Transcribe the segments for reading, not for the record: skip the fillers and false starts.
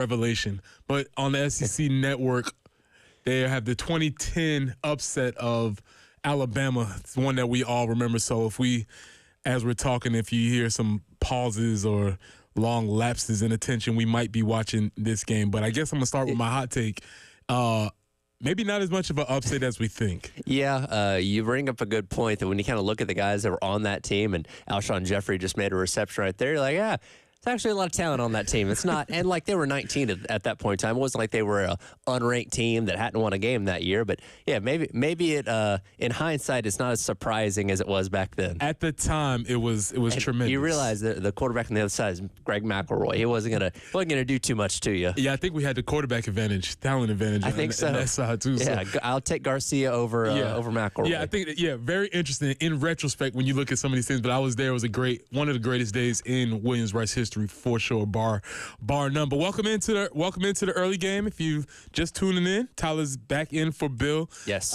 revelation. But on the SEC network, they have the 2010 upset of Alabama. It's one that we all remember. So if we're talking, if you hear some pauses or long lapses in attention, we might be watching this game. But I guess I'm going to start with my hot take. Maybe not as much of an upset as we think. Yeah, you bring up a good point that when you kind of look at the guys that were on that team, and Alshon Jeffrey just made a reception right there, you're like, yeah, it's actually a lot of talent on that team. It's not, and like they were 19 at that point in time. It wasn't like they were a unranked team that hadn't won a game that year. But yeah, maybe it in hindsight, it's not as surprising as it was back then. At the time, it was tremendous. You realize that the quarterback on the other side is Greg McElroy. He wasn't gonna do too much to you. Yeah, I think we had the quarterback advantage, talent advantage. I think so. On that side too. Yeah, so. I'll take Garcia over McElroy. Yeah, I think very interesting in retrospect when you look at some of these things. But I was there. It was one of the greatest days in Williams-Rice history for sure. Bar none. But welcome into the early game. If you just tuning in, Tyler's back in for Bill. Yes.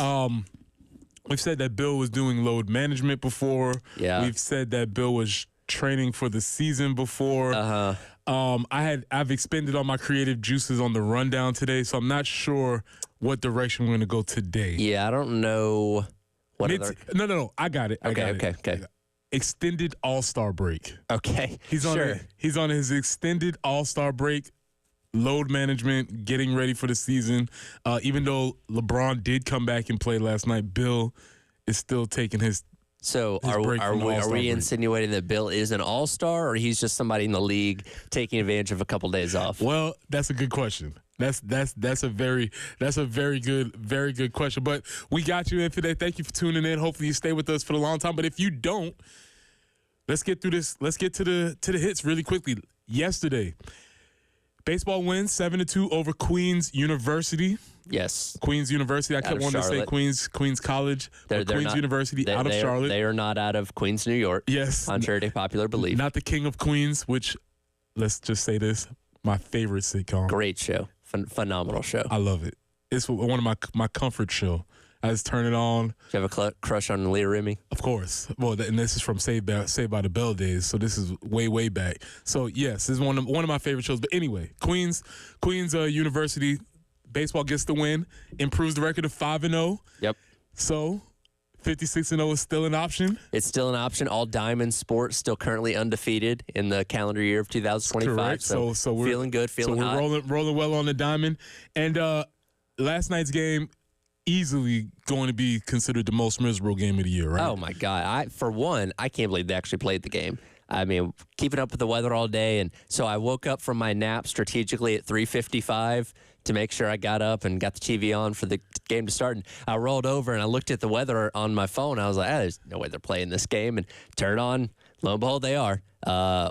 We've said that Bill was doing load management before. Yeah. We've said that Bill was training for the season before. I've expended all my creative juices on the rundown today, so I'm not sure what direction we're going to go today. Yeah, I don't know. No. I got it. Okay. Extended All-Star break. Okay. He's on his extended All-Star break. Load management, getting ready for the season. Even though LeBron did come back and play last night, Bill is still taking his. So are we insinuating that Bill is an all-star, or he's just somebody in the league taking advantage of a couple days off? Well, that's a good question. That's a very good question. But we got you in today. Thank you for tuning in. Hopefully you stay with us for the long time. But if you don't, let's get through this. Let's get to the hits really quickly. Yesterday, baseball wins 7-2 over Queens University. Yes. Queens University. I kept wanting to say Queens College. They're Queens University out of Charlotte. They are not out of Queens, New York. Yes. Contrary to popular belief. Not the King of Queens, which, let's just say this, my favorite sitcom. Great show. Phenomenal show. I love it. It's one of my comfort show. I just turn it on. Do you have a crush on Leah Remini? Of course. Well, and this is from Saved by the Bell days, so this is way back. So yes, this is one of my favorite shows. But anyway, Queens University baseball gets the win, improves the record of 5-0. Yep. So 56-0 is still an option. It's still an option. All Diamond Sports still currently undefeated in the calendar year of 2025. Correct. So we're feeling good, feeling hot. So we're rolling well on the Diamond. And last night's game, easily going to be considered the most miserable game of the year, right? Oh, my God. For one, I can't believe they actually played the game. I mean, keeping up with the weather all day. And so I woke up from my nap strategically at 3:55 to make sure I got up and got the TV on for the game to start. And I rolled over and I looked at the weather on my phone. I was like, there's no way they're playing this game. And turned on. Lo and behold, they are.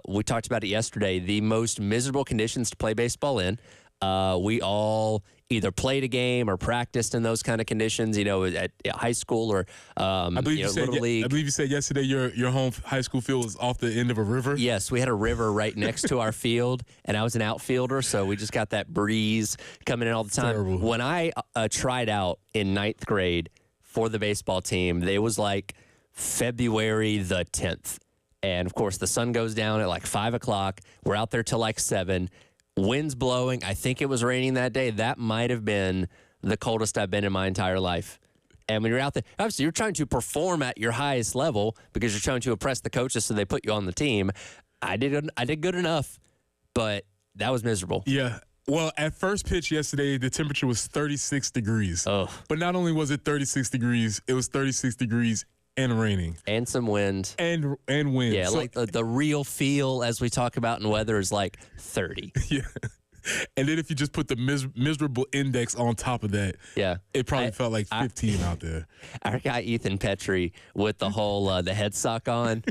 We talked about it yesterday. The most miserable conditions to play baseball in. We all either played a game or practiced in those kind of conditions, at high school or Little League. I believe you said yesterday your home high school field was off the end of a river. Yes, we had a river right next to our field, and I was an outfielder, so we just got that breeze coming in all the time. Terrible. When I tried out in 9th grade for the baseball team, it was like February the 10th. And, of course, the sun goes down at like 5 o'clock. We're out there till like 7. Wind's blowing. I think it was raining that day. That might have been the coldest I've been in my entire life. And when you're out there, obviously you're trying to perform at your highest level because you're trying to impress the coaches so they put you on the team. I did good enough, but that was miserable. Yeah. Well, at first pitch yesterday, the temperature was 36 degrees. Oh. But not only was it 36 degrees, it was 36 degrees and raining. And some wind. And wind. Yeah, so, like the real feel, as we talk about in weather, is like 30. Yeah. And then if you just put the miserable index on top of that, it probably felt like 15 out there. Our guy Ethan Petrie with the whole the head sock on,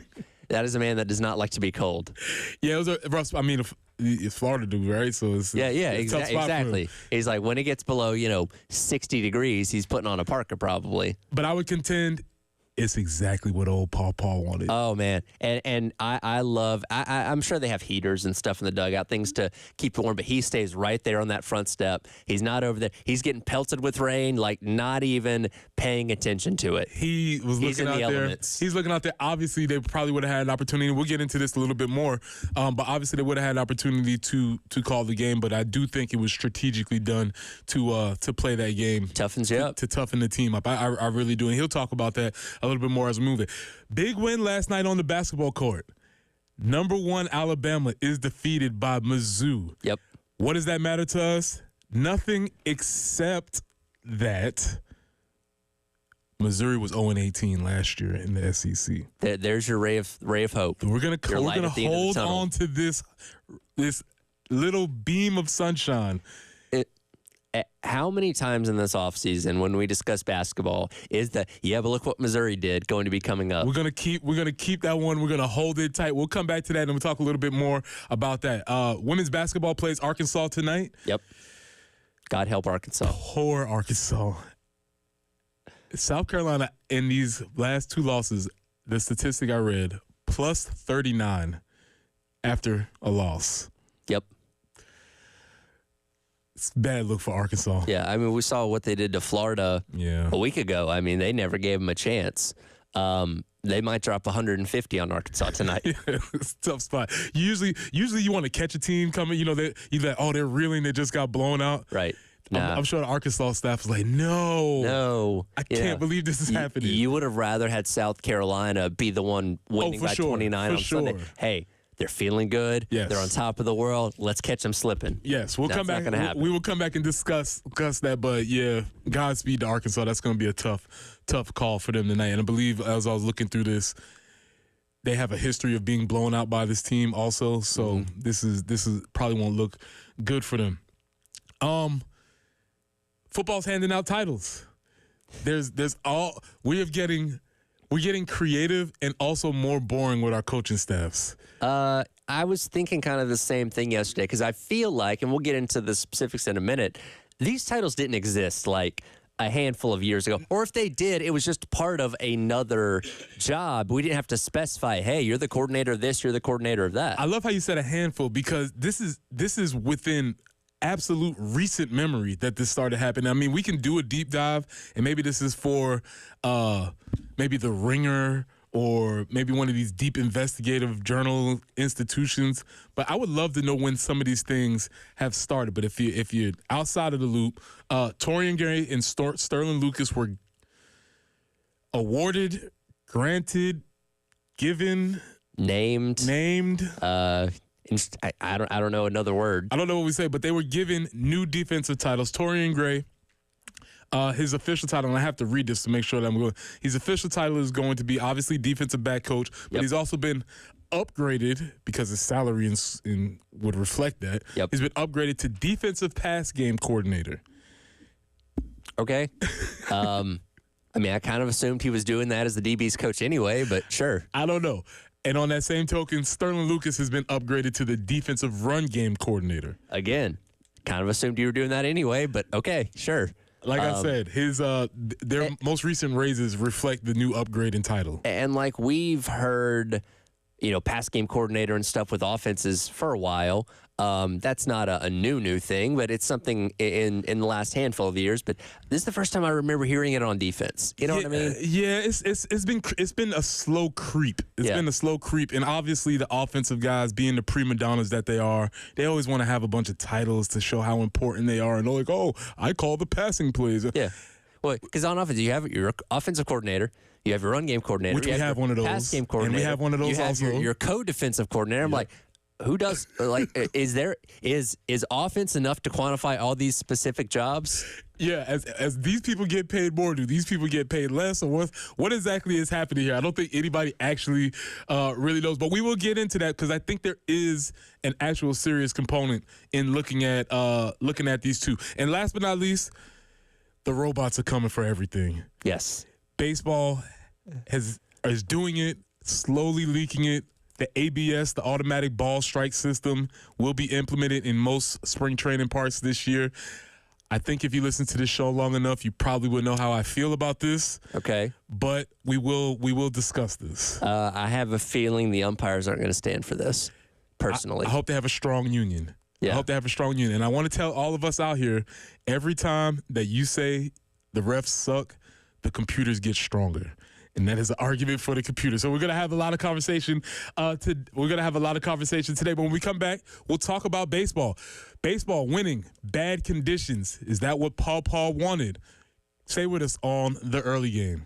that is a man that does not like to be cold. Yeah, it was rough. I mean, it's Florida dude, right? So it's exactly. He's like, when it gets below 60 degrees, he's putting on a parka probably. But I would contend It's exactly what old Paw wanted. Oh man, and I love. I'm sure they have heaters and stuff in the dugout, things to keep it warm. But he stays right there on that front step. He's not over there. He's getting pelted with rain, like not even paying attention to it. He was looking out there. Elements. He's looking out there. Obviously, they probably would have had an opportunity. We'll get into this a little bit more, but obviously they would have had an opportunity to call the game. But I do think it was strategically done to play that game. Toughens you up. To toughen the team up. I really do, and he'll talk about that a little bit more as we move it. Big win last night on the basketball court. Number 1 Alabama is defeated by Mizzou. Yep. What does that matter to us? Nothing except that Missouri was 0-18 last year in the SEC. There's your ray of hope. We're gonna hold on to this little beam of sunshine. How many times in this offseason when we discuss basketball is but look what Missouri did going to be coming up? We're gonna keep that one. We're gonna hold it tight. We'll come back to that and we'll talk a little bit more about that. Women's basketball plays Arkansas tonight. Yep. God help Arkansas. Poor Arkansas. South Carolina in these last 2 losses, the statistic I read, plus 39 after a loss. Yep. It's a bad look for Arkansas. Yeah, I mean, we saw what they did to Florida a week ago. I mean, they never gave them a chance. They might drop 150 on Arkansas tonight. It's a tough spot. Usually you want to catch a team coming. They're reeling. They just got blown out. Right. I'm sure the Arkansas staff is like, no, I can't believe this is happening. You would have rather had South Carolina be the one winning by 29 on Sunday. Hey, they're feeling good. Yes. They're on top of the world. Let's catch them slipping. Yes, we'll come back. We will come back and discuss that. But yeah, Godspeed to Arkansas. That's going to be a tough call for them tonight. And I believe as I was looking through this, they have a history of being blown out by this team also. So this is probably won't look good for them. Football's handing out titles. We're getting creative and also more boring with our coaching staffs. I was thinking kind of the same thing yesterday because I feel like, and we'll get into the specifics in a minute, these titles didn't exist like a handful of years ago. Or if they did, it was just part of another job. We didn't have to specify, hey, you're the coordinator of this, you're the coordinator of that. I love how you said a handful because this is within absolute recent memory that this started happening. I mean, we can do a deep dive, and maybe this is for maybe The Ringer or maybe one of these deep investigative journal institutions. But I would love to know when some of these things have started. But if you're outside of the loop, Torian Gray and Sterling Lucas were awarded, granted, given, named. I don't know another word. I don't know what we say, but they were given new defensive titles. Torian Gray, his official title, and I have to read this to make sure that I'm going. His official title is going to be obviously defensive back coach, but he's also been upgraded because his salary would reflect that. Yep. He's been upgraded to defensive pass game coordinator. Okay. I mean, I kind of assumed he was doing that as the DB's coach anyway, but sure. I don't know. And on that same token, Sterling Lucas has been upgraded to the defensive run game coordinator. Again, kind of assumed you were doing that anyway, but okay, sure. Like I said, their most recent raises reflect the new upgrade in title. And like we've heard, pass game coordinator and stuff with offenses for a while. That's not a new thing, but it's something in the last handful of years. But this is the first time I remember hearing it on defense. You know what I mean? Yeah, it's been a slow creep. It's been a slow creep, and obviously the offensive guys, being the prima donnas that they are, they always want to have a bunch of titles to show how important they are, and they're like, "Oh, I call the passing plays." Yeah, well, because on offense you have your offensive coordinator. You have your run game coordinator. Which we have one of those. Pass game coordinator. And we have one of those also. You have your co-defensive coordinator. I'm like, who does, is offense enough to quantify all these specific jobs? Yeah, as these people get paid more, do these people get paid less? Or what exactly is happening here? I don't think anybody actually really knows. But we will get into that because I think there is an actual serious component in looking at these two. And last but not least, the robots are coming for everything. Yes. Baseball is doing it, slowly leaking it. The ABS, the automatic ball strike system, will be implemented in most spring training parks this year. I think if you listen to this show long enough, you probably would know how I feel about this. Okay. But we will discuss this. I have a feeling the umpires aren't going to stand for this, personally. I hope they have a strong union. Yeah. I hope they have a strong union. And I want to tell all of us out here, every time that you say the refs suck, the computers get stronger. And that is an argument for the computer. So we're gonna have a lot of conversation. We're gonna have a lot of conversation today. But when we come back, we'll talk about baseball. Baseball winning, bad conditions. Is that what Paul wanted? Stay with us on the early game.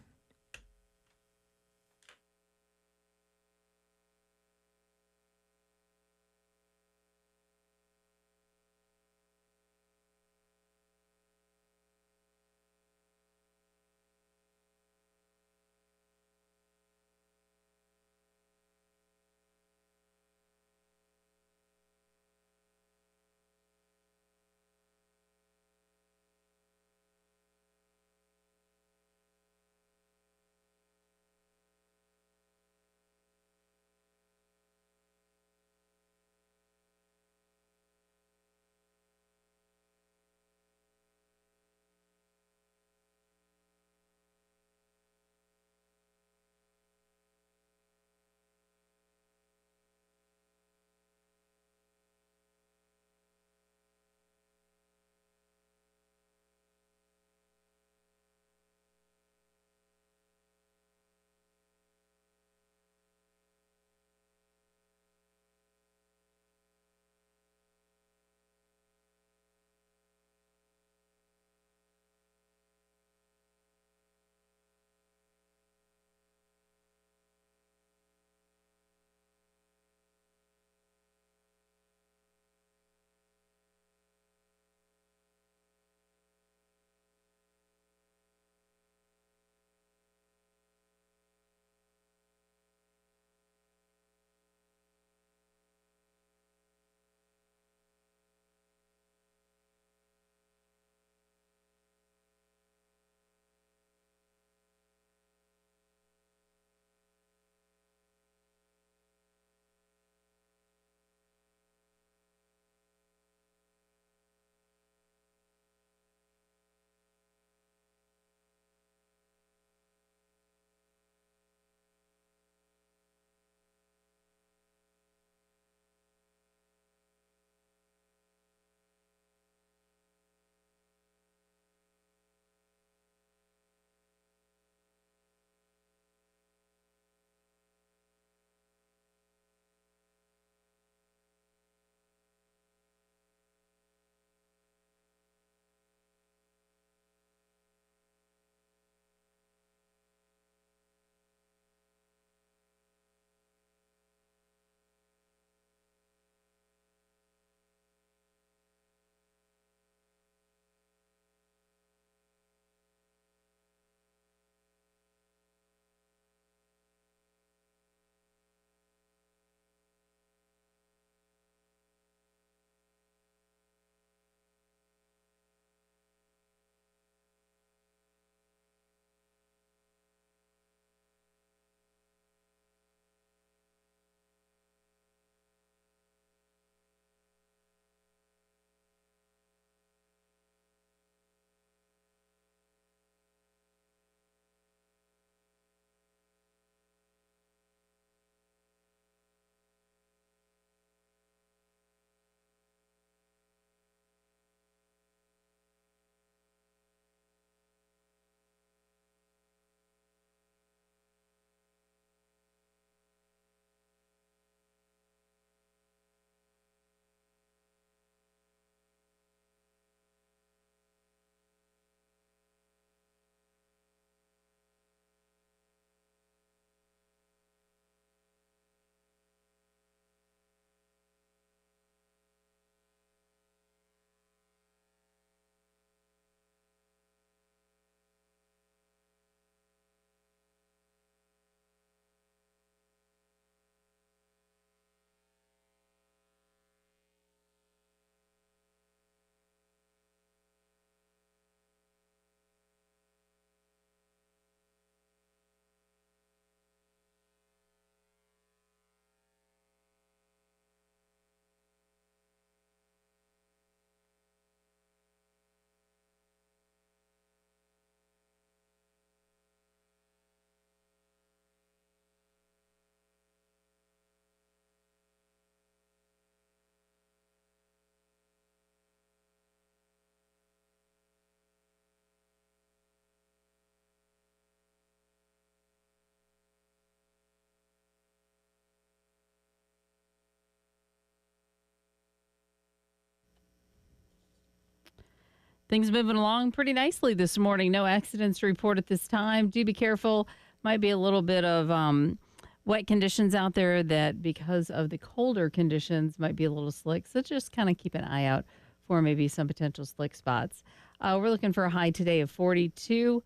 Things moving along pretty nicely this morning. No accidents to report at this time. Do be careful. Might be a little bit of wet conditions out there that because of the colder conditions might be a little slick. So just kind of keep an eye out for maybe some potential slick spots. We're looking for a high today of 42.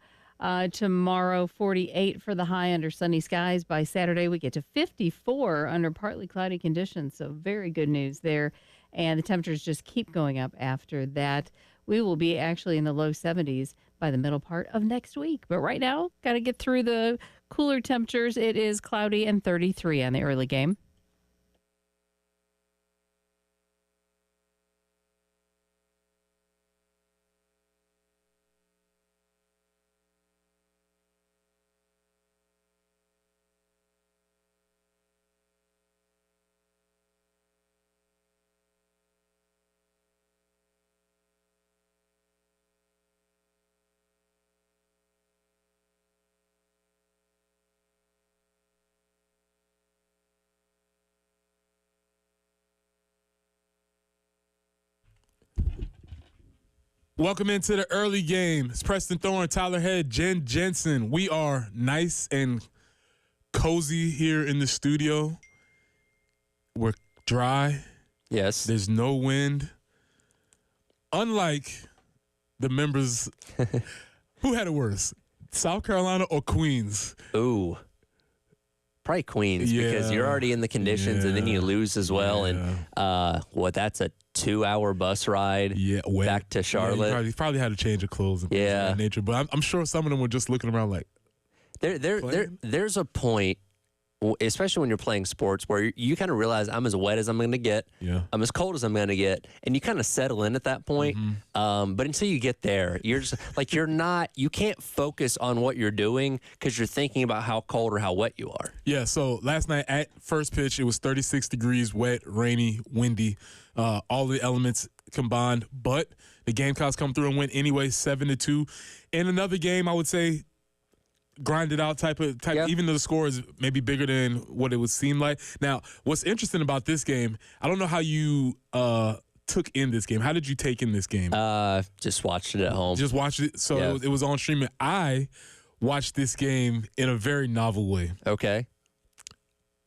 Tomorrow, 48 for the high under sunny skies. By Saturday, we get to 54 under partly cloudy conditions. So very good news there. And the temperatures just keep going up after that. We will be actually in the low 70s by the middle part of next week. But right now, got to get through the cooler temperatures. It is cloudy and 33 on the early game. Welcome into the early game. It's Preston Thorne, Tyler Head, Jen Jensen. We are nice and cozy here in the studio. We're dry. Yes. There's no wind. Unlike the members who had it worse, South Carolina or Queens? Ooh. Probably Queens because you're already in the conditions and then you lose as well. And that's a 2-hour bus ride back to Charlotte. He probably had to change of clothes and things of that nature. But I'm sure some of them were just looking around like, there's a point, especially when you're playing sports, where you kind of realize I'm as wet as I'm going to get. Yeah. I'm as cold as I'm going to get. And you kind of settle in at that point. Mm-hmm. But until you get there, you're just like, you can't focus on what you're doing because you're thinking about how cold or how wet you are. Yeah, so last night at first pitch, it was 36 degrees, wet, rainy, windy, all the elements combined. But the Gamecocks come through and win anyway, 7-2. In another game, I would say, grinded out type, even though the score is maybe bigger than what it would seem like. Now, what's interesting about this game, I don't know how you took in this game. How did you take in this game? Just watched it at home. Just watched it. So it was on streaming. I watched this game in a very novel way. Okay.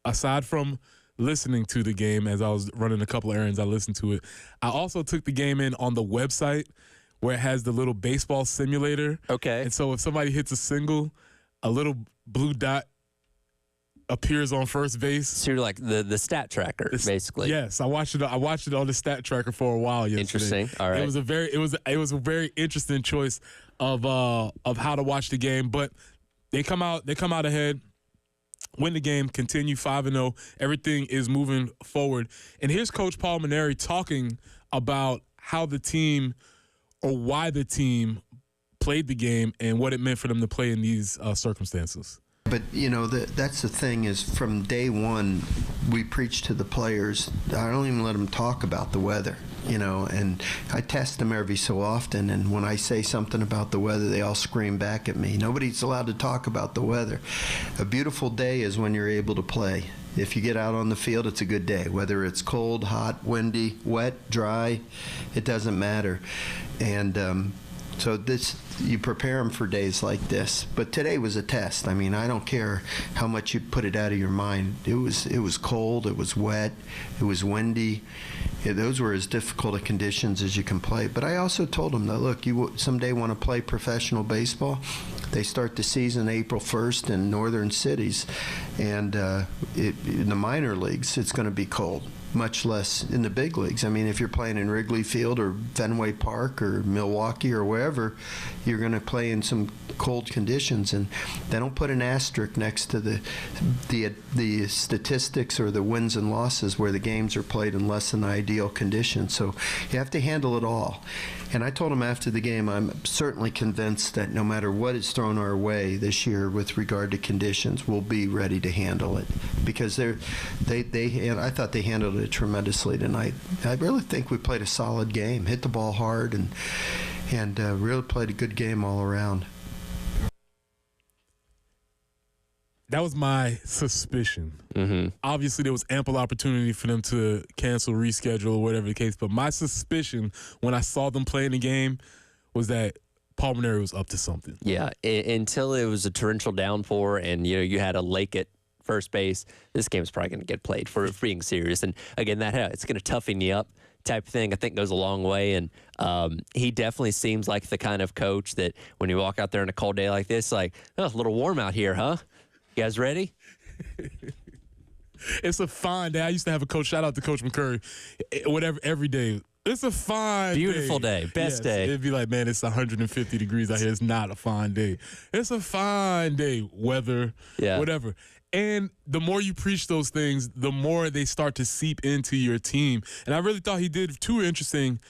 Aside from listening to the game as I was running a couple errands, I listened to it. I also took the game in on the website where it has the little baseball simulator. Okay. And so if somebody hits a single, a little blue dot appears on first base. So you're like the stat tracker, basically. Yes, I watched it on the stat tracker for a while yesterday. Interesting. All right. It was a very interesting choice of how to watch the game. But they come out ahead, win the game, continue 5-0. Everything is moving forward. And here's Coach Paul Maneri talking about how the team or why the team played the game and what it meant for them to play in these circumstances. But, that's the thing is from day one, we preach to the players. I don't even let them talk about the weather, and I test them every so often. And when I say something about the weather, they all scream back at me. Nobody's allowed to talk about the weather. A beautiful day is when you're able to play. If you get out on the field, it's a good day. Whether it's cold, hot, windy, wet, dry, it doesn't matter. And so you prepare them for days like this. But today was a test. I mean, I don't care how much you put it out of your mind. It was cold. It was wet. It was windy. Those were as difficult a conditions as you can play. But I also told them that, look, you someday want to play professional baseball. They start the season April 1st in northern cities. And in the minor leagues, it's going to be cold. Much less in the big leagues. I mean, if you're playing in Wrigley Field or Fenway Park or Milwaukee or wherever, you're going to play in some cold conditions, and they don't put an asterisk next to the statistics or the wins and losses where the games are played in less than ideal conditions. So you have to handle it all. And I told him after the game, I'm certainly convinced that no matter what is thrown our way this year with regard to conditions, we'll be ready to handle it. Because I thought they handled it tremendously tonight. I really think we played a solid game, hit the ball hard, and really played a good game all around. That was my suspicion. Mm-hmm. Obviously, there was ample opportunity for them to cancel, reschedule, or whatever the case. But my suspicion when I saw them playing the game was that Palmieri was up to something. Yeah, until it was a torrential downpour and you had a lake at first base, this game's probably going to get played for being serious. And again, it's going to toughen you up type thing, I think goes a long way. And he definitely seems like the kind of coach that when you walk out there on a cold day like this, like, oh, a little warm out here, huh? You guys ready? It's a fine day. I used to have a coach, shout out to Coach McCurry, whatever, every day. It's a fine Beautiful day. Best day. It'd be like, man, it's 150 degrees out here. It's not a fine day. It's a fine day. Weather, whatever. And the more you preach those things, the more they start to seep into your team. And I really thought he did two interesting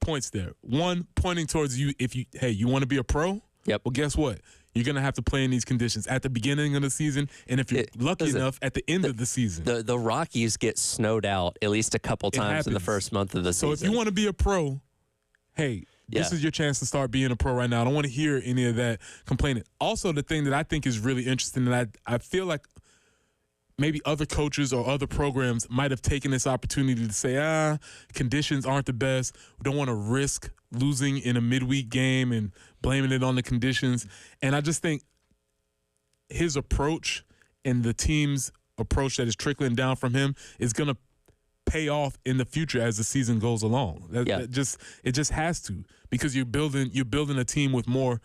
points there. One, pointing towards you, you want to be a pro? Yep. Well, guess what? You're going to have to play in these conditions at the beginning of the season, and if you're lucky enough, at the end of the season. The Rockies get snowed out at least a couple times in the first month of the season. So if you want to be a pro, hey, this is your chance to start being a pro right now. I don't want to hear any of that complaining. Also, the thing that I think is really interesting, and I feel like maybe other coaches or other programs might have taken this opportunity to say, conditions aren't the best. We don't want to risk losing in a midweek game and blaming it on the conditions. And I just think his approach and the team's approach that is trickling down from him is going to pay off in the future as the season goes along. It just has to, because you're building a team with more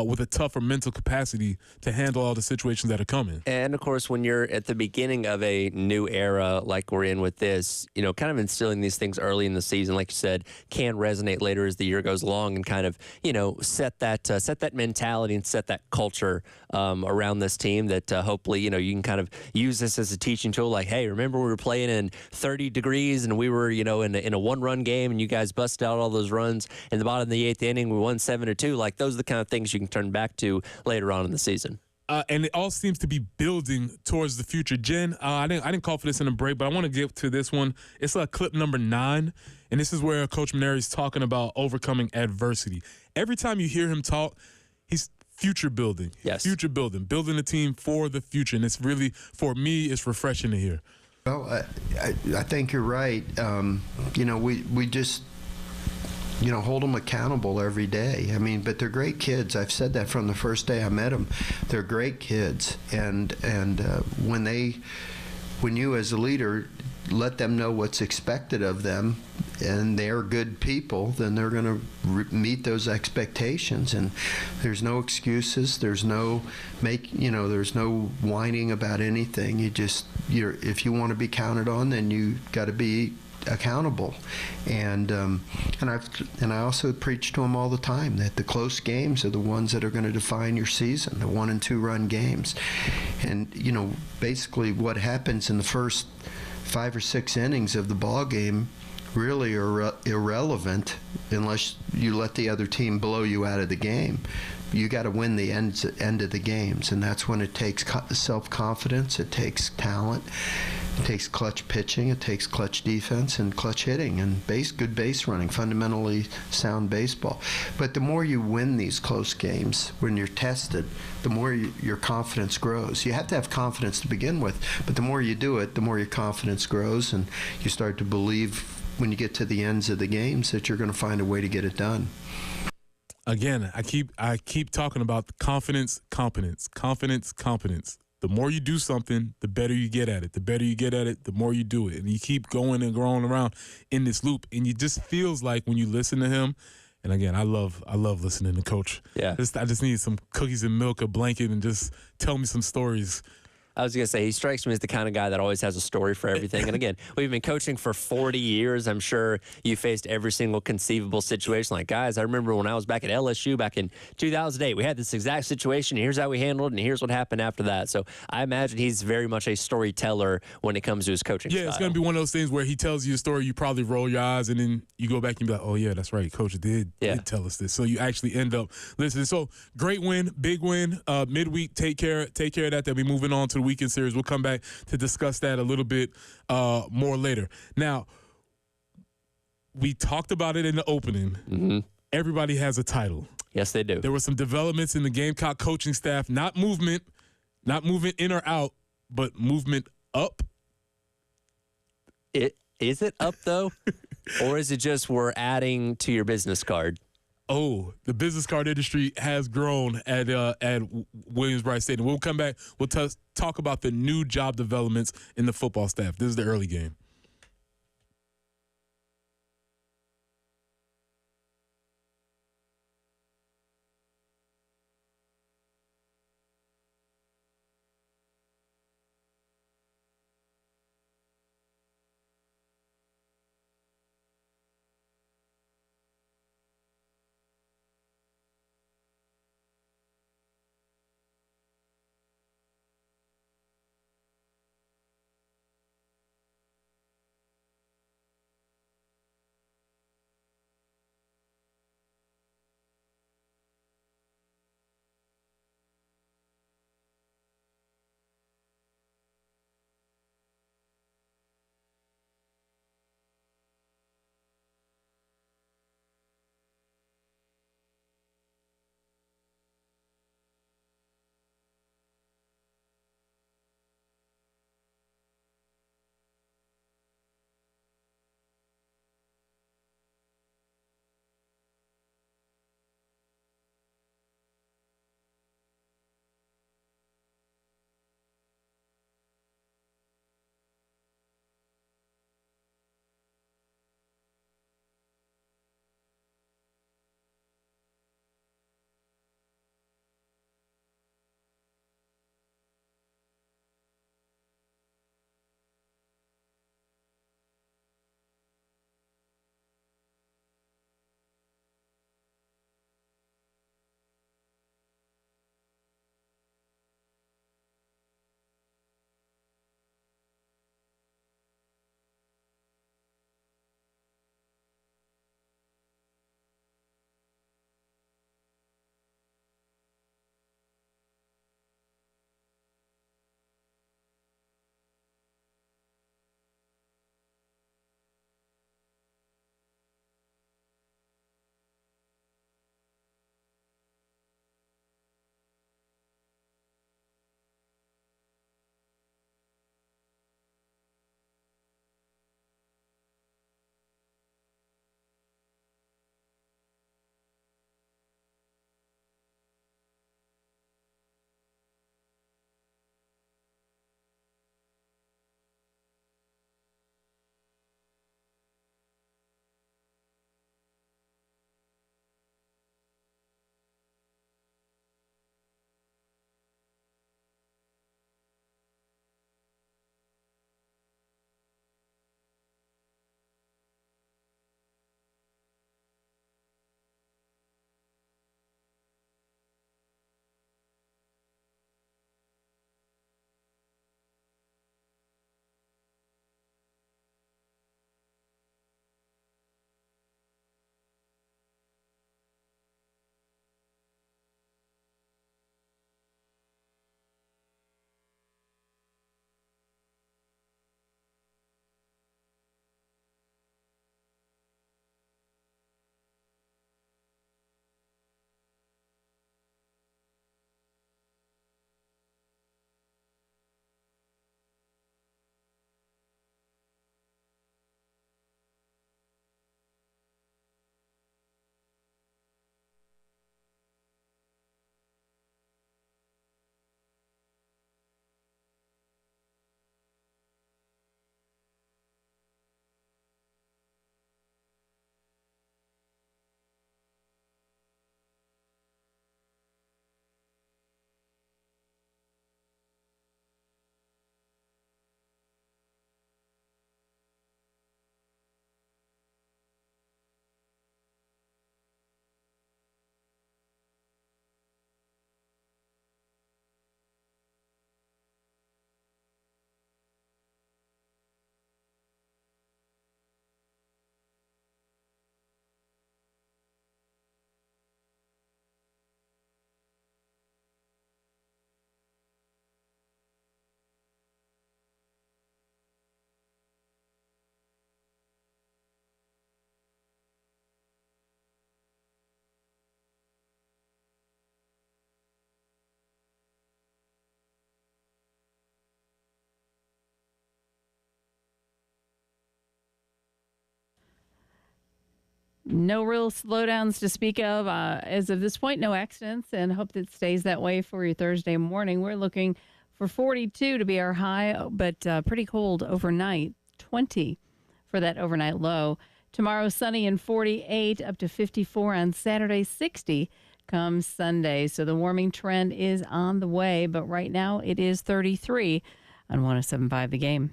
with a tougher mental capacity to handle all the situations that are coming. And, of course, when you're at the beginning of a new era like we're in with this, kind of instilling these things early in the season, like you said, can resonate later as the year goes along and kind of, set that mentality and set that culture around this team that hopefully, you can kind of use this as a teaching tool. Like, hey, remember we were playing in 30 degrees and we were, in a one-run game and you guys busted out all those runs in the bottom of the 8th inning. We won 7-2. Like, those are the kind of things you can turn back to later on in the season. And it all seems to be building towards the future. Jen, I didn't call for this in a break, but I want to get to this one. It's clip number 9, and this is where Coach Maneri is talking about overcoming adversity. Every time you hear him talk, he's future building. Yes. Future building a team for the future. And it's really, for me, it's refreshing to hear. Well, I think you're right. We just hold them accountable every day. I mean, but they're great kids. I've said that from the first day I met them. They're great kids, and when you as a leader let them know what's expected of them, and they're good people, then they're going to meet those expectations. And there's no excuses. There's no there's no whining about anything. If you want to be counted on, then you got to be accountable. And I also preach to them all the time that the close games are the ones that are going to define your season, the 1- and 2-run games. And basically what happens in the first 5 or 6 innings of the ball game really are irrelevant unless you let the other team blow you out of the game. You got to win the end of the games, and that's when it takes self-confidence, it takes talent, it takes clutch pitching, it takes clutch defense and clutch hitting and good base running, fundamentally sound baseball. But the more you win these close games, when you're tested, the more your confidence grows. You have to have confidence to begin with, but the more you do it, the more your confidence grows, and you start to believe when you get to the ends of the games that you're going to find a way to get it done. Again, I keep talking about confidence, competence. The more you do something, the better you get at it. The better you get at it, the more you do it. And you keep going and growing around in this loop. And it just feels like when you listen to him, and again, I love listening to Coach. Yeah. I just need some cookies and milk, a blanket, and just tell me some stories. I was going to say, he strikes me as the kind of guy that always has a story for everything. And again, we've been coaching for 40 years. I'm sure you faced every single conceivable situation. Like, guys, I remember when I was back at LSU back in 2008, we had this exact situation. Here's how we handled it, and here's what happened after that. So I imagine he's very much a storyteller when it comes to his coaching style. It's going to be one of those things where he tells you a story, you probably roll your eyes, and then you go back and be like, oh, yeah, that's right. Coach did tell us this. So you actually end up listening. So great win, big win, midweek. Take care of that. They'll be moving on to the weekend series. We'll come back to discuss that a little bit more later. Now, we talked about it in the opening. Mm-hmm. Everybody has a title. Yes, they do. There were some developments in the Gamecock coaching staff, not movement in or out, but movement up. Is it up, though? Or is it just we're adding to your business card? Oh, the business card industry has grown at Williams-Brice Stadium. We'll come back. We'll talk about the new job developments in the football staff. This is the early game. No real slowdowns to speak of. As of this point, no accidents, and hope that stays that way for your Thursday morning. We're looking for 42 to be our high, but pretty cold overnight. 20 for that overnight low. Tomorrow, sunny and 48, up to 54 on Saturday, 60 comes Sunday. So the warming trend is on the way, but right now it is 33 on 107.5 The Game.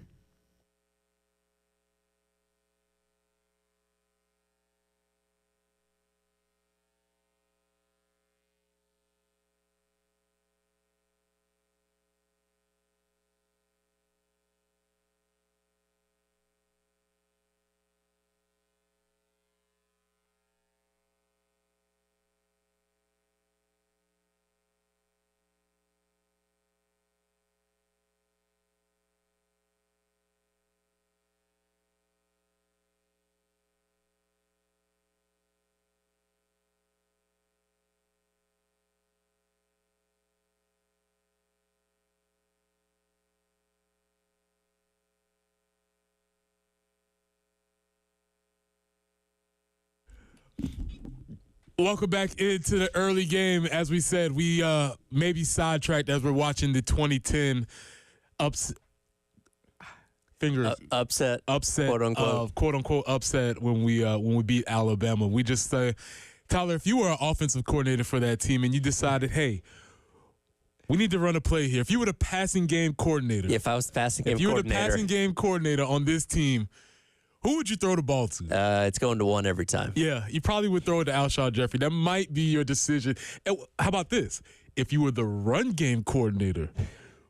Welcome back into the early game. As we said, we may be sidetracked as we're watching the 2010 upset, quote unquote upset when we beat Alabama. We just Tyler, if you were an offensive coordinator for that team and you decided, hey, we need to run a play here. If you were the passing game coordinator, if I was the passing game coordinator, coordinator, the passing game coordinator on this team, who would you throw the ball to? It's going to one every time. Yeah, you probably would throw it to Alshon Jeffrey. That might be your decision. And how about this? If you were the run game coordinator,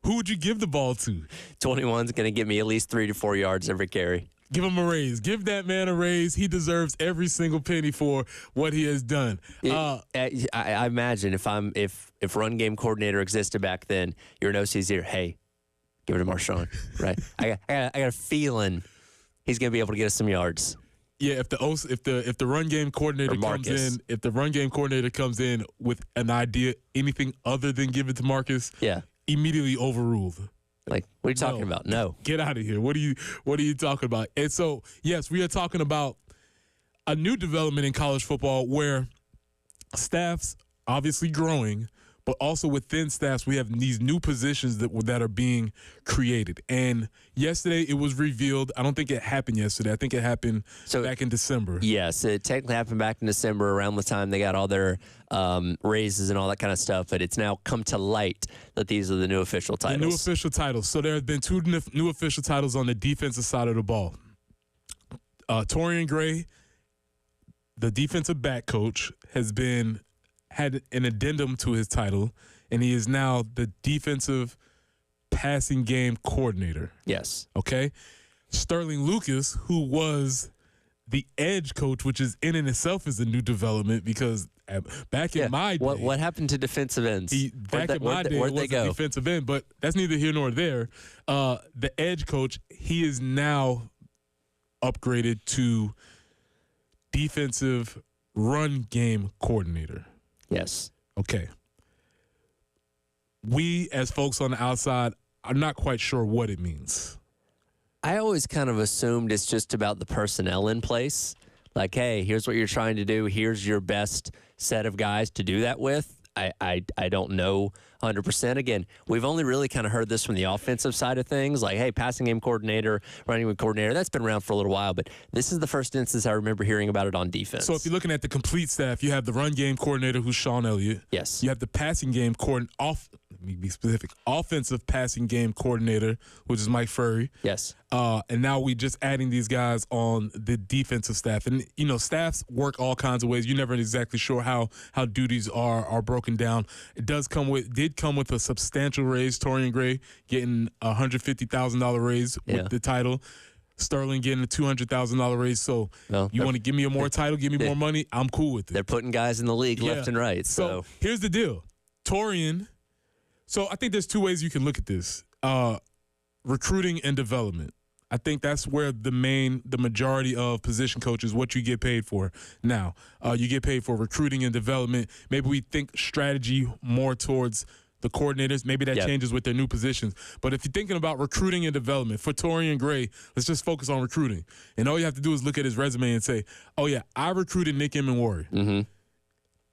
who would you give the ball to? 21's going to give me at least 3 to 4 yards every carry. Give him a raise. Give that man a raise. He deserves every single penny for what he has done. I imagine if run game coordinator existed back then, your OC's here. Hey, give it to Marshawn, right? I got a feeling he's going to be able to get us some yards. Yeah, if the run game coordinator comes in with an idea, anything other than give it to Marcus, yeah, immediately overruled. Like, what are you talking about? No. Get out of here. What are you talking about? And so, yes, we are talking about a new development in college football where staffs obviously growing, but also within staffs, we have these new positions that are being created. And yesterday it was revealed. I don't think it happened yesterday. I think it happened back in December. Yes, it technically happened back in December around the time they got all their raises and all that kind of stuff. But it's now come to light that these are the new official titles. The new official titles. So there have been 2 new official titles on the defensive side of the ball. Torian Gray, the defensive back coach, had an addendum to his title, and he is now the defensive passing game coordinator. Yes. Okay? Sterling Lucas, who was the edge coach, which is in and itself is a new development because back in my day. What happened to defensive ends? Back in my day, it was a defensive end, but that's neither here nor there. The edge coach, he is now upgraded to defensive run game coordinator. Yes. Okay. We, as folks on the outside, are not quite sure what it means. I always kind of assumed it's just about the personnel in place. Like, hey, here's what you're trying to do. Here's your best set of guys to do that with. I don't know 100%. Again, we've only really kind of heard this from the offensive side of things. Like, hey, passing game coordinator, running game coordinator, that's been around for a little while. But this is the first instance I remember hearing about it on defense. So if you're looking at the complete staff, you have the run game coordinator, who's Sean Elliott. Yes. You have the passing game let me be specific, offensive passing game coordinator, which is Mike Furry. Yes. And now we just adding these guys on the defensive staff. And, staffs work all kinds of ways. You're never exactly sure how duties are broken down. It did come with a substantial raise. Torian Gray getting a $150,000 raise with the title. Sterling getting a $200,000 raise. So you want to give me a more title, give me more money, I'm cool with it. They're putting guys in the league left and right. So here's the deal. Torian, so I think there's 2 ways you can look at this. Recruiting and development. I think that's where the majority of position coaches, what you get paid for. Now, you get paid for recruiting and development. Maybe we think strategy more towards the coordinators. Maybe that changes with their new positions. But if you're thinking about recruiting and development, for Torian Gray, let's just focus on recruiting. And all you have to do is look at his resume and say, oh, yeah, I recruited Nick Emenwari. Mm-hmm.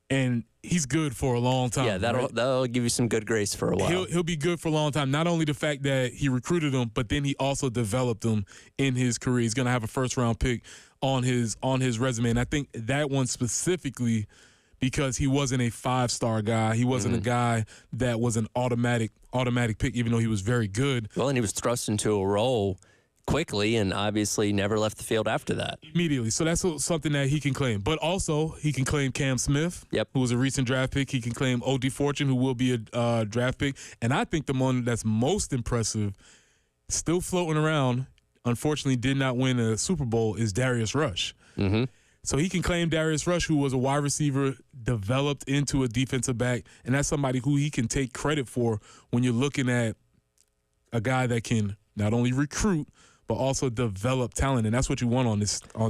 And he's good for a long time. Yeah, that'll give you some good grace for a while. He'll be good for a long time. Not only the fact that he recruited him, but then he also developed him in his career. He's going to have a first-round pick on his resume. And I think that one specifically, because he wasn't a five-star guy. He wasn't a guy that was an automatic pick, even though he was very good. Well, and he was thrust into a role quickly and obviously never left the field after that. Immediately. So that's something that he can claim. But also, he can claim Cam Smith, who was a recent draft pick. He can claim O.D. Fortune, who will be a draft pick. And I think the one that's most impressive, still floating around, unfortunately did not win a Super Bowl, is Darius Rush. Mm-hmm. So he can claim Darius Rush, who was a wide receiver, developed into a defensive back, and that's somebody who he can take credit for when you're looking at a guy that can not only recruit, but also develop talent, and that's what you want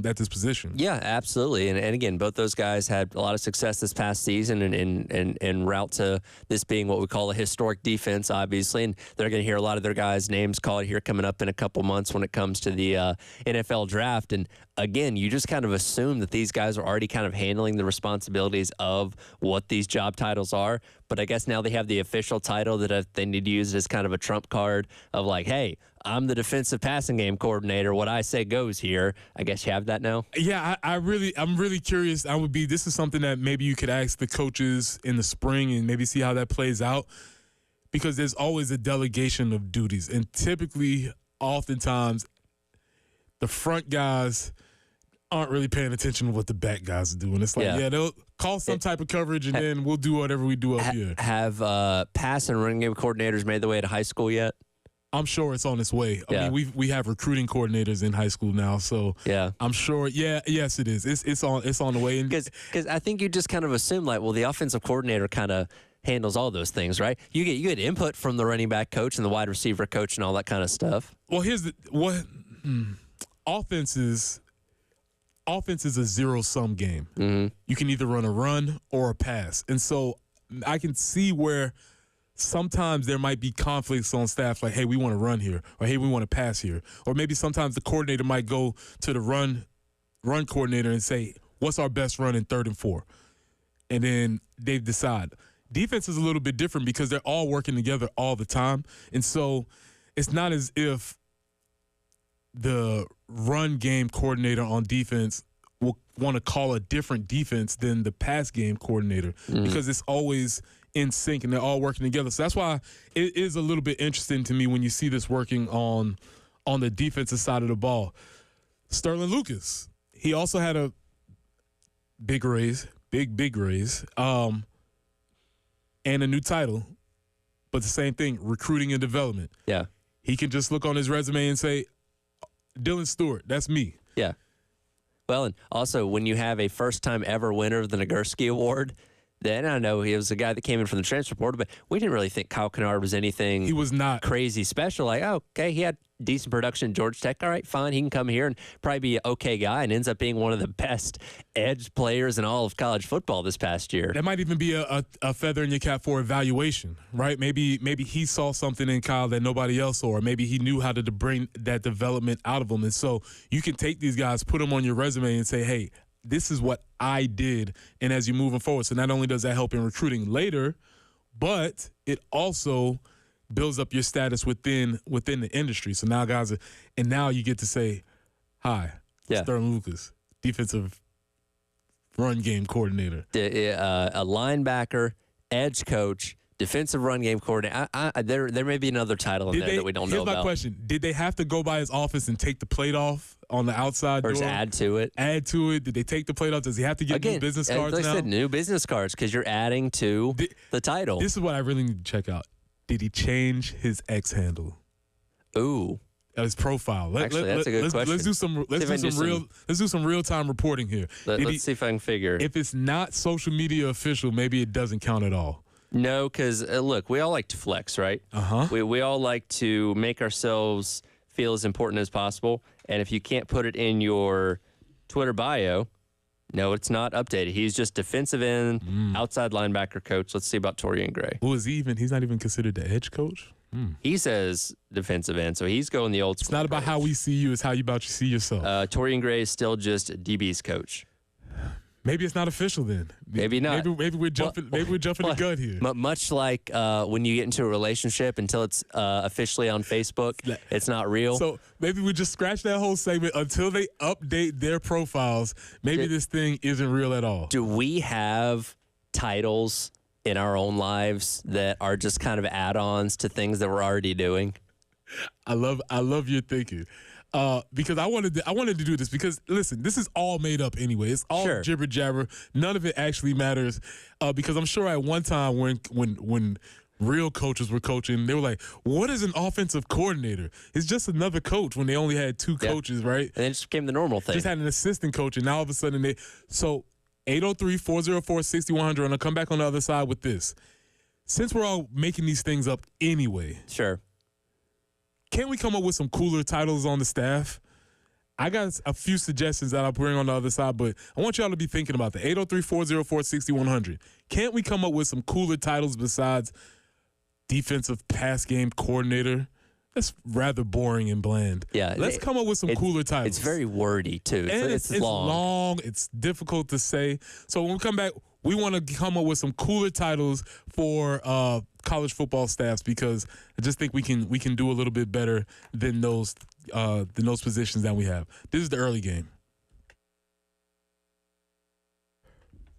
at this position. Yeah, absolutely. And again, both those guys had a lot of success this past season and en route to this being what we call a historic defense, obviously. And they're going to hear a lot of their guys' names called here coming up in a couple months when it comes to the NFL draft. And again, you just kind of assume that these guys are already kind of handling the responsibilities of what these job titles are. But I guess now they have the official title that they need to use as kind of a trump card of like, hey, I'm the defensive passing game coordinator. What I say goes here. I guess you have that now. Yeah, I'm really curious. This is something that maybe you could ask the coaches in the spring and maybe see how that plays out, because there's always a delegation of duties, and typically, oftentimes, the front guys aren't really paying attention to what the back guys are doing. It's like, they'll call some type of coverage, and then we'll do whatever we do up here. Have pass and running game coordinators made their way to high school yet? I'm sure it's on its way. I mean, we have recruiting coordinators in high school now, so I'm sure. Yes, it is. It's on the way. Because I think you just kind of assume like, well, the offensive coordinator kind of handles all those things, right? You get input from the running back coach and the wide receiver coach and all that kind of stuff. Well, offense is a zero-sum game. Mm-hmm. You can either run a run or a pass, and so I can see where sometimes there might be conflicts on staff, like, hey, we want to run here, or hey, we want to pass here. Or maybe sometimes the coordinator might go to the run coordinator and say, what's our best run in 3rd and 4? And then they decide. Defense is a little bit different because they're all working together all the time. And so it's not as if the run game coordinator on defense will want to call a different defense than the pass game coordinator, because it's always in sync and they're all working together. So that's why it is a little bit interesting to me when you see this working on the defensive side of the ball. Sterling Lucas, he also had a big raise, big raise, and a new title, but the same thing, recruiting and development. Yeah. He can just look on his resume and say, Dylan Stewart, that's me. Yeah. Well, and also when you have a first-time ever winner of the Nagurski Award, then I know he was a guy that came in from the transfer portal, but we didn't really think Kyle Kennard was anything. He was not crazy special. Like, oh, okay, he had decent production at Georgia Tech. All right, fine, he can come here and probably be an okay guy, and ends up being one of the best edge players in all of college football this past year. That might even be a feather in your cap for evaluation, right? Maybe he saw something in Kyle that nobody else saw, or maybe he knew how to bring that development out of him. And so you can take these guys, put them on your resume, and say, hey, this is what I did, and as you're moving forward. So not only does that help in recruiting later, but it also builds up your status within the industry. So now now you get to say, hi, Sterling Lucas, defensive run game coordinator. A linebacker, edge coach, defensive run game coordinator. There may be another title in there that we don't know about. Here's my question. Did they have to go by his office and take the plate off on the outside door? Or just add to it? Add to it. Did they take the plate off? Does he have to get new business cards like now? I said, new business cards, because you're adding to the title. This is what I really need to check out. Did he change his X handle? Ooh. His profile. Actually, that's a good question. Let's do some real time reporting here. Let's see if I can figure. If it's not social media official, maybe it doesn't count at all. No, because look, we all like to flex, right? We all like to make ourselves feel as important as possible. And if you can't put it in your Twitter bio, No, it's not updated. He's just defensive end, outside linebacker coach. Let's see about Torian Gray. Who is he even? He's not even considered the edge coach. He says defensive end, so he's going the old school. It's not about how we see you; it's how you see yourself. Torian Gray is still just DB's coach. Maybe it's not official then. Maybe not. Maybe we're jumping. Maybe we're jumping the gun here. Much like when you get into a relationship, until it's officially on Facebook, it's not real. So maybe we just scratch that whole segment until they update their profiles. Maybe this thing isn't real at all. Do we have titles in our own lives that are just kind of add-ons to things that we're already doing? I love your thinking. Because I wanted to do this because listen, this is all made up anyway. It's all jibber jabber. None of it actually matters. Because I'm sure at one time when real coaches were coaching, they were like, "What is an offensive coordinator? It's just another coach." When they only had two coaches, right? And it just became the normal thing. Just had an assistant coach, and now all of a sudden 803-404-6100. And I'll come back on the other side with this. Since we're all making these things up anyway, sure. Can't we come up with some cooler titles on the staff? I got a few suggestions that I'll bring on the other side, but I want y'all to be thinking about the 803-404-6100. Can't we come up with some cooler titles besides defensive pass game coordinator? That's rather boring and bland. Yeah, let's come up with some cooler titles. It's very wordy too. It's long. It's difficult to say. So when we come back, we want to come up with some cooler titles for college football staffs because I just think we can do a little bit better than those positions that we have. This is the early game.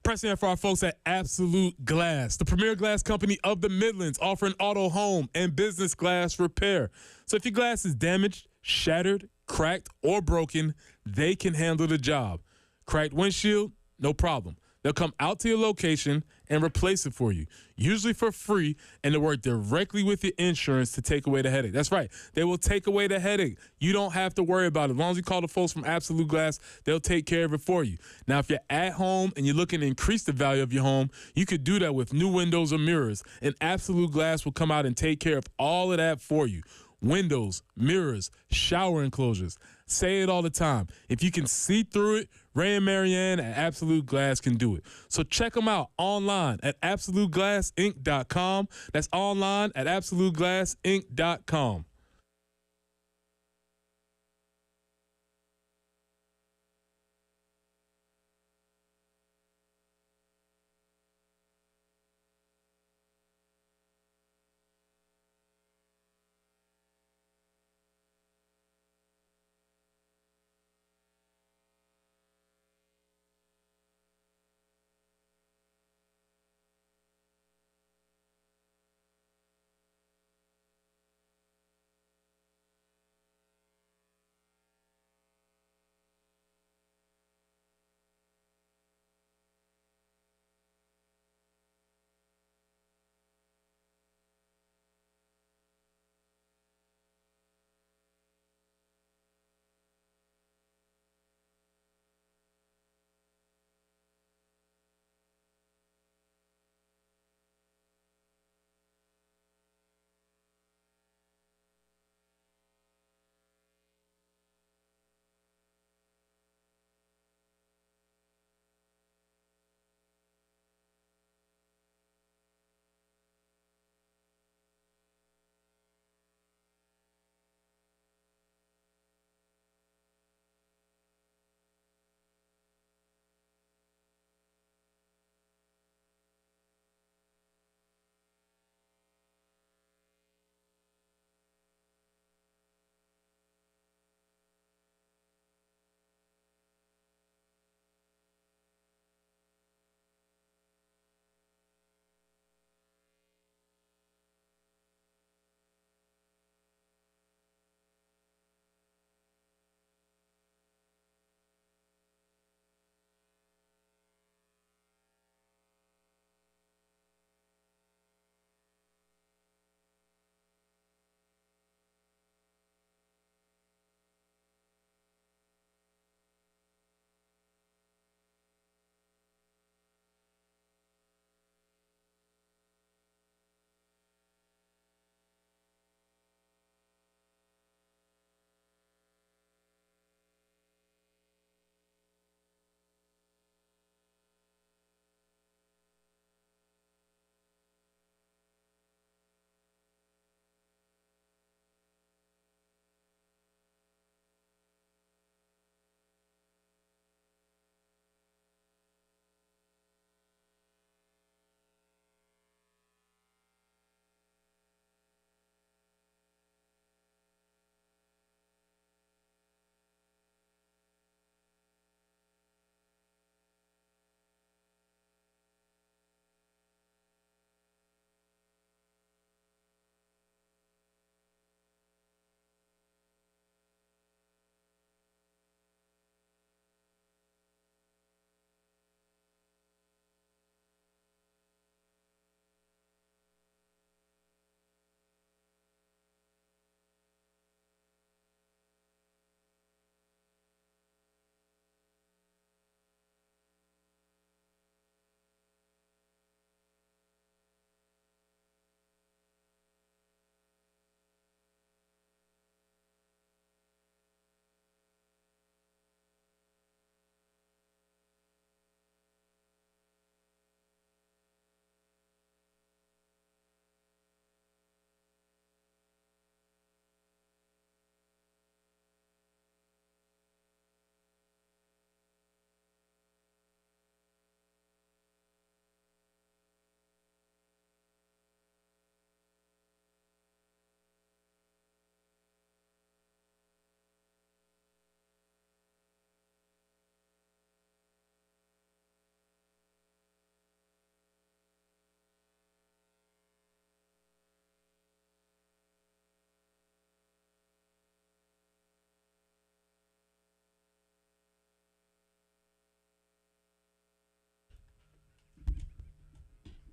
Pressing it for our folks at Absolute Glass, the premier glass company of the Midlands, offering auto, home, and business glass repair. So if your glass is damaged, shattered, cracked, or broken, they can handle the job. Cracked windshield, no problem. They'll come out to your location and replace it for you, usually for free, and they work directly with your insurance to take away the headache. That's right. They will take away the headache. You don't have to worry about it. As long as you call the folks from Absolute Glass, they'll take care of it for you. Now, if you're at home and you're looking to increase the value of your home, you could do that with new windows or mirrors, and Absolute Glass will come out and take care of all of that for you. Windows, mirrors, shower enclosures. Say it all the time. If you can see through it, Ray and Marianne at Absolute Glass can do it. So check them out online at AbsoluteGlassInc.com. That's online at AbsoluteGlassInc.com.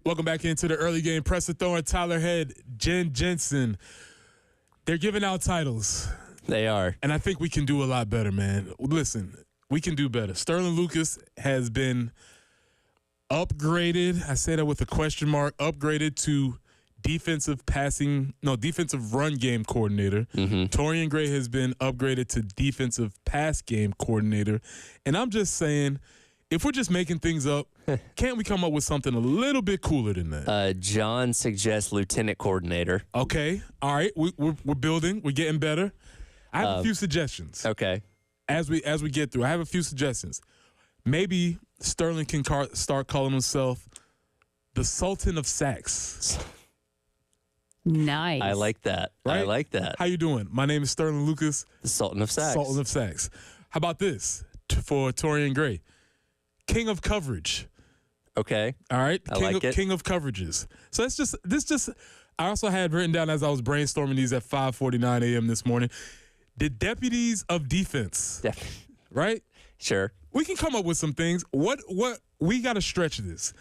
Welcome back into the early game. Preston Thorne, Tyler Head, Jen Jensen. They're giving out titles. They are. And I think we can do a lot better, man. Listen, we can do better. Sterling Lucas has been upgraded. I say that with a question mark. Upgraded to defensive run game coordinator. Torian Gray has been upgraded to defensive pass game coordinator. And I'm just saying, if we're just making things up, can't we come up with something a little bit cooler than that? John suggests lieutenant coordinator. Okay. All right. We're building. We're getting better. I have a few suggestions. Okay. As we get through, I have a few suggestions. Maybe Sterling can start calling himself the Sultan of Sacks. Nice. I like that. Right? I like that. How you doing? My name is Sterling Lucas. The Sultan of Sacks. Sultan of Sacks. How about this for Torian Gray? King of coverage. Okay. All right. I like it. King of coverages. So I also had written down as I was brainstorming these at 5:49 a.m. this morning. The deputies of defense. Right? Sure. We can come up with some things. What we got to stretch this.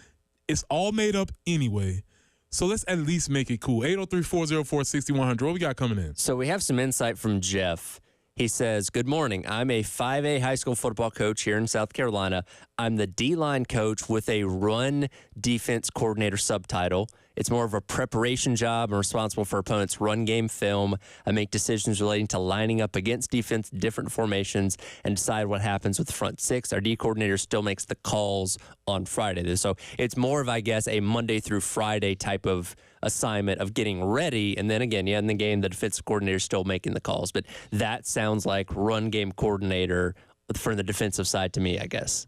It's all made up anyway. So let's at least make it cool. 803-404-6100. What we got coming in? So we have some insight from Jeff. He says, good morning. I'm a 5A high school football coach here in South Carolina. I'm the D-line coach with a run defense coordinator subtitle. It's more of a preparation job. I'm responsible for opponents' run game film. I make decisions relating to lining up against defense, different formations, and decide what happens with the front six. Our D coordinator still makes the calls on Friday. So it's more of, I guess, a Monday through Friday type of assignment of getting ready. And then again, in the game, the defensive coordinator is still making the calls. But that sounds like run game coordinator for the defensive side to me, I guess.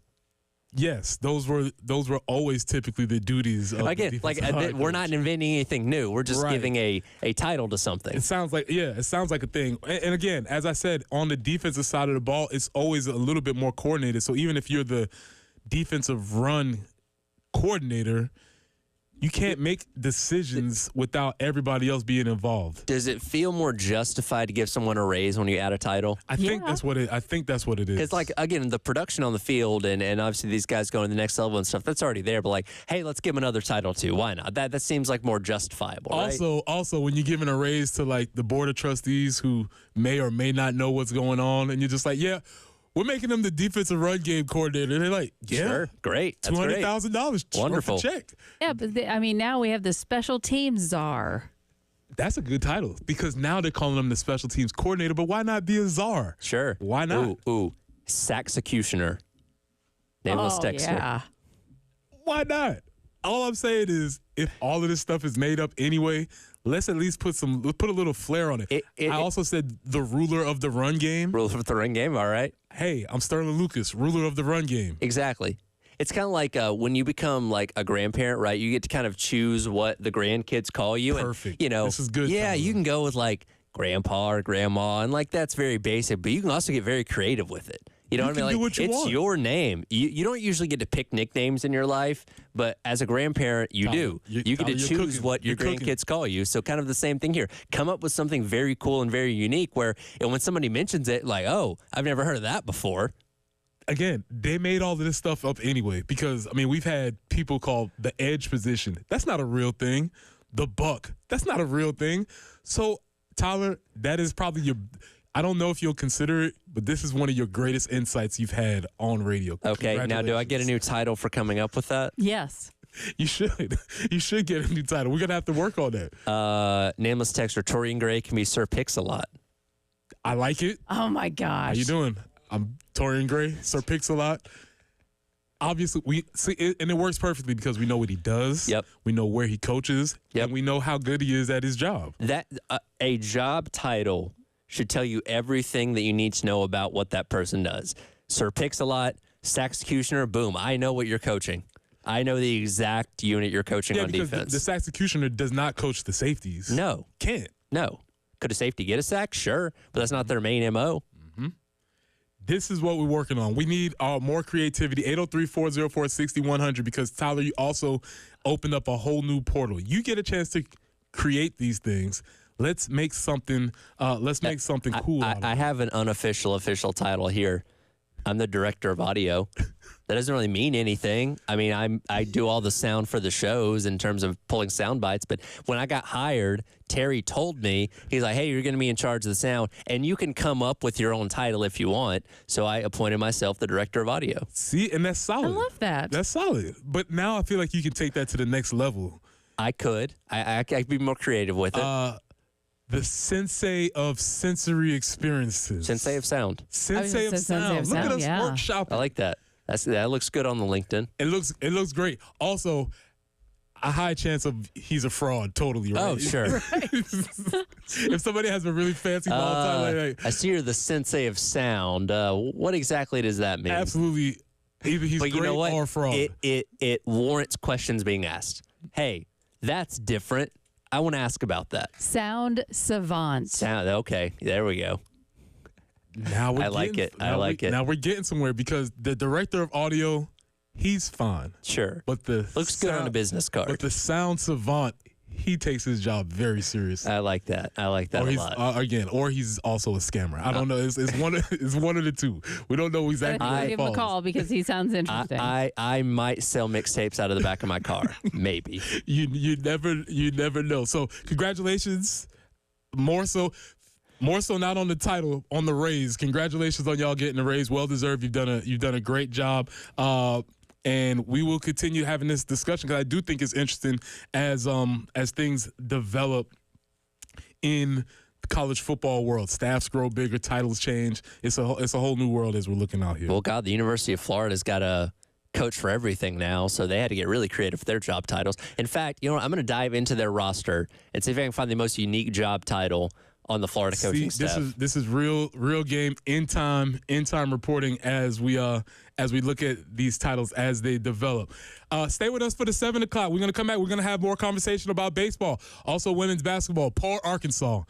Yes, those were always typically the duties of again, the we're not inventing anything new. We're just giving a title to something. It sounds like a thing. And again, as I said, on the defensive side of the ball, it's always a little bit more coordinated. So even if you're the defensive run coordinator, you can't make decisions without everybody else being involved. Does it feel more justified to give someone a raise when you add a title? I think that's what it is. Because, again, the production on the field and obviously these guys going to the next level and stuff, that's already there. But, hey, let's give them another title, too. Why not? That seems like more justifiable, right? Also, when you're giving a raise to, the board of trustees who may or may not know what's going on, and you're just like, yeah, we're making them the defensive run game coordinator. And they're like, yeah, sure, great. That's $200,000. Wonderful. Check. Yeah, but now we have the special teams czar. That's a good title because now they're calling him the special teams coordinator, but why not be a czar? Sure. Why not? Ooh. Saxecutioner. Nameless texter. Yeah. Why not? All I'm saying is if all of this stuff is made up anyway, let's at least put a little flair on it. I also said the ruler of the run game. Ruler of the run game, all right. Hey, I'm Sterling Lucas, ruler of the run game. Exactly. It's kind of like when you become a grandparent, right? You get to kind of choose what the grandkids call you. Perfect. And, this is good. Yeah, Tyler. you can go with grandpa or grandma, and that's very basic, but you can also get very creative with it. You know what I mean? Do what you it's want. your name. You don't usually get to pick nicknames in your life, but as a grandparent, you do. You get to choose what your grandkids call you. So kind of the same thing here. Come up with something very cool and very unique where when somebody mentions it, oh, I've never heard of that before. Again, they made all of this stuff up anyway because, we've had people call the edge position. That's not a real thing. The buck. That's not a real thing. So, Tyler, that is probably I don't know if you'll consider it, but this is one of your greatest insights you've had on radio. Okay, now do I get a new title for coming up with that? Yes. You should. You should get a new title. We're going to have to work on that. Nameless texter, Torian Gray can be Sir Pix-a-Lot. I like it. Oh, my gosh. How you doing? I'm Torian Gray, Sir Pix-a-Lot. Obviously, we see, and it works perfectly because we know what he does. Yep. We know where he coaches. Yep. And we know how good he is at his job. That a job title should tell you everything that you need to know about what that person does. Sir Pix-a-Lot, Saxecutioner, boom. I know what you're coaching. I know the exact unit you're coaching on because defense. The Saxecutioner does not coach the safeties. No. Can't. No. Could a safety get a sack? Sure. But that's not their main MO. This is what we're working on. We need more creativity. 803-404-6100 because, Tyler, you also opened up a whole new portal. You get a chance to create these things. Let's make something. Make something cool. I have an official title here. I'm the director of audio. That doesn't really mean anything. I mean, I do all the sound for the shows in terms of pulling sound bites. But when I got hired, Terry told me, he's like, hey, you're going to be in charge of the sound, and you can come up with your own title if you want. So I appointed myself the director of audio. See, and that's solid. I love that. That's solid. But now I feel like you can take that to the next level. I could. I could be more creative with it. The sensei of sensory experiences. Sensei of sound. Sensei of Sensei of sound. Look at sound, us yeah. workshopping. I like that. That looks good on the LinkedIn. It looks great. Also, a high chance of he's a fraud. Totally, right? Oh, sure. If somebody has a really fancy ball time, like, I see you're the sensei of sound. What exactly does that mean? absolutely, either he's But great you know what? or a fraud. It warrants questions being asked. Hey, that's different. I want to ask about that. Sound savant. Sound. Okay, there we go. Now we're I like getting- it. I like it. Now we're getting somewhere because the director of audio, he's fine, Sure. but the Looks good on a sound- business But card. the sound savant, he takes his job very seriously. I like that. I like that Or a he's lot. or he's also a scammer. I don't know. It's one of the two. We don't know exactly. where it Give him a falls. call because he sounds interesting. I might sell mixtapes out of the back of my car. Maybe. You never know. So congratulations. More so not on the title, on the raise. Congratulations on y'all getting the raise. Well deserved. You've done a great job. And we will continue having this discussion because I do think it's interesting as things develop in the college football world. Staffs grow bigger, titles change. It's a whole new world as we're looking out here. Well, God, the University of Florida's got a coach for everything now, so they had to get really creative with their job titles. In fact, you know what? I'm going to dive into their roster and see if I can find the most unique job title on the Florida coaching staff. This is real game in time reporting as we look at these titles as they develop. Stay with us for the 7 o'clock. We're gonna come back. We're gonna have more conversation about baseball, also women's basketball. Poor Arkansas,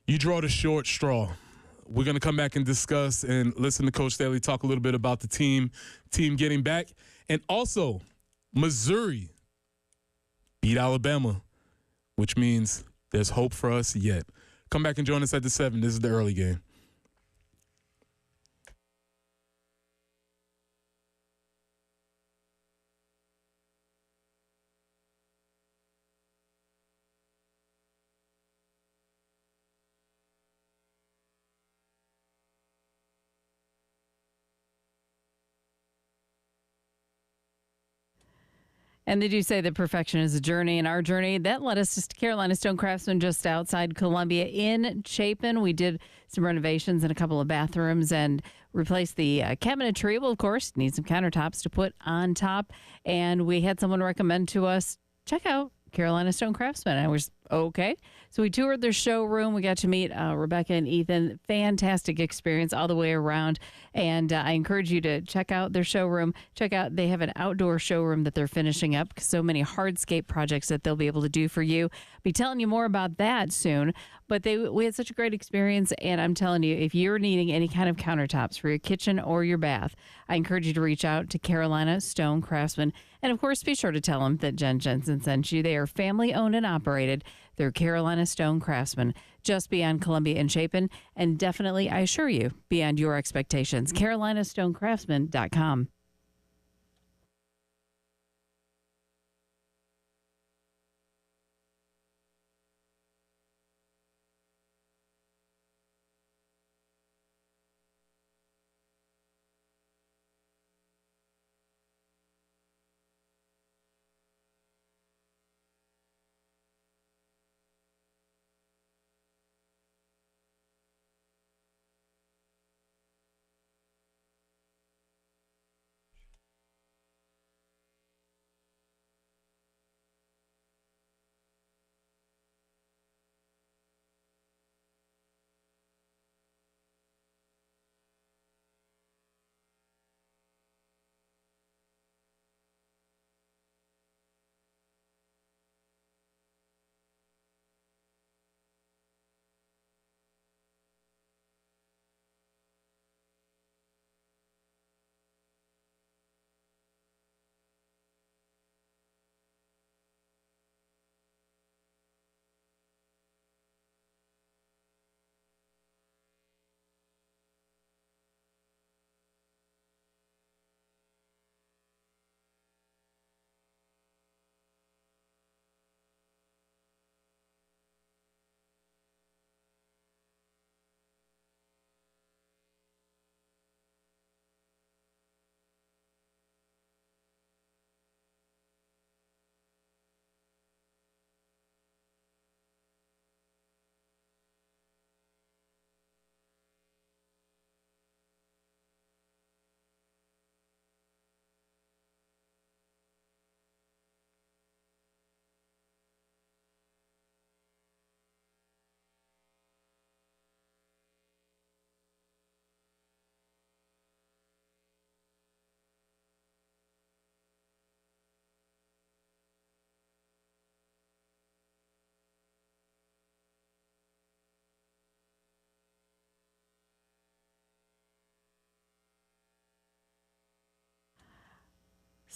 you draw the short straw. We're gonna come back and discuss and listen to Coach Staley talk a little bit about the team getting back, and also Missouri beat Alabama, which means there's hope for us yet. Come back and join us at the 7. This is the early game. And they do say that perfection is a journey, and our journey that led us to Carolina Stone Craftsman just outside Columbia in Chapin. We did some renovations in a couple of bathrooms and replaced the cabinetry. Well, of course, need some countertops to put on top. And we had someone recommend to us, check out Carolina Stone Craftsman. And I was okay. So we toured their showroom. We got to meet Rebecca and Ethan. Fantastic experience all the way around. And I encourage you to check out their showroom. They have an outdoor showroom that they're finishing up. So many hardscape projects that they'll be able to do for you. Be telling you more about that soon. But we had such a great experience. And I'm telling you, if you're needing any kind of countertops for your kitchen or your bath, I encourage you to reach out to Carolina Stone Craftsman. And of course, be sure to tell them that Jen Jensen sent you. They are family owned and operated. They're Carolina Stone Craftsman, just beyond Columbia and Chapin, and definitely, I assure you, beyond your expectations. CarolinaStoneCraftsman.com.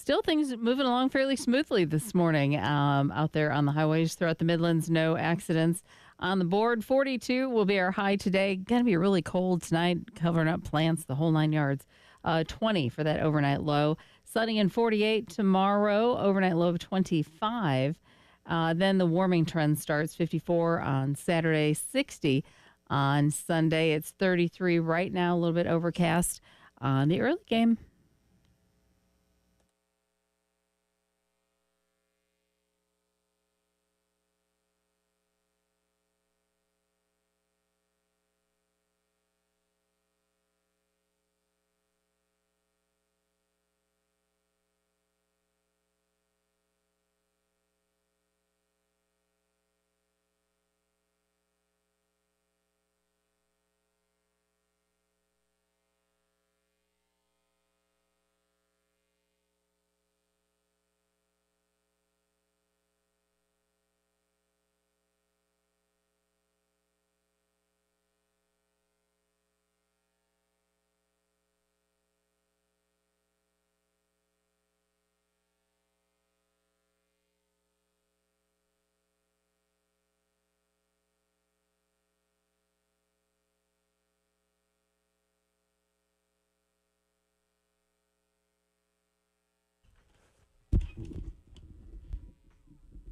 Still things moving along fairly smoothly this morning out there on the highways throughout the Midlands. No accidents on the board. 42 will be our high today. Going to be really cold tonight, covering up plants, the whole 9 yards. 20 for that overnight low. Sunny and 48 tomorrow, overnight low of 25. Then the warming trend starts, 54 on Saturday, 60 on Sunday. It's 33 right now, a little bit overcast on the early game.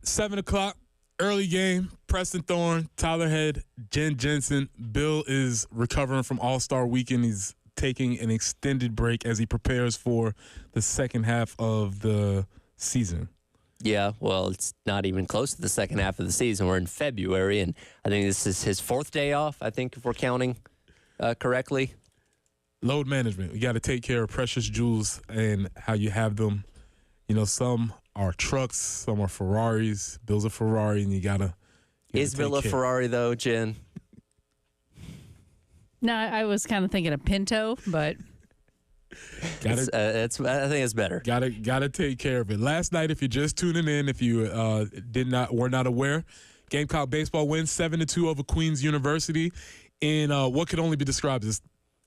Seven o'clock, early game. Preston Thorne, Tyler Head, Jen Jensen. Bill is recovering from All-Star Weekend. He's taking an extended break as he prepares for the second half of the season. Yeah, well, it's not even close to the second half of the season. We're in February, and I think this is his fourth day off, I think, if we're counting correctly. Load management. You got to take care of precious jewels and how you have them. You know, some are trucks, some are Ferraris. Bill's a Ferrari, and you gotta Is Bill a Ferrari, though, Jen? No, I was kind of thinking a Pinto, but I think it's better. Gotta take care of it. Last night, if you're just tuning in, if you were not aware, Gamecock baseball wins 7-2 over Queens University in what could only be described as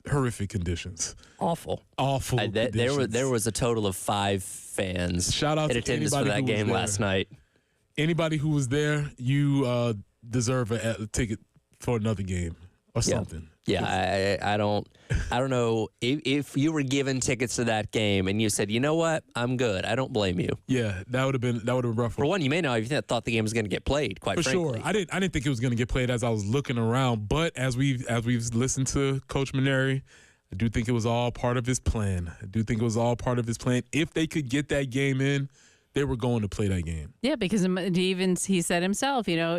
horrific conditions. Awful conditions. There was a total of 5 fans Shout out in to attendance for that game last night. Anybody who was there, you deserve a ticket for another game or something. Yeah, I don't know if you were given tickets to that game and you said, you know what, I'm good. I don't blame you. Yeah, that would have been rough. For one, you may not even thought the game was going to get played. Quite frankly, sure. I didn't think it was going to get played as I was looking around. But as we've listened to Coach Maneri, I do think it was all part of his plan. If they could get that game in, they were going to play that game. yeah, because he said himself, you know,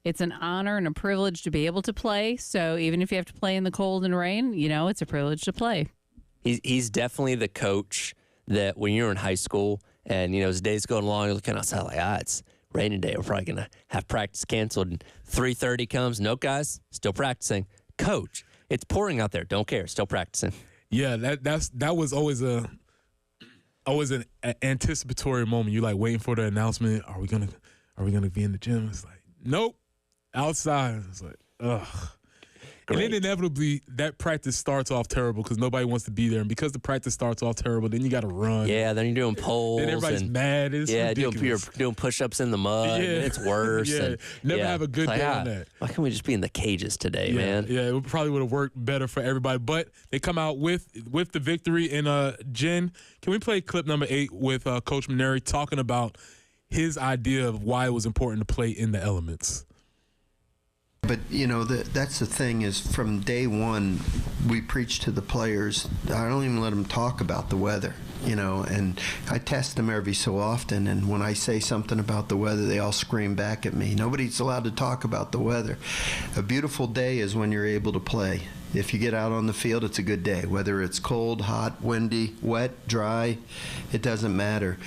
it's an honor and a privilege to be able to play. So even if you have to play in the cold and rain, you know, it's a privilege to play. He's definitely the coach that when you're in high school and, you know, as days going along, you're looking outside like, it's raining day. We're probably going to have practice canceled. And 3:30 comes. No, guys, still practicing. Coach, it's pouring out there. Don't care. Still practicing. Yeah, that was always an anticipatory moment. You like waiting for the announcement. Are we gonna be in the gym? It's like, nope. Outside, it's like, ugh. Great. And then inevitably, that practice starts off terrible because nobody wants to be there. And because the practice starts off terrible, then you got to run. Yeah, then you're doing poles. Then everybody's mad. It's ridiculous. You're doing push-ups in the mud. Yeah. And it's worse. Yeah, never have a good day on that. Why can't we just be in the cages today, man? Yeah, it probably would have worked better for everybody. But they come out with the victory. And Jen, can we play clip number 8 with Coach Maneri talking about his idea of why it was important to play in the elements? But, you know, that's the thing is from day one, we preach to the players. I don't even let them talk about the weather, you know, and I test them every so often. And when I say something about the weather, they all scream back at me. Nobody's allowed to talk about the weather. A beautiful day is when you're able to play. If you get out on the field, it's a good day. Whether it's cold, hot, windy, wet, dry, it doesn't matter.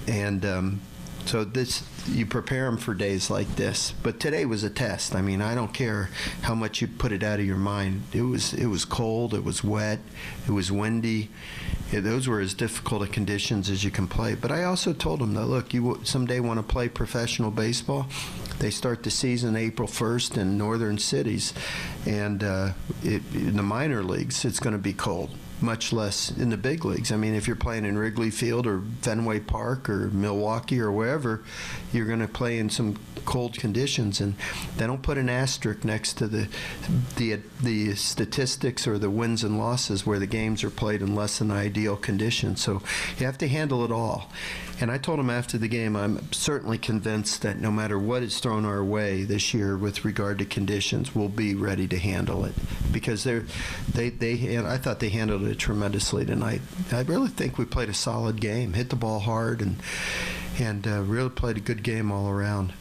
And so you prepare them for days like this. But today was a test. I mean, I don't care how much you put it out of your mind. It was cold. It was wet. It was windy. Those were as difficult a conditions as you can play. But I also told them that, look, you someday want to play professional baseball. They start the season April 1st in northern cities. And in the minor leagues, it's going to be cold. much less in the big leagues. I mean, if you're playing in Wrigley Field or Fenway Park or Milwaukee or wherever, you're going to play in some cold conditions, and they don't put an asterisk next to the statistics or the wins and losses where the games are played in less than ideal conditions. So you have to handle it all. And I told him after the game, I'm certainly convinced that no matter what is thrown our way this year with regard to conditions, we'll be ready to handle it, because I thought they handled it tremendously tonight. I really think we played a solid game, hit the ball hard, and really played a good game all around.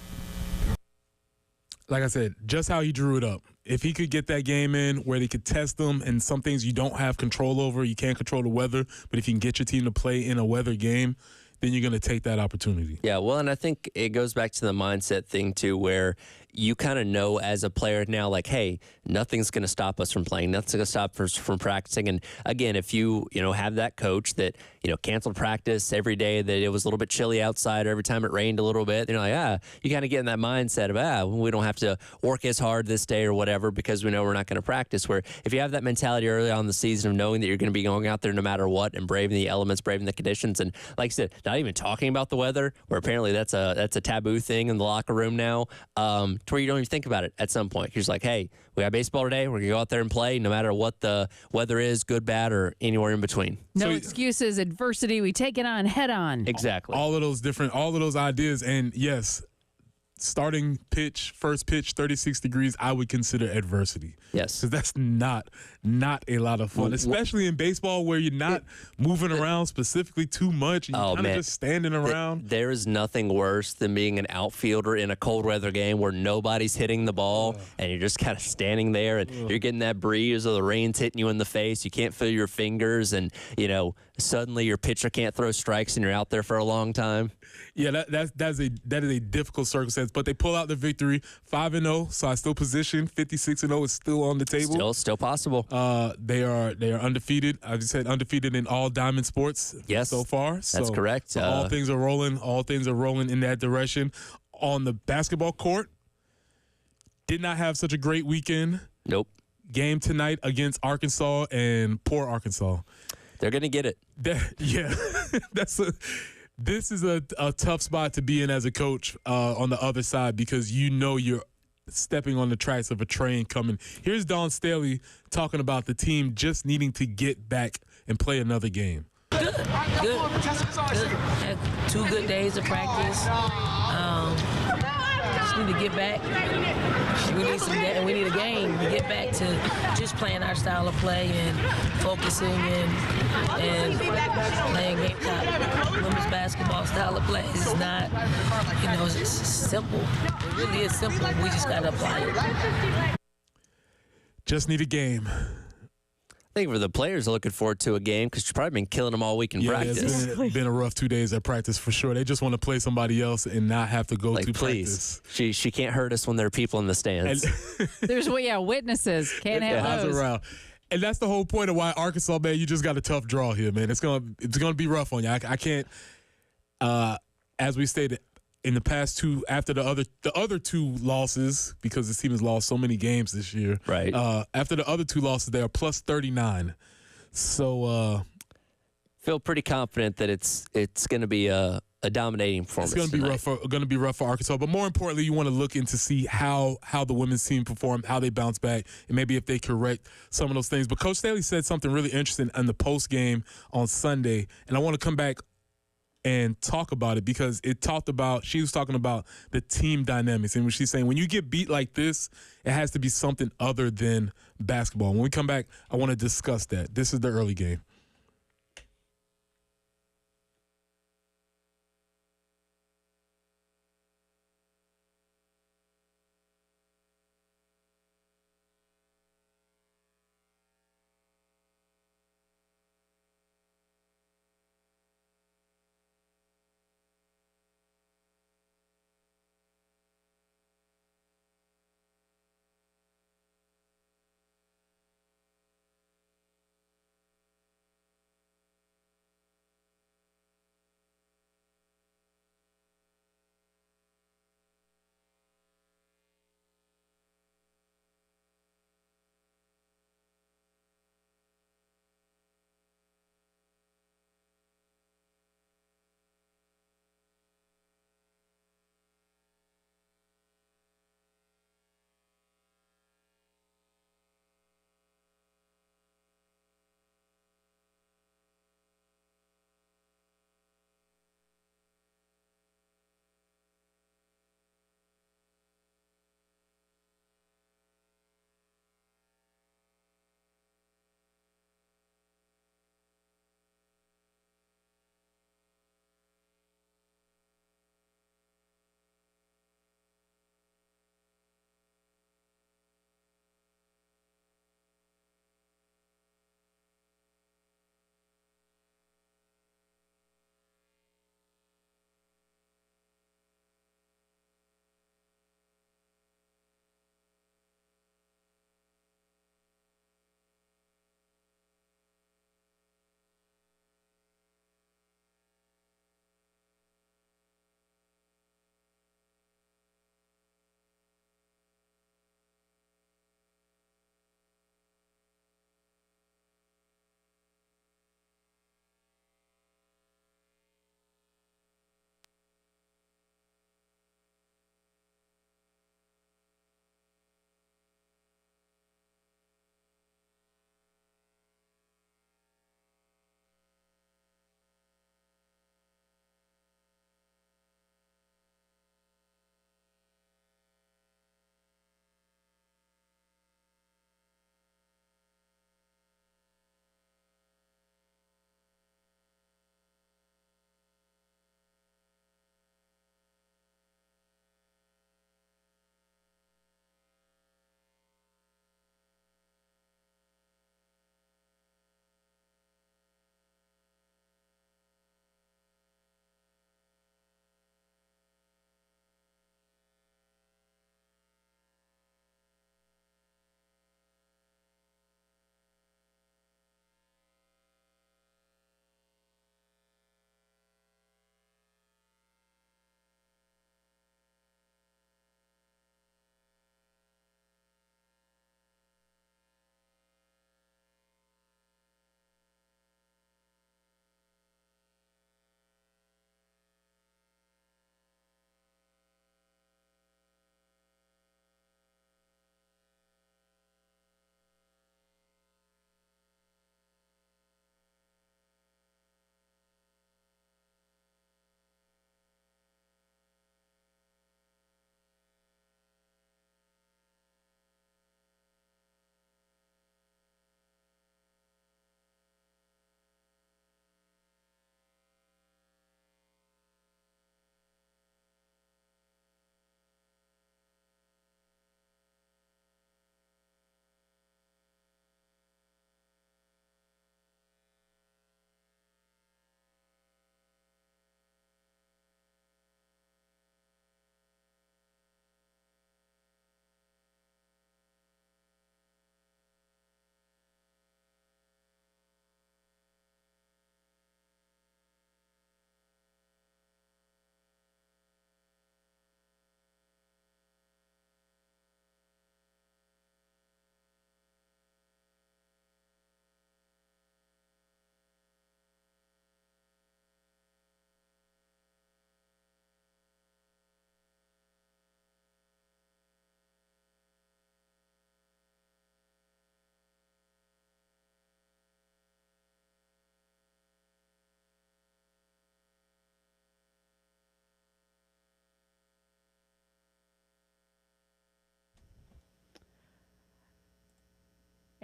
Like I said, just how he drew it up. If he could get that game in where they could test them, and some things you don't have control over, you can't control the weather, but if you can get your team to play in a weather game, then you're going to take that opportunity. Yeah, well, and I think it goes back to the mindset thing, too, where you kind of know as a player now, like, hey, nothing's going to stop us from playing. Nothing's going to stop us from practicing. And, again, if you have that coach that, canceled practice every day, that it was a little bit chilly outside, or every time it rained a little bit, you're like, you kind of get in that mindset of, we don't have to work as hard this day or whatever because we know we're not going to practice. Where if you have that mentality early on in the season of knowing that you're going to be going out there no matter what and braving the elements, braving the conditions, and like I said, not even talking about the weather, where apparently that's a taboo thing in the locker room now, to where you don't even think about it at some point. You're just like, hey, we got baseball today. We're going to go out there and play no matter what the weather is, good, bad, or anywhere in between. No excuses, adversity. We take it on head on. Exactly. All of those ideas. And yes, starting pitch, first pitch, 36 degrees, I would consider adversity. Yes. Because that's not a lot of fun, especially in baseball where you're not moving around specifically too much. And you're kind of just standing around. There is nothing worse than being an outfielder in a cold weather game where nobody's hitting the ball and you're just kind of standing there and you're getting that breeze or the rain's hitting you in the face. You can't feel your fingers, and, suddenly your pitcher can't throw strikes and you're out there for a long time. Yeah, that is a difficult circumstance, but they pull out the victory, 5-0. So I still position 56-0 is still on the table. Still possible. They are undefeated. I just said undefeated in all diamond sports. Yes, so far. That's correct. So all things are rolling. All things are rolling in that direction. On the basketball court, did not have such a great weekend. Nope. Game tonight against Arkansas, and poor Arkansas. They're gonna get it. This is a tough spot to be in as a coach on the other side, because you're stepping on the tracks of a train coming. Here's Don Staley talking about the team just needing to get back and play another game. Good. Had 2 good days of practice. Just need to get back. We need a game to get back to just playing our style of play and focusing and playing Gamecock women's basketball style of play. It's not, it's simple. It really is simple. We just got to apply it. Just need a game. I think for the players, they're looking forward to a game because you've probably been killing them all week in practice. It's been a rough 2 days at practice for sure. They just want to play somebody else and not have to go to please. practice. She can't hurt us when there are people in the stands. There's witnesses. Can't have those. Around. And that's the whole point of why Arkansas, man, you just got a tough draw here, man. It's gonna be rough on you. I can't. As we stated, in the past 2, after the other 2 losses, because this team has lost so many games this year. Right. After the other 2 losses, they are plus 39. So feel pretty confident that it's going to be a dominating performance. It's going to be rough for Arkansas. But more importantly, you want to look into see how the women's team performed, how they bounce back, and maybe if they correct some of those things. But Coach Staley said something really interesting in the post game on Sunday, and I want to come back and talk about it, because she was talking about the team dynamics, and when she's saying when you get beat like this, it has to be something other than basketball. When we come back, I want to discuss that. This is the early game.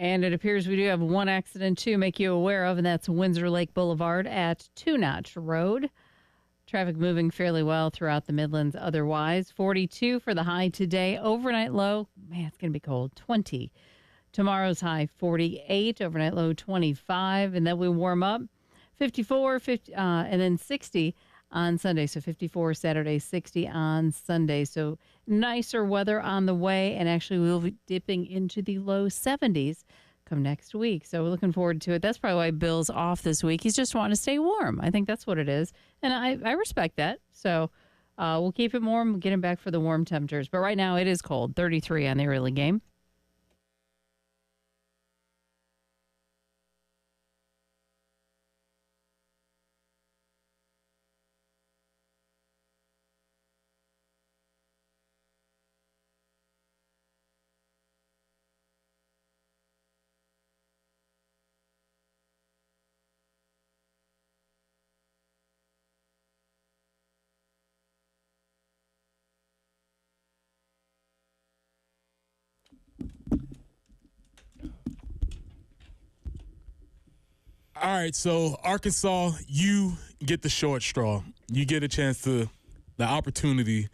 And it appears we do have one accident to make you aware of, and that's Windsor Lake Boulevard at Two Notch Road. Traffic moving fairly well throughout the Midlands otherwise. 42 for the high today. Overnight low, man, it's going to be cold, 20. Tomorrow's high, 48. Overnight low, 25. And then we warm up, 54, 50, and then 60 on Sunday. So 54 Saturday, 60 on Sunday. So nicer weather on the way. And actually, we'll be dipping into the low 70s come next week. So we're looking forward to it. That's probably why Bill's off this week. He's just wanting to stay warm. I think that's what it is. And I respect that. So we'll keep it warm. We'll get him back for the warm temperatures. But right now it is cold, 33 on the early game. All right, so Arkansas, you get the short straw. You get the opportunity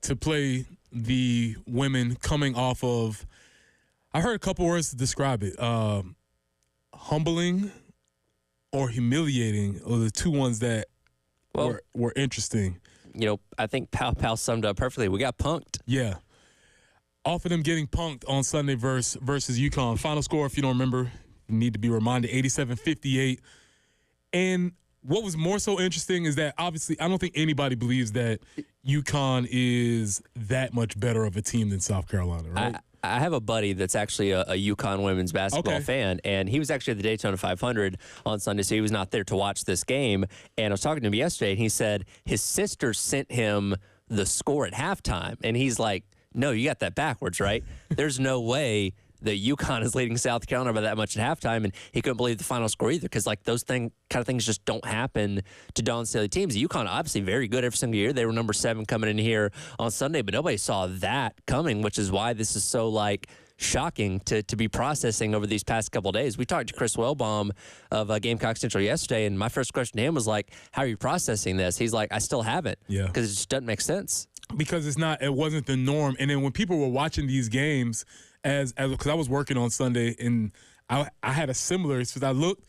to play the women coming off of, I heard a couple words to describe it. Humbling or humiliating are the two ones that were interesting. You know, I think Pow summed up perfectly. We got punked. Yeah. Off of them getting punked on Sunday versus UConn. Final score, if you don't remember, you need to be reminded, 87-58. And what was more so interesting is that, obviously, I don't think anybody believes that UConn is that much better of a team than South Carolina, right? I have a buddy that's actually a UConn women's basketball fan, and he was actually at the Daytona 500 on Sunday, so he was not there to watch this game. And I was talking to him yesterday, and he said his sister sent him the score at halftime, and he's like, no, you got that backwards, right? There's no way that UConn is leading South Carolina by that much at halftime, and he couldn't believe the final score either, because like those kind of things just don't happen to Dawn Staley teams. UConn obviously very good every single year. They were number 7 coming in here on Sunday, but nobody saw that coming, which is why this is so like shocking to be processing over these past couple of days. We talked to Chris Wellbaum of Gamecock Central yesterday, and my first question to him was like, how are you processing this? He's like, I still haven't, because it just doesn't make sense. Because it wasn't the norm. And then when people were watching these games, because I was working on Sunday, and I had a similar, so I looked,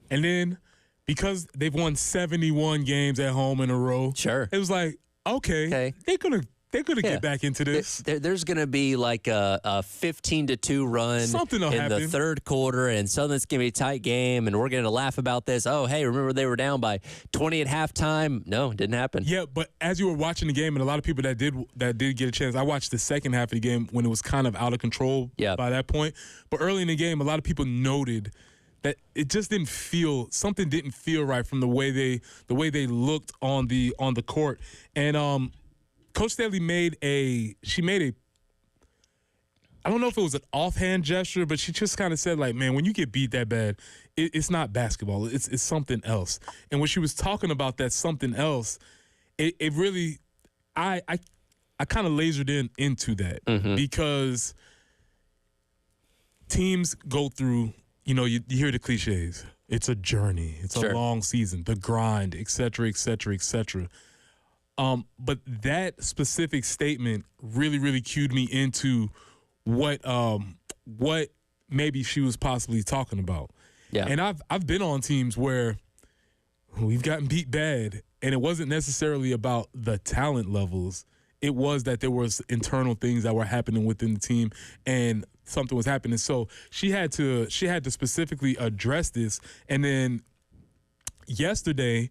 and then because they've won 71 games at home in a row, it was like, okay. they're gonna get back into this. There's gonna be like a 15-2 run in the third quarter, and Southern's gonna be a tight game, and we're gonna laugh about this. Oh, hey, remember they were down by 20 at halftime? No, it didn't happen. Yeah, but as you were watching the game, and a lot of people that did get a chance, I watched the second half of the game when it was kind of out of control by that point. But early in the game, a lot of people noted that it just something didn't feel right from the way they looked on the court. And Coach Staley made a I don't know if it was an offhand gesture, but she just kind of said, like, man, when you get beat that bad, it's not basketball. It's something else. And when she was talking about that something else, it really, I kind of lasered into that because teams go through, you hear the cliches. It's a journey. It's a long season, the grind, et cetera, et cetera, et cetera. But that specific statement really, really cued me into what maybe she was possibly talking about. Yeah. And I've been on teams where we've gotten beat bad, and it wasn't necessarily about the talent levels. It was that there was internal things that were happening within the team, and something was happening. So she had to specifically address this. And then yesterday,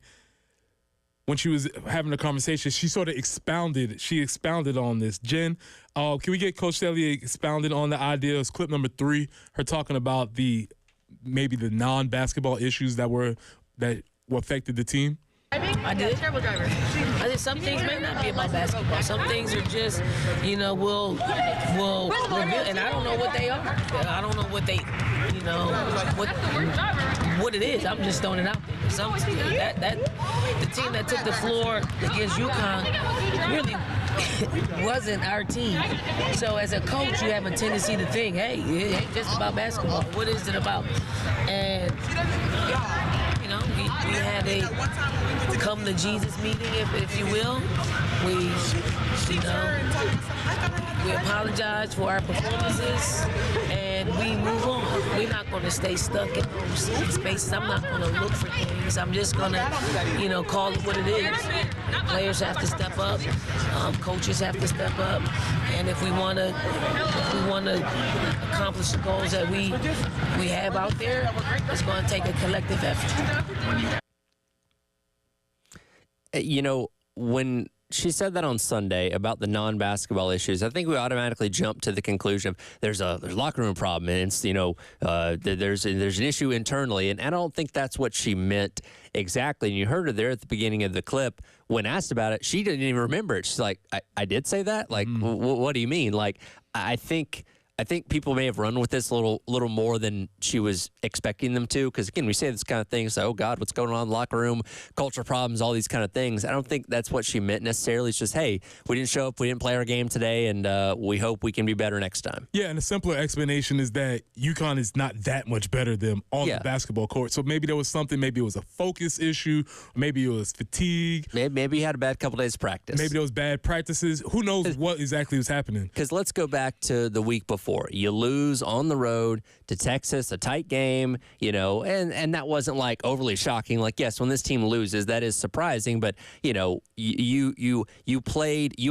when she was having a conversation, she sort of expounded on this. Jen, can we get Coach Staley expounded on the idea? It's clip number 3, her talking about maybe the non-basketball issues that affected the team. I did. Terrible driver. I think some things may not be about basketball. Some things are just, will reveal, and I don't know what they are. I don't know what what it is. I'm just throwing it out there. The team that took the floor against UConn really wasn't our team. So as a coach, you have a tendency to think, hey, it ain't just about basketball. What is it about? And, you know, we had a come to Jesus meeting, if you will. We apologize for our performances, and we move on. We're not going to stay stuck in those spaces. I'm not going to look for things. I'm just going to, call it what it is. Players have to step up. Coaches have to step up. And if we want to accomplish the goals that we have out there, it's going to take a collective effort. When she said that on Sunday about the non-basketball issues, I think we automatically jumped to the conclusion of there's a locker room problem, and it's, there's an issue internally, and I don't think that's what she meant exactly. And you heard her there at the beginning of the clip. When asked about it, she didn't even remember it. She's like, I did say that? Like, what do you mean? Like, I think people may have run with this a little more than she was expecting them to. Because, again, we say this kind of thing. So, oh, God, what's going on in the locker room, culture problems, all these kind of things. I don't think that's what she meant necessarily. It's just, hey, we didn't show up, we didn't play our game today, and we hope we can be better next time. Yeah, and a simpler explanation is that UConn is not that much better than on the basketball court. So maybe there was something. Maybe it was a focus issue. Maybe it was fatigue. Maybe you had a bad couple days of practice. Maybe there was bad practices. Who knows what exactly was happening? Because let's go back to the week before. You lose on the road to Texas, a tight game, and that wasn't like overly shocking. Like, yes, when this team loses, that is surprising, but you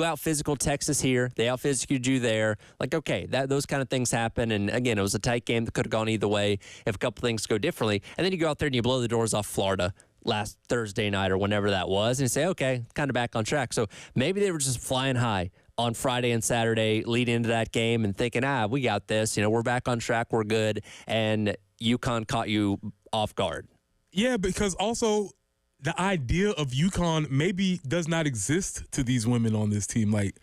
out physical Texas here, they out physicaled you there. Like, okay, those kind of things happen, and again, it was a tight game that could have gone either way if a couple things go differently, and then you go out there and you blow the doors off Florida last Thursday night or whenever that was, and you say, okay, kind of back on track. So maybe they were just flying high on Friday and Saturday leading into that game and thinking, we got this. We're back on track. We're good. And UConn caught you off guard. Yeah, because also the idea of UConn maybe does not exist to these women on this team. Like,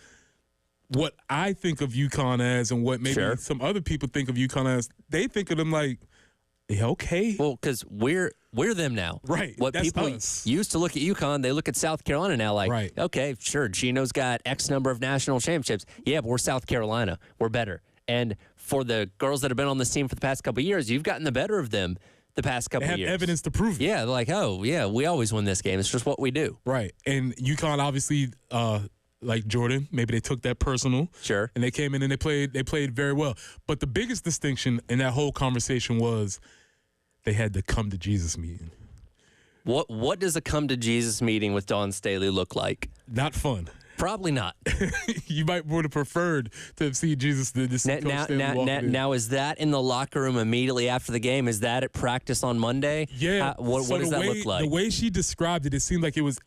what I think of UConn as and what maybe some other people think of UConn as, they think of them like, yeah, okay. Well, because we're them now. Right. What that's people us. used to look at UConn, they look at South Carolina now like, okay, sure, Gino's got X number of national championships. Yeah, but we're South Carolina. We're better. And for the girls that have been on this team for the past couple of years, you've gotten the better of them the past couple of years. They have evidence to prove it. Yeah, they're like, oh, yeah, we always win this game. It's just what we do. Right. And UConn obviously, like Jordan, maybe they took that personal. Sure. And they came in and they played very well. But the biggest distinction in that whole conversation was they had the come to Jesus meeting. What does a come to Jesus meeting with Dawn Staley look like? Not fun. Probably not. You might would have preferred to have seen Jesus. Now, is that in the locker room immediately after the game? Is that at practice on Monday? Yeah. What does that look like? The way she described it, it seemed like it was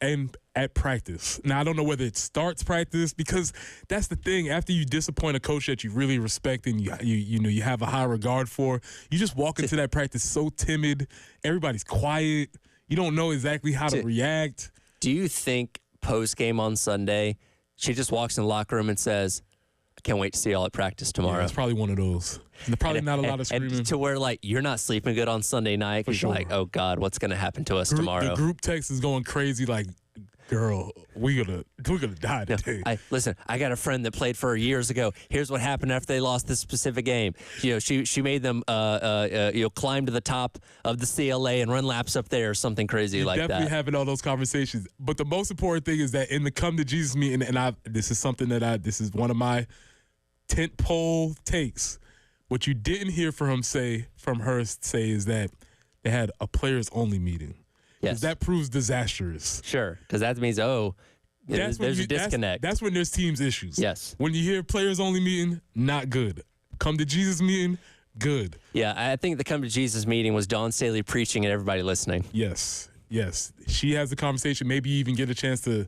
at practice. Now, I don't know whether it starts practice, because that's the thing. After you disappoint a coach that you really respect and you have a high regard for, you just walk into that practice so timid. Everybody's quiet. You don't know exactly how to react. Do you think post-game on Sunday, she just walks in the locker room and says, I can't wait to see y'all at practice tomorrow? Yeah, it's probably one of those. There's probably not a lot of screaming. And to where, like, you're not sleeping good on Sunday night because you're like, oh, God, what's going to happen to us tomorrow? The group text is going crazy like, girl, we're gonna die today. Listen, I got a friend that played for her years ago. Here's what happened after they lost this specific game. She made them climb to the top of the CLA and run laps up there or something crazy like that. Definitely having all those conversations. But the most important thing is that in the come to Jesus meeting, and this is one of my tent pole takes. What you didn't hear from her say is that they had a players only meeting. Yes. That proves disastrous. Sure, because that means, there's a disconnect. That's when there's teams issues. Yes. When you hear players only meeting, not good. Come to Jesus meeting, good. Yeah, I think the come to Jesus meeting was Dawn Staley preaching and everybody listening. Yes. She has the conversation. Maybe you even get a chance to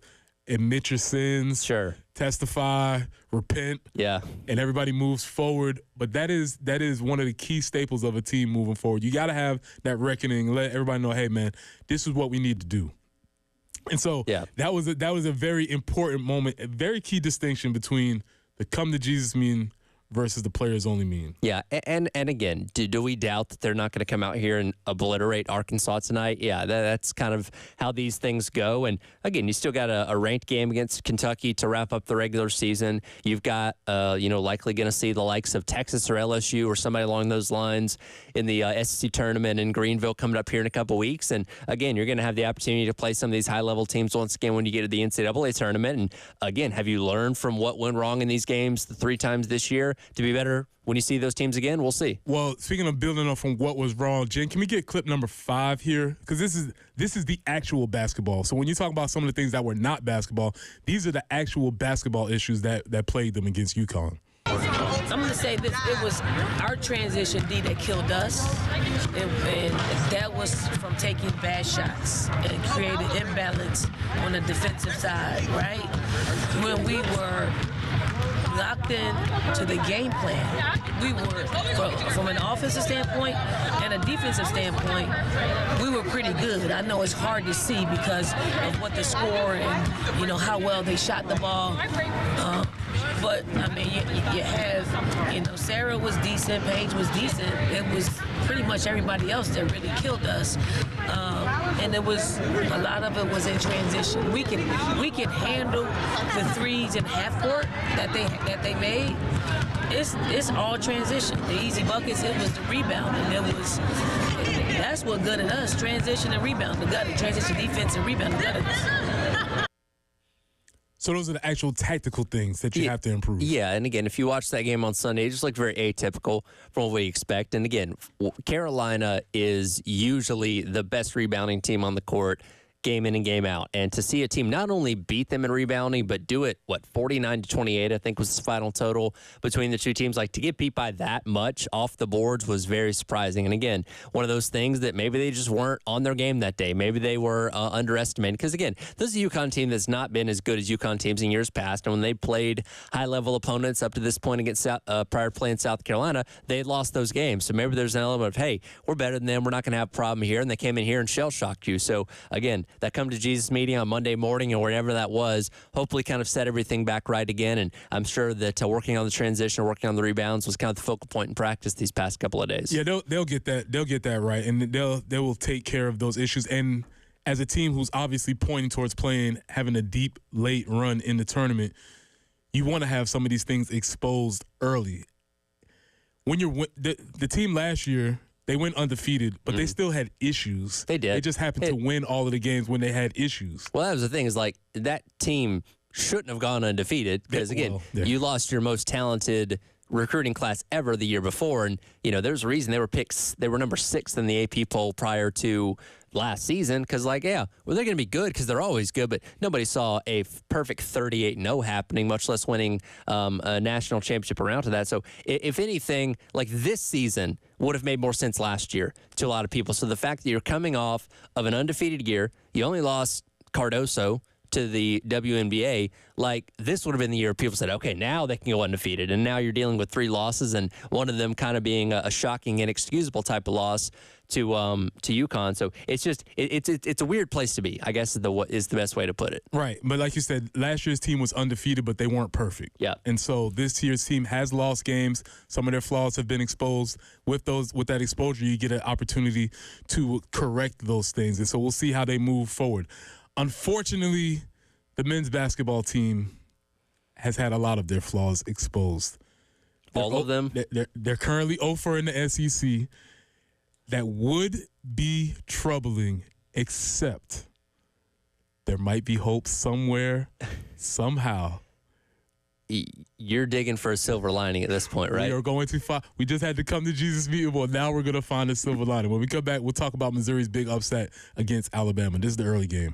admit your sins. Sure. Testify, repent. Yeah. And everybody moves forward. But that is one of the key staples of a team moving forward. You got to have that reckoning. Let everybody know, hey, man, this is what we need to do. And so that was a very important moment, a very key distinction between the come to Jesus meeting versus the players only mean. Yeah, and again, do we doubt that they're not going to come out here and obliterate Arkansas tonight? Yeah, that's kind of how these things go. And again, you still got a ranked game against Kentucky to wrap up the regular season. You've got, likely going to see the likes of Texas or LSU or somebody along those lines in the SEC tournament in Greenville coming up here in a couple weeks. And again, you're going to have the opportunity to play some of these high-level teams once again when you get to the NCAA tournament. And again, have you learned from what went wrong in these games the 3 times this year to be better when you see those teams again? We'll see. Well, speaking of building up from what was wrong, Jen, can we get clip number 5 here? Because this is the actual basketball. So when you talk about some of the things that were not basketball, these are the actual basketball issues that plagued them against UConn. I'm going to say this. It was our transition, D, that killed us. And that was from taking bad shots and created imbalance on the defensive side, right? When we were locked in to the game plan, we were, from an offensive standpoint and a defensive standpoint, we were pretty good. I know it's hard to see because of what the score and, how well they shot the ball. But, I mean, you have, Sarah was decent, Paige was decent. It was pretty much everybody else that really killed us. And it was, a lot of it was in transition. We can handle the threes in half court that they made. It's all transition. The easy buckets, it was the rebound. And that's what gutted us, transition and rebound. The gutted, transition defense and rebound, the gutted us. So those are the actual tactical things that you have to improve. Yeah, and again, if you watch that game on Sunday, it just looked very atypical from what we expect. And again, Carolina is usually the best rebounding team on the court, game in and game out. And to see a team not only beat them in rebounding, but do it, 49-28, I think was the final total between the two teams. Like, to get beat by that much off the boards was very surprising. And again, one of those things that maybe they just weren't on their game that day. Maybe they were underestimated. Because again, this is a UConn team that's not been as good as UConn teams in years past. And when they played high-level opponents up to this point against prior to playing South Carolina, they had lost those games. So maybe there's an element of, hey, we're better than them. We're not going to have a problem here. And they came in here and shell-shocked you. So again, that come to Jesus meeting on Monday morning or wherever that was, hopefully kind of set everything back right again. And I'm sure that working on the transition, working on the rebounds was kind of the focal point in practice these past couple of days. Yeah, they'll get that. They'll get that right, and they will take care of those issues. And as a team who's obviously pointing towards having a deep late run in the tournament, you want to have some of these things exposed early. When the team last year, they went undefeated, but they still had issues. They did. They just happened to win all of the games when they had issues. Well, that was the thing, is like that team shouldn't have gone undefeated because, again, you lost your most talented recruiting class ever the year before. And, there's a reason they were number 6 in the AP poll prior to last season because, they're going to be good because they're always good, but nobody saw a perfect 38-0 happening, much less winning a national championship around to that. So if anything, this season would have made more sense last year to a lot of people. So the fact that you're coming off of an undefeated year, you only lost Cardoso to the WNBA, this would have been the year people said, okay, now they can go undefeated. And now you're dealing with 3 losses, and one of them kind of being a shocking, inexcusable type of loss to UConn. So it's just it's a weird place to be, I guess, is the best way to put it. Right, but like you said, last year's team was undefeated, but they weren't perfect. Yeah, and so this year's team has lost games. Some of their flaws have been exposed. With that exposure, you get an opportunity to correct those things, and so we'll see how they move forward. Unfortunately, the men's basketball team has had a lot of their flaws exposed. All of them? They're currently 0-4 in the SEC. That would be troubling, except there might be hope somewhere, somehow. You're digging for a silver lining at this point, right? We are going to find. We just had to come to Jesus meeting. Well, now we're going to find a silver lining. When we come back, we'll talk about Missouri's big upset against Alabama. This is the early game.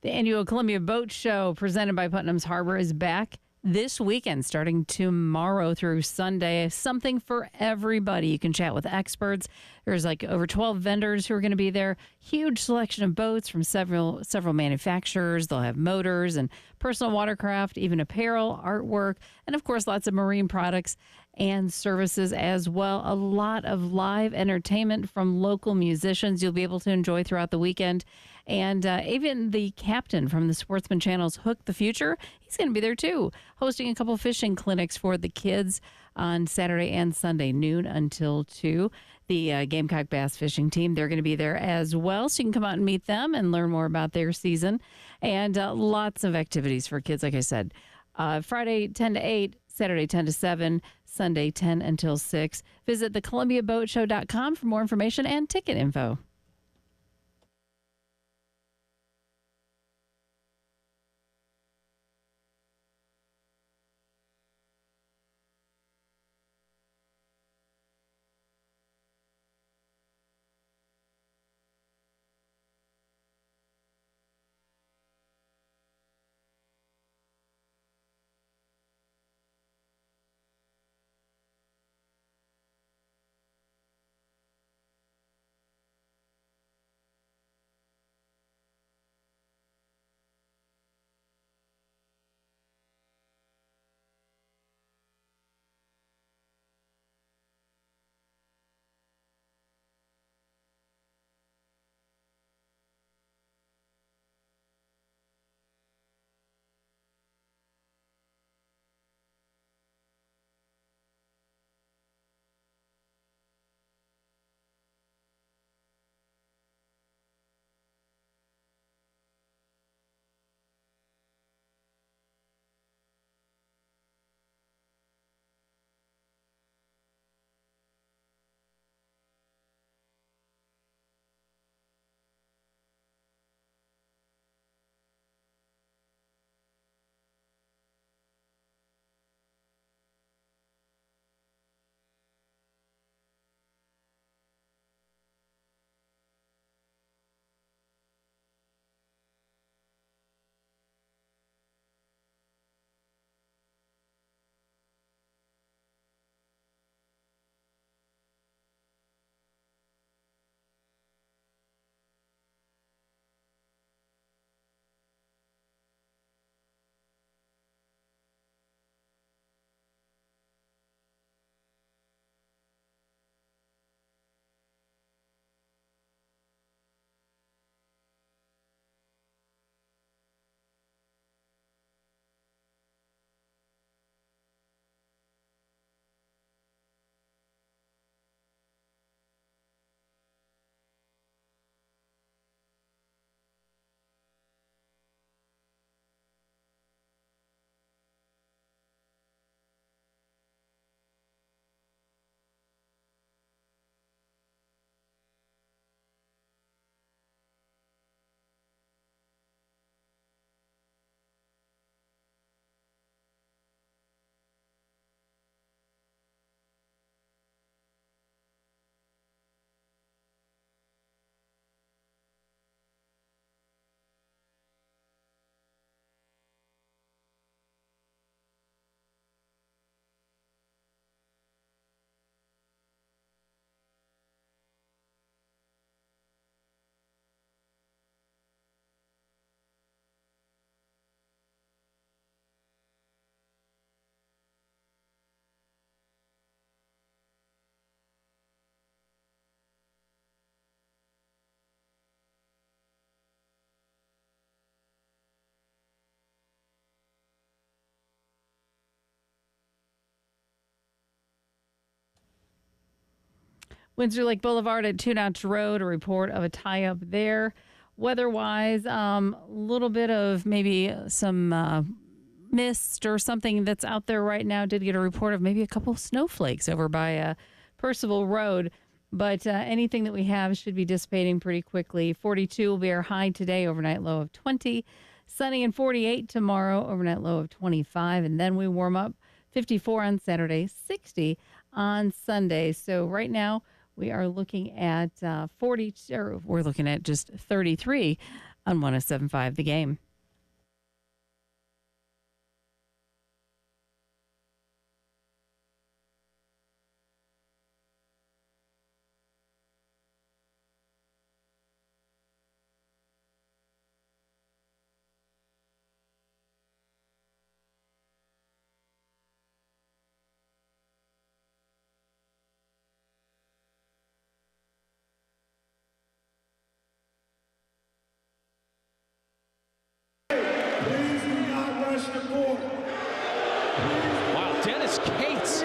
The annual Columbia Boat Show presented by Putnam's Harbor is back this weekend, starting tomorrow through Sunday. Something for everybody. You can chat with experts. There's like over 12 vendors who are going to be there. Huge selection of boats from several manufacturers. They'll have motors and personal watercraft, even apparel, artwork, and of course, lots of marine products and services as well. A lot of live entertainment from local musicians you'll be able to enjoy throughout the weekend. And even the captain from the Sportsman Channel's Hook the Future, he's going to be there too, hosting a couple fishing clinics for the kids on Saturday and Sunday, noon until 2. The Gamecock Bass Fishing Team, they're going to be there as well. So you can come out and meet them and learn more about their season. And lots of activities for kids, like I said. Friday 10 to 8, Saturday 10 to 7, Sunday 10 until 6. Visit thecolumbiaboatshow.com for more information and ticket info. Windsor Lake Boulevard at Two Notch Road, a report of a tie-up there. Weather-wise, a little bit of maybe some mist or something that's out there right now. Did get a report of maybe a couple snowflakes over by Percival Road. But anything that we have should be dissipating pretty quickly. 42 will be our high today, overnight low of 20. Sunny and 48 tomorrow, overnight low of 25. And then we warm up 54 on Saturday, 60 on Sunday. So right now we are looking at 40, or we're looking at just 33 on 107.5 The Game. Wow, Dennis Gates.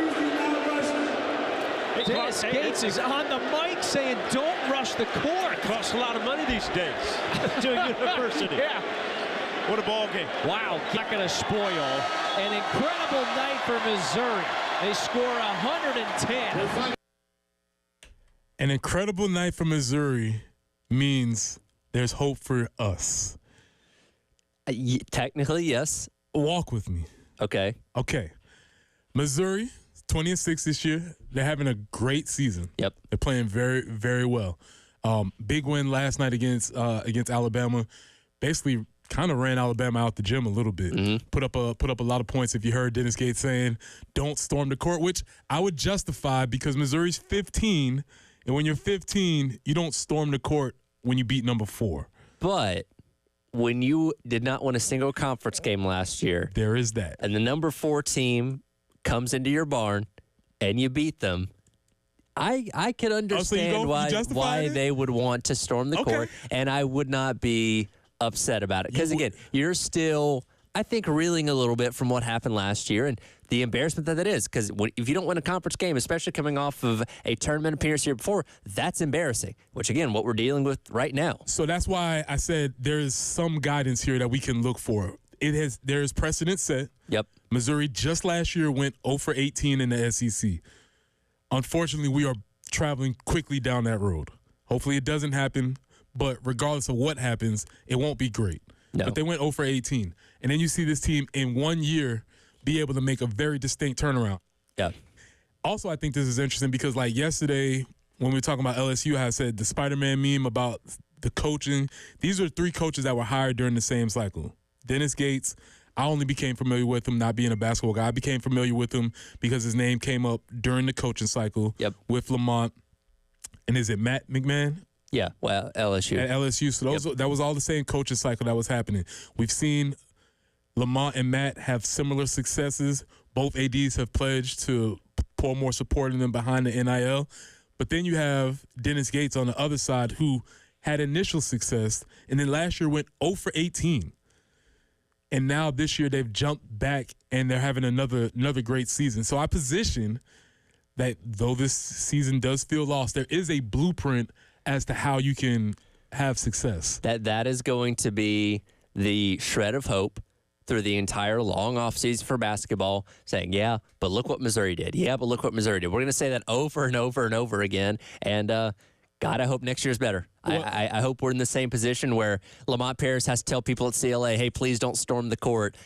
Dennis Gates is on the mic saying, don't rush the court. It costs a lot of money these days doing university. Yeah. What a ball game. Wow, not going to spoil. An incredible night for Missouri. They score 110. An incredible night for Missouri means there's hope for us. Technically, yes. Walk with me. Okay. Okay. Missouri, 20-6 this year. They're having a great season. Yep. They're playing very, very well. Big win last night against Alabama. Basically, kind of ran Alabama out the gym a little bit. Mm-hmm. Put up a lot of points. If you heard Dennis Gates saying, "Don't storm the court," which I would justify because Missouri's 15, and when you're 15, you don't storm the court when you beat number 4. But when you did not win a single conference game last year, There is that. and the number 4 team comes into your barn and you beat them, I could understand you justify why it? they would want to storm the Okay. court, and I would not be upset about it. Because, again, you're still, I think, reeling a little bit from what happened last year and the embarrassment that is. Because if you don't win a conference game, especially coming off of a tournament appearance year before, that's embarrassing, which, again, what we're dealing with right now. So that's why I said there is some guidance here that we can look for. There is precedent set. Yep. Missouri just last year went 0 for 18 in the SEC. Unfortunately, we are traveling quickly down that road. Hopefully it doesn't happen, but regardless of what happens, it won't be great. No. But they went 0 for 18. And then you see this team in 1 year be able to make a very distinct turnaround. Yeah. Also, I think this is interesting because, like, yesterday when we were talking about LSU, I said the Spider-Man meme about the coaching. These are 3 coaches that were hired during the same cycle. Dennis Gates, I only became familiar with him not being a basketball guy. I became familiar with him because his name came up during the coaching cycle with Lamont. And is it Matt McMahon? Yeah, well, LSU. At LSU. So that was all the same coaching cycle that was happening. We've seen Lamont and Matt have similar successes. Both ADs have pledged to pour more support in them behind the NIL. But then you have Dennis Gates on the other side who had initial success and then last year went 0 for 18. And now this year they've jumped back and they're having another great season. So I position that though this season does feel lost, there is a blueprint as to how you can have success. That is going to be the shred of hope through the entire long offseason for basketball, saying, yeah, but look what Missouri did. Yeah, but look what Missouri did. We're going to say that over and over and over again. And, God, I hope next year's better. Well, I hope we're in the same position where Lamont Paris has to tell people at CLA, hey, please don't storm the court,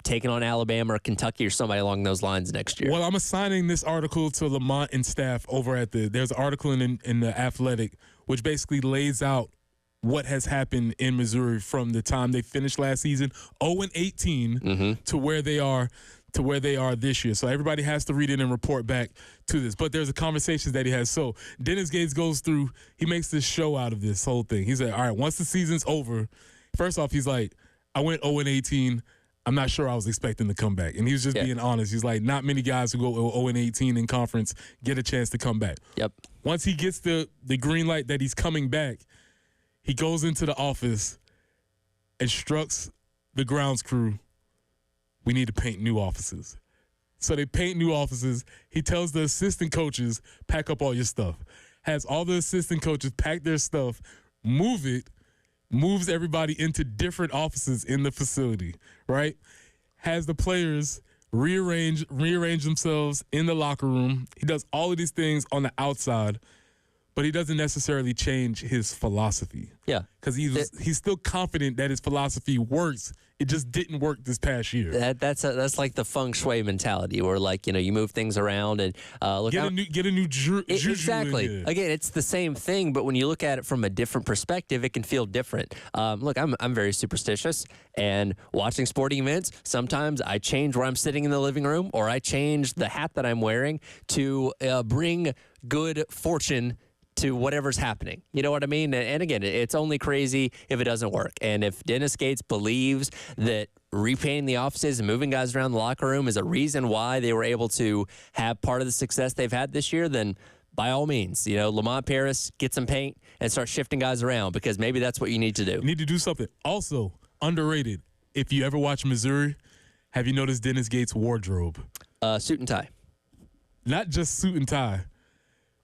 taking on Alabama or Kentucky or somebody along those lines next year. Well, I'm assigning this article to Lamont and staff over at there's an article in the Athletic which basically lays out what has happened in Missouri from the time they finished last season, 0-18, to where they are this year. So everybody has to read it and report back to this. But there's a conversation that he has. So Dennis Gates goes through, he makes this show out of this whole thing. He said, all right, once the season's over, first off, he's like, I went 0-18. I'm not sure I was expecting to come back. And he was just being honest. He's like, not many guys who go 0-18 in conference get a chance to come back. Yep. Once he gets the green light that he's coming back, he goes into the office, instructs the grounds crew, we need to paint new offices. So they paint new offices. He tells the assistant coaches, pack up all your stuff. Has all the assistant coaches pack their stuff, move it, moves everybody into different offices in the facility, right? Has the players rearrange themselves in the locker room. He does all of these things on the outside, but he doesn't necessarily change his philosophy. Yeah. Because he's still confident that his philosophy works. It just didn't work this past year. That's like the feng shui mentality, where you move things around and look. Get a new juju exactly. in here. Again, it's the same thing, but when you look at it from a different perspective, it can feel different. Look, I'm very superstitious, and watching sporting events, sometimes I change where I'm sitting in the living room, or I change the hat that I'm wearing to bring good fortune to whatever's happening. You know what I mean? And again, it's only crazy if it doesn't work. And if Dennis Gates believes that repainting the offices and moving guys around the locker room is a reason why they were able to have part of the success they've had this year, then by all means, Lamont Paris, get some paint and start shifting guys around, because maybe that's what you need to do. You need to do something. Also, underrated, if you ever watch Missouri, Have you noticed Dennis Gates' wardrobe? Suit and tie. Not just suit and tie,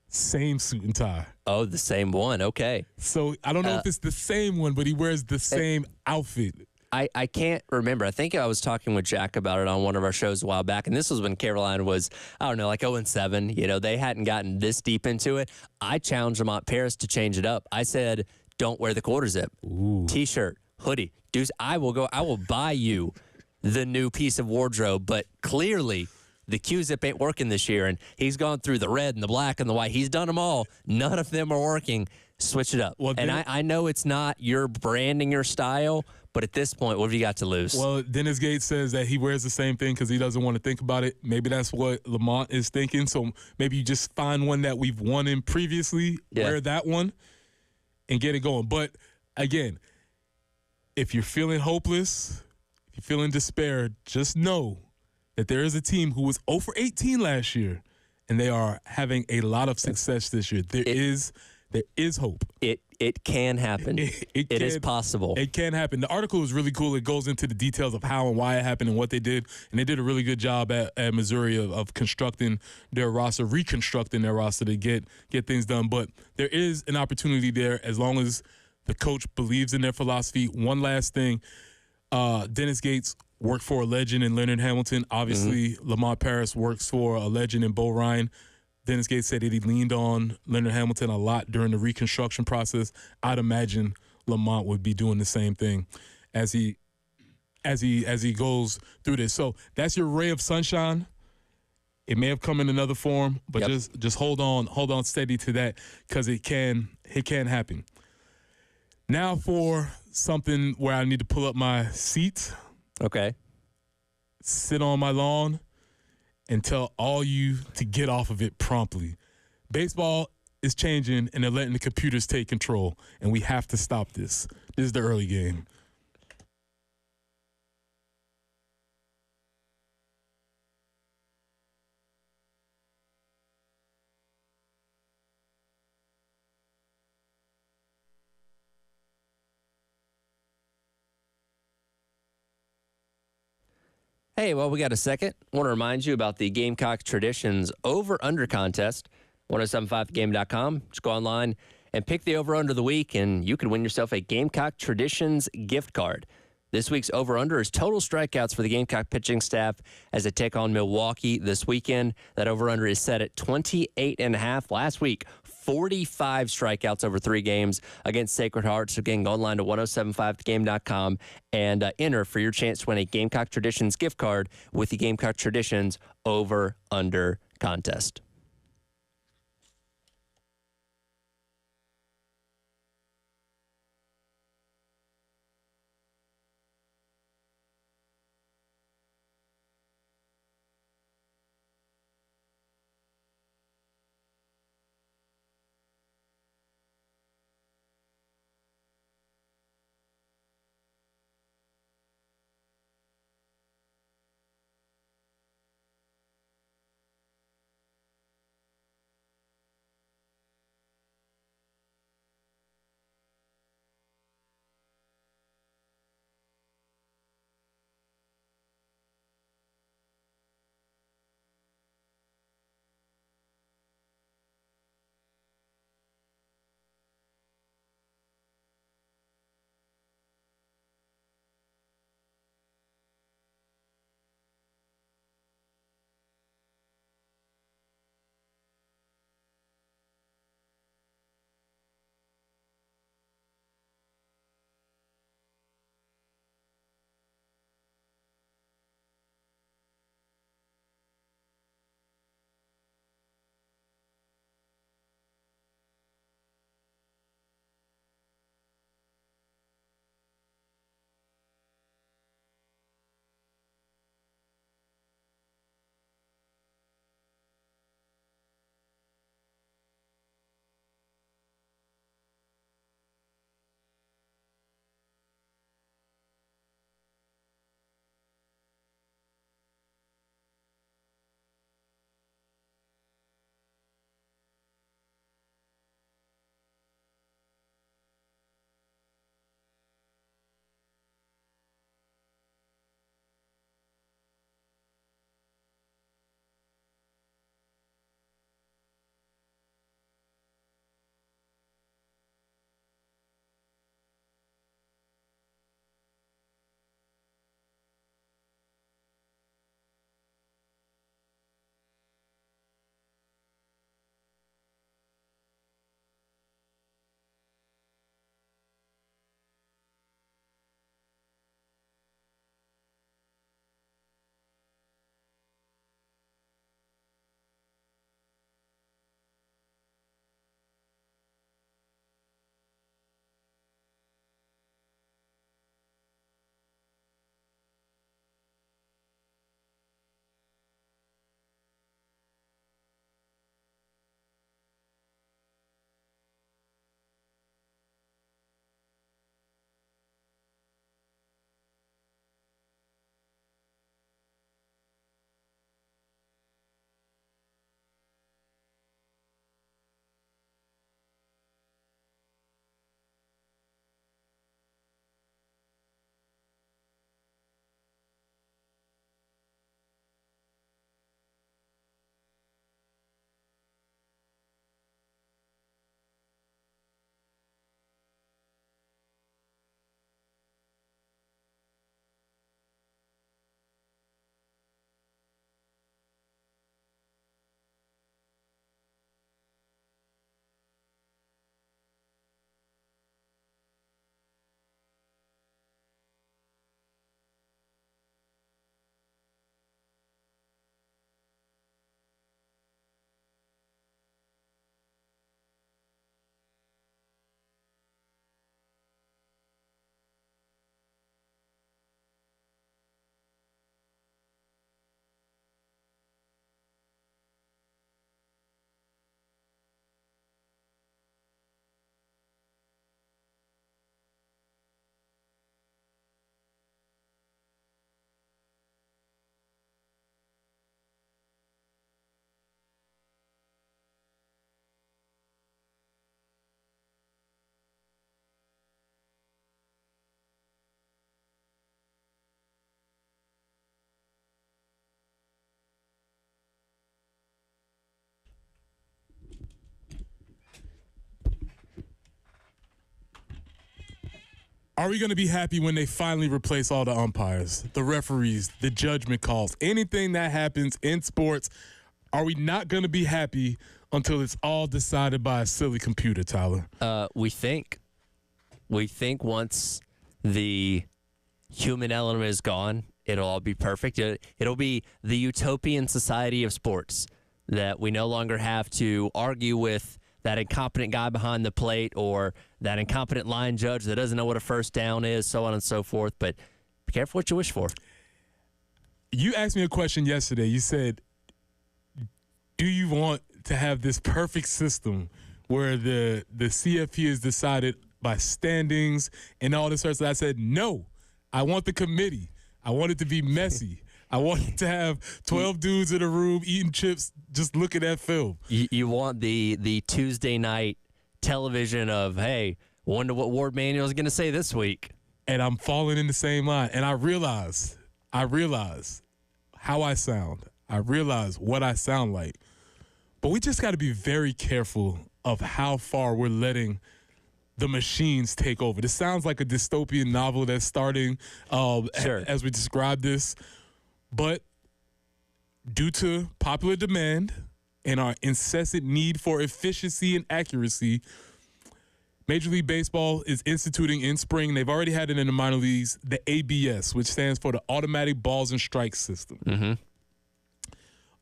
same suit and tie. Oh, the same one. Okay. So I don't know if it's the same one, but he wears the same outfit. I can't remember. I think I was talking with Jack about it on one of our shows a while back, and this was when Carolina was, I don't know, like 0-7. You know, they hadn't gotten this deep into it. I challenged Lamont Paris to change it up. I said, don't wear the quarter zip. T-shirt, hoodie. Dudes, I will buy you the new piece of wardrobe, but clearly the Q-zip ain't working this year, and he's gone through the red and the black and the white. He's done them all. None of them are working. Switch it up. Well, and I know it's not your branding, your style, but at this point, what have you got to lose? Well, Dennis Gates says that he wears the same thing because he doesn't want to think about it. Maybe that's what Lamont is thinking. So maybe you just find one that we've won in previously, wear that one, and get it going. But, again, if you're feeling hopeless, if you're feeling despair, just know that there is a team who was 0-18 last year, and they are having a lot of success this year. There is hope. It can happen. It is possible. It can happen. The article is really cool. It goes into the details of how and why it happened and what they did. And they did a really good job at Missouri of constructing their roster, reconstructing their roster to get things done. But there is an opportunity there as long as the coach believes in their philosophy. One last thing, Dennis Gates worked for a legend in Leonard Hamilton. Obviously, Lamont Paris works for a legend in Bo Ryan. Dennis Gates said that he leaned on Leonard Hamilton a lot during the reconstruction process. I'd imagine Lamont would be doing the same thing as he goes through this. So that's your ray of sunshine. It may have come in another form, but just hold on steady to that because it can happen. Now for something where I need to pull up my seat. Okay. Sit on my lawn and tell all you to get off of it promptly. Baseball is changing, and they're letting the computers take control, and we have to stop this. This is the early game. Hey, well, we got a second. I want to remind you about the Gamecock Traditions over-under contest. 1075thegame.com. Just go online and pick the over-under of the week, and you could win yourself a Gamecock Traditions gift card. This week's over-under is total strikeouts for the Gamecock pitching staff as they take on Milwaukee this weekend. That over-under is set at 28.5. Last week, 45 strikeouts over 3 games against Sacred Heart. So again, go online to 1075thegame.com and enter for your chance to win a Gamecock Traditions gift card with the Gamecock Traditions over-under contest. Are we going to be happy when they finally replace all the umpires, the referees, the judgment calls, anything that happens in sports? Are we not going to be happy until it's all decided by a silly computer, Tyler? We think once the human element is gone, it'll all be perfect. It'll be the utopian society of sports that we no longer have to argue with that incompetent guy behind the plate or that incompetent line judge that doesn't know what a first down is, so on and so forth. But be careful what you wish for. You asked me a question yesterday. You said, do you want to have this perfect system where the CFP is decided by standings and all this sort of stuff? I said, no. I want the committee. I want it to be messy. I want to have 12 dudes in a room eating chips, just looking at film. You want the Tuesday night television of, hey, wonder what Ward Manuel is going to say this week. And I'm falling in the same line. And I realize how I sound. I realize what I sound like. But we just got to be very careful of how far we're letting the machines take over. This sounds like a dystopian novel that's starting as we describe this. But due to popular demand and our incessant need for efficiency and accuracy, Major League Baseball is instituting in spring, they've already had it in the minor leagues, the ABS, which stands for the Automatic Balls and Strikes System. Mm-hmm.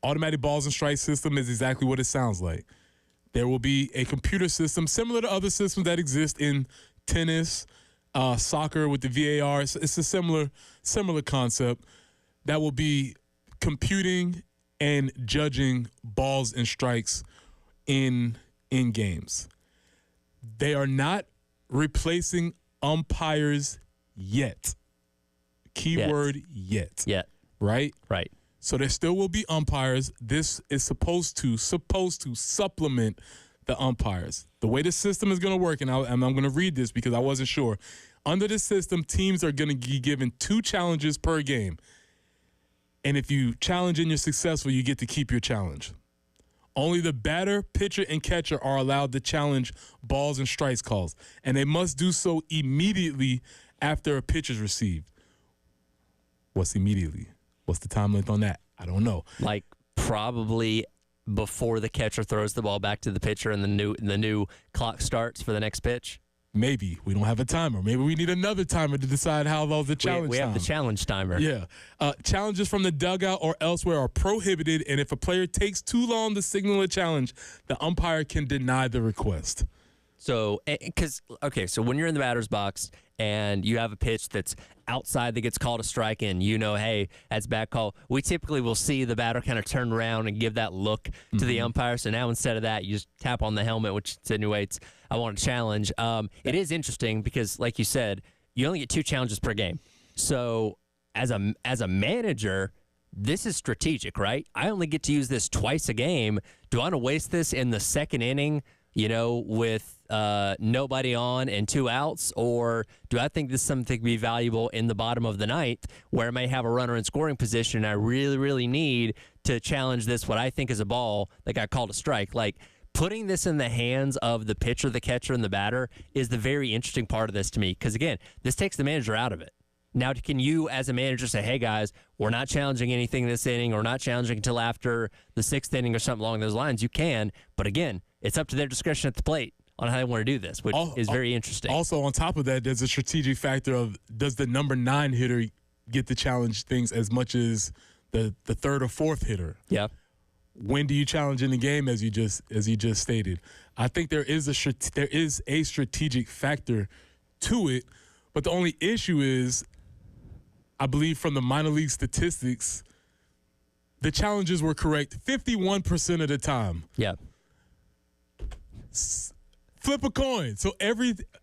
Automatic Balls and Strikes System is exactly what it sounds like. There will be a computer system similar to other systems that exist in tennis, soccer with the VAR. It's a similar concept that will be computing and judging balls and strikes in games. They are not replacing umpires yet. Keyword yet. Yet. Right? Right. So there still will be umpires. This is supposed to supplement the umpires. The way the system is going to work, and I'm going to read this because I wasn't sure. Under the system, teams are going to be given 2 challenges per game. And if you challenge and you're successful, you get to keep your challenge. Only the batter, pitcher, and catcher are allowed to challenge balls and strikes calls. And they must do so immediately after a pitch is received. What's immediately? What's the time length on that? I don't know. Like probably before the catcher throws the ball back to the pitcher and the new clock starts for the next pitch. Maybe we don't have a timer. Maybe we need another timer to decide how long the challenge we have time. the challenge timer. Yeah. Challenges from the dugout or elsewhere are prohibited, and if a player takes too long to signal a challenge, the umpire can deny the request. So, so when you're in the batter's box and you have a pitch that's outside that gets called a strike and hey, that's bad call, we typically will see the batter kind of turn around and give that look to the umpire. So now instead of that, you just tap on the helmet, which insinuates, I want a challenge. It is interesting because, like you said, you only get 2 challenges per game. So as a manager, this is strategic, right? I only get to use this twice a game. Do I want to waste this in the second inning, with nobody on and 2 outs? Or do I think this is something that could be valuable in the bottom of the ninth where I may have a runner in scoring position and I really, really need to challenge this, what I think is a ball that got called a strike? Like, putting this in the hands of the pitcher, the catcher, and the batter is the very interesting part of this to me. Because, again, this takes the manager out of it. Now, can you, as a manager, say, hey, guys, we're not challenging anything this inning or not challenging until after the 6th inning or something along those lines? You can. But, again, it's up to their discretion at the plate on how they want to do this, which is very interesting. Also, on top of that, there's a strategic factor of, does the number 9 hitter get to challenge things as much as the 3rd or 4th hitter? Yeah. When do you challenge in the game, as you just stated? I think there is a strategic factor to it, but the only issue is, I believe from the minor league statistics, the challenges were correct 51% of the time. Yeah. Flip a coin. So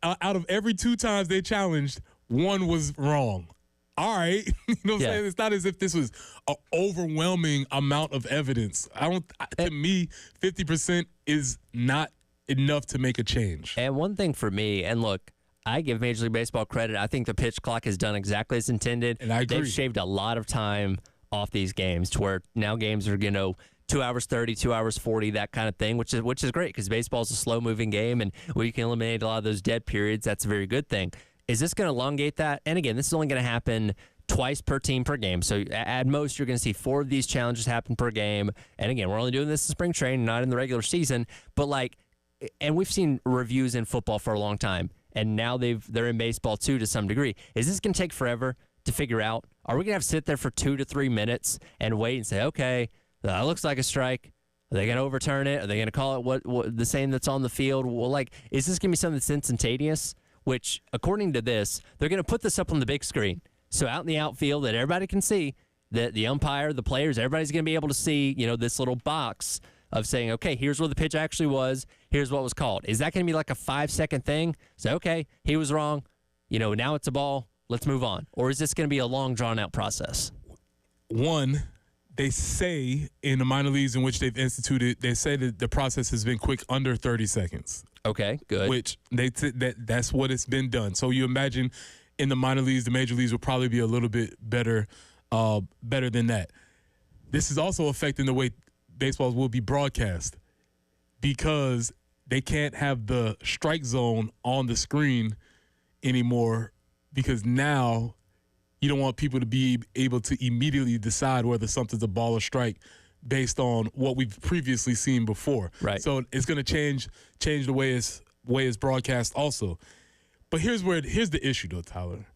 out of every 2 times they challenged, 1 was wrong. All right. You know what I'm saying? It's not as if this was an overwhelming amount of evidence. To me, 50% is not enough to make a change. And one thing for me, and look, I give Major League Baseball credit. I think the pitch clock has done exactly as intended. And I agree. They've shaved a lot of time off these games to where now games are, 2 hours 30, 2 hours 40, that kind of thing, which is great because baseball is a slow-moving game, and where you can eliminate a lot of those dead periods, that's a very good thing. Is this going to elongate that? And again, this is only going to happen twice per team per game. So at most, you're going to see 4 of these challenges happen per game. And again, we're only doing this in spring training, not in the regular season. But and we've seen reviews in football for a long time, and now they're in baseball too to some degree. Is this going to take forever to figure out? Are we going to have to sit there for 2 to 3 minutes and wait and say, okay, that looks like a strike? Are they going to overturn it? Are they going to call it what the same that's on the field? Well, is this going to be something that's instantaneous? Which, according to this, they're going to put this up on the big screen. So out in the outfield that everybody can see, that the umpire, the players, everybody's going to be able to see, this little box of saying, okay, here's where the pitch actually was. Here's what was called. Is that going to be like a 5-second thing? So, okay, he was wrong. Now it's a ball. Let's move on. Or is this going to be a long, drawn-out process? One, they say in the minor leagues in which they've instituted, they say that the process has been quick, under 30 seconds. Okay, good. Which that's what it's been done. So you imagine in the minor leagues, the major leagues will probably be a little bit better than that. This is also affecting the way baseballs will be broadcast, because they can't have the strike zone on the screen anymore, because now you don't want people to be able to immediately decide whether something's a ball or strike based on what we've previously seen before. Right. So it's going to change the way it's broadcast also. But here's the issue though, Tyler.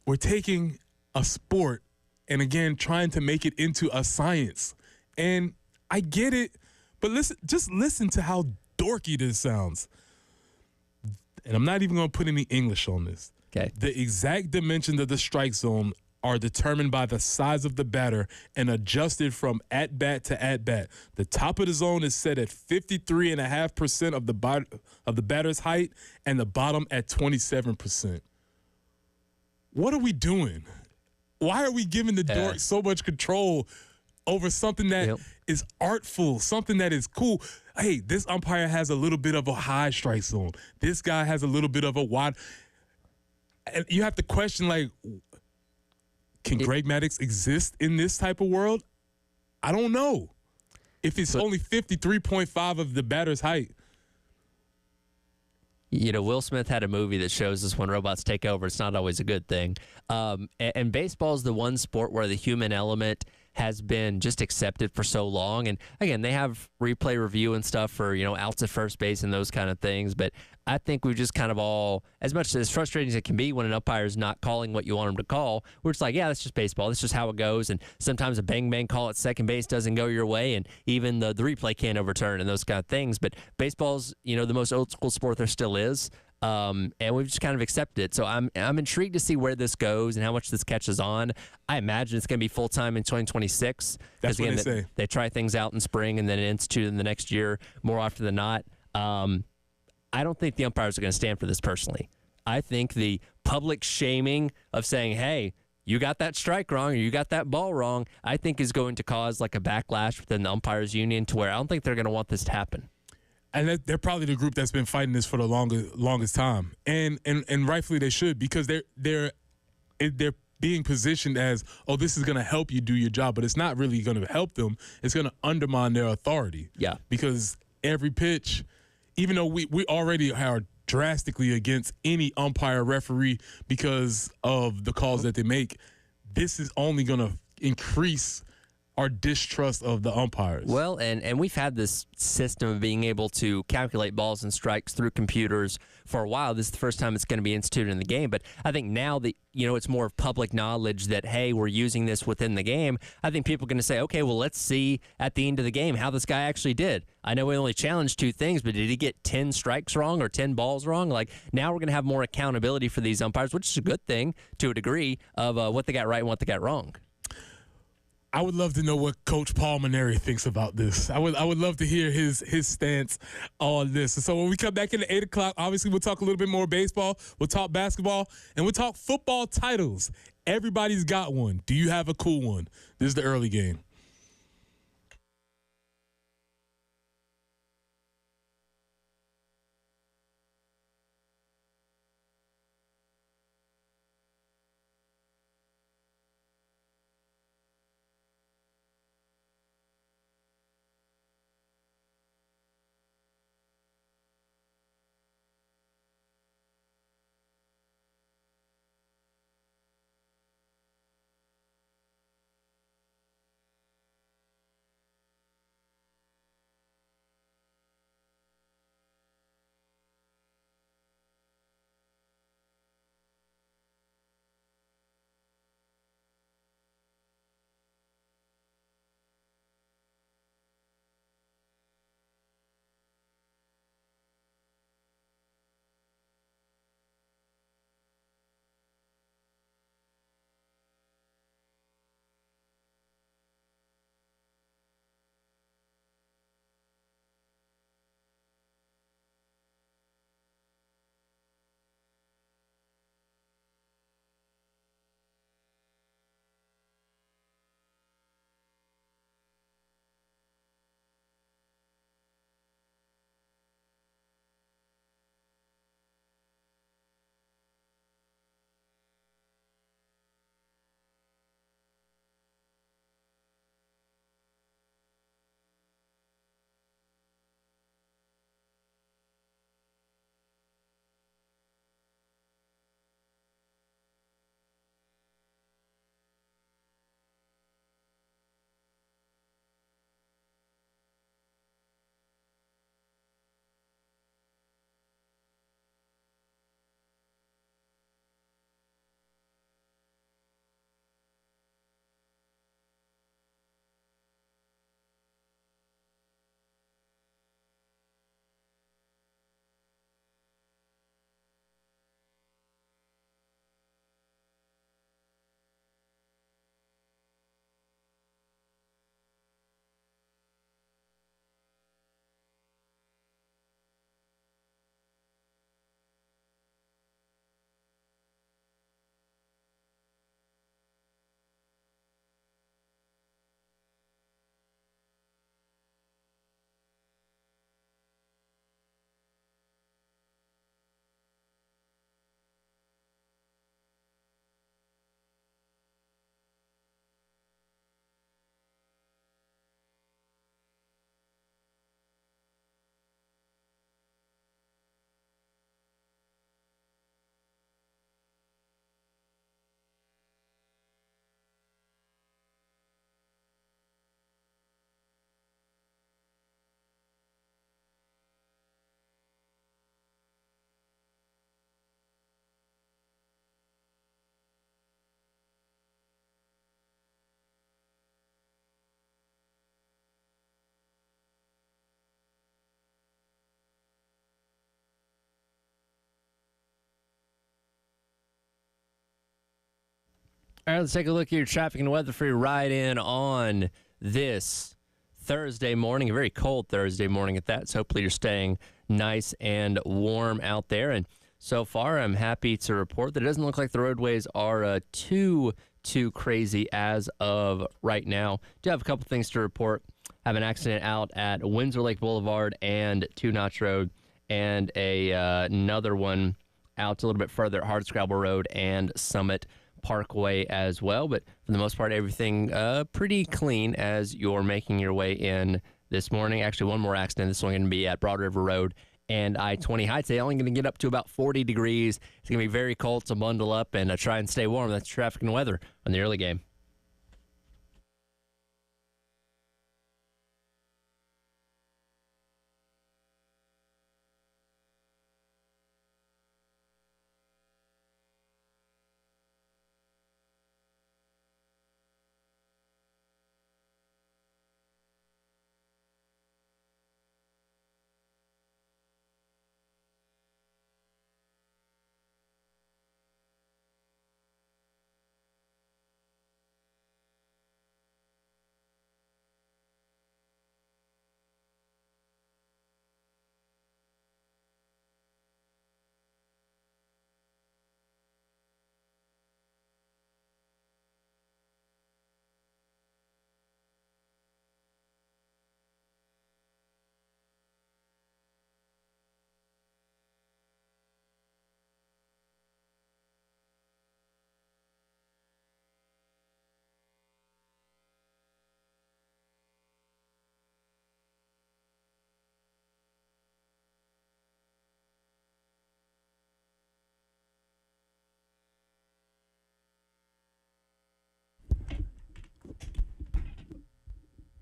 We're taking a sport and again trying to make it into a science. And I get it, but listen to how dorky this sounds. And I'm not even going to put any English on this. Okay. The exact dimensions of the strike zone are determined by the size of the batter and adjusted from at-bat to at-bat. The top of the zone is set at 53.5% of the batter's height and the bottom at 27%. What are we doing? Why are we giving the dork so much control over something that is artful, something that is cool? Hey, this umpire has a little bit of a high strike zone. This guy has a little bit of a wide. And you have to question, can Greg Maddux exist in this type of world? I don't know. If it's only 53.5 of the batter's height. Will Smith had a movie that shows us when robots take over, it's not always a good thing. And baseball is the one sport where the human element has been just accepted for so long. And again, they have replay review and stuff for, outs at first base and those kind of things. But I think we've just kind of all, as much as frustrating as it can be when an umpire is not calling what you want him to call, we're just like, yeah, that's just baseball. That's just how it goes. And sometimes a bang call at second base doesn't go your way, and even the replay can't overturn and those kind of things. But baseball's, the most old school sport there still is. And we've just kind of accepted it. So I'm intrigued to see where this goes and how much this catches on. I imagine it's going to be full-time in 2026. That's what they say. They try things out in spring and then institute in the next year more often than not. I don't think the umpires are going to stand for this personally. I think the public shaming of saying, hey, you got that strike wrong or you got that ball wrong, I think is going to cause a backlash within the umpires union to where I don't think they're going to want this to happen. And they're probably the group that's been fighting this for the longest time, and rightfully they should, because they're being positioned as, oh, this is going to help you do your job, but it's not really going to help them. It's going to undermine their authority. Yeah, because every pitch, even though we already are drastically against any umpire referee because of the calls that they make, this is only going to increase our distrust of the umpires. Well, and we've had this system of being able to calculate balls and strikes through computers for a while. This is the first time it's going to be instituted in the game. But I think now that, it's more of public knowledge that, hey, we're using this within the game, I think people are going to say, okay, well, let's see at the end of the game how this guy actually did. I know we only challenged 2 things, but did he get 10 strikes wrong or 10 balls wrong? Now we're going to have more accountability for these umpires, which is a good thing to a degree of what they got right and what they got wrong. I would love to know what Coach Paul Maneri thinks about this. I would love to hear his stance on this. So when we come back in at 8 o'clock, obviously we'll talk a little bit more baseball, we'll talk basketball, and we'll talk football titles. Everybody's got one. Do you have a cool one? This is the early game. All right, let's take a look at your traffic and weather for your ride in on this Thursday morning, a very cold Thursday morning at that. So hopefully you're staying nice and warm out there. And so far, I'm happy to report that it doesn't look like the roadways are too crazy as of right now. Do have a couple things to report. Have an accident out at Windsor Lake Boulevard and Two Notch Road, and another one out a little bit further at Hardscrabble Road and Summit Parkway as well. But for the most part, everything pretty clean as you're making your way in this morning. Actually, one more accident. This one going to be at Broad River Road and I-20 high. Today only going to get up to about 40 degrees. It's going to be very cold, so bundle up and try and stay warm. That's traffic and weather on the early game.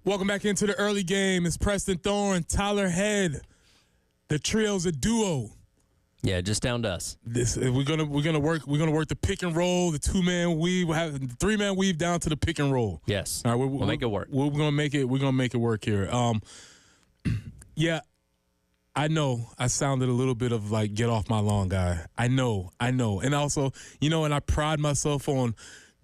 Welcome back into the early game. It's Preston Thorne, Tyler Head. The trio's a duo. Yeah, just down to us. We're gonna work the pick and roll, the 2-man weave. We'll have the 3-man weave down to the pick and roll. Yes. All right, we'll make it work. We're gonna make it work here. Yeah, I know I sounded a little bit of like get off my lawn guy. I know. And also, and I pride myself on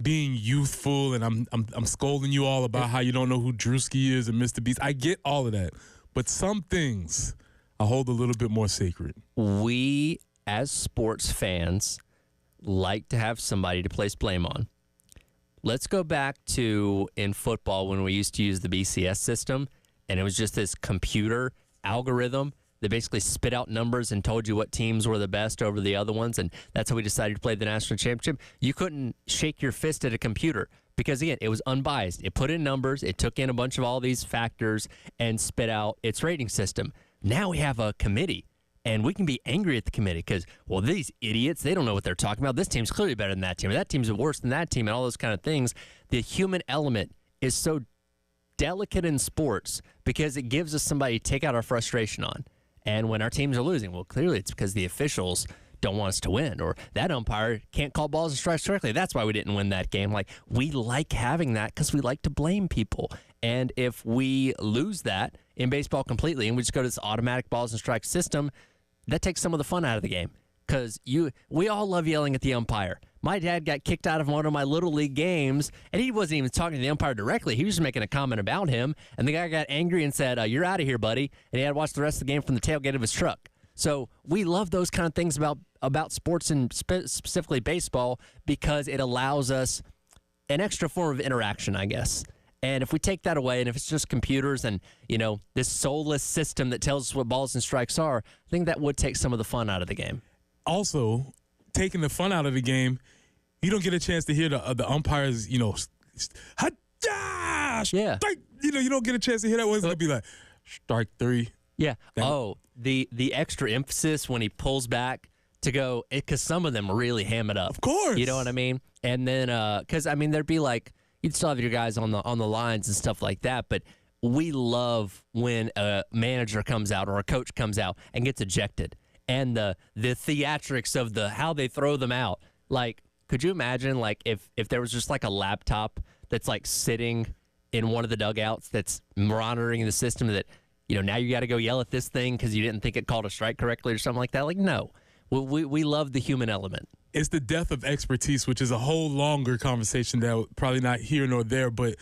being youthful, and I'm scolding you all about how you don't know who Drewski is and Mr. Beast. I get all of that, but some things I hold a little bit more sacred. We, as sports fans, like to have somebody to place blame on. Let's go back to in football when we used to use the BCS system, and it was just this computer algorithm that basically spit out numbers and told you what teams were the best over the other ones, and that's how we decided to play the national championship. You couldn't shake your fist at a computer because, again, it was unbiased. It put in numbers, it took in a bunch of all these factors, and spit out its rating system. Now we have a committee, and we can be angry at the committee because, well, these idiots, they don't know what they're talking about. This team's clearly better than that team, or that team's worse than that team, and all those kind of things. The human element is so delicate in sports because it gives us somebody to take out our frustration on. And when our teams are losing, well, clearly it's because the officials don't want us to win, or that umpire can't call balls and strikes correctly. That's why we didn't win that game. Like, we like having that because we like to blame people. And if we lose that in baseball completely and we just go to this automatic balls and strikes system, that takes some of the fun out of the game. Because we all love yelling at the umpire. My dad got kicked out of one of my Little League games, and he wasn't even talking to the umpire directly. He was just making a comment about him, and the guy got angry and said, you're out of here, buddy. And he had to watch the rest of the game from the tailgate of his truck. So we love those kind of things about sports and specifically baseball because it allows us an extra form of interaction, I guess. And if we take that away, and if it's just computers and, this soulless system that tells us what balls and strikes are, I think that would take some of the fun out of the game. Also, taking the fun out of the game, you don't get a chance to hear the umpires, yeah. Strike, you don't get a chance to hear that one. It's going to be like, strike 3. Yeah. The extra emphasis when he pulls back to go, because some of them really ham it up. Of course. You know what I mean? And then, because, there'd be like, you'd still have your guys on the lines and stuff like that, but we love when a manager comes out or a coach comes out and gets ejected. And the theatrics of how they throw them out. Like, could you imagine, like, if there was just, like, a laptop that's, like, sitting in one of the dugouts that's monitoring the system that, now you got to go yell at this thing because you didn't think it called a strike correctly or something like that? Like, no. We love the human element. It's the death of expertise, which is a whole longer conversation that probably not here nor there, but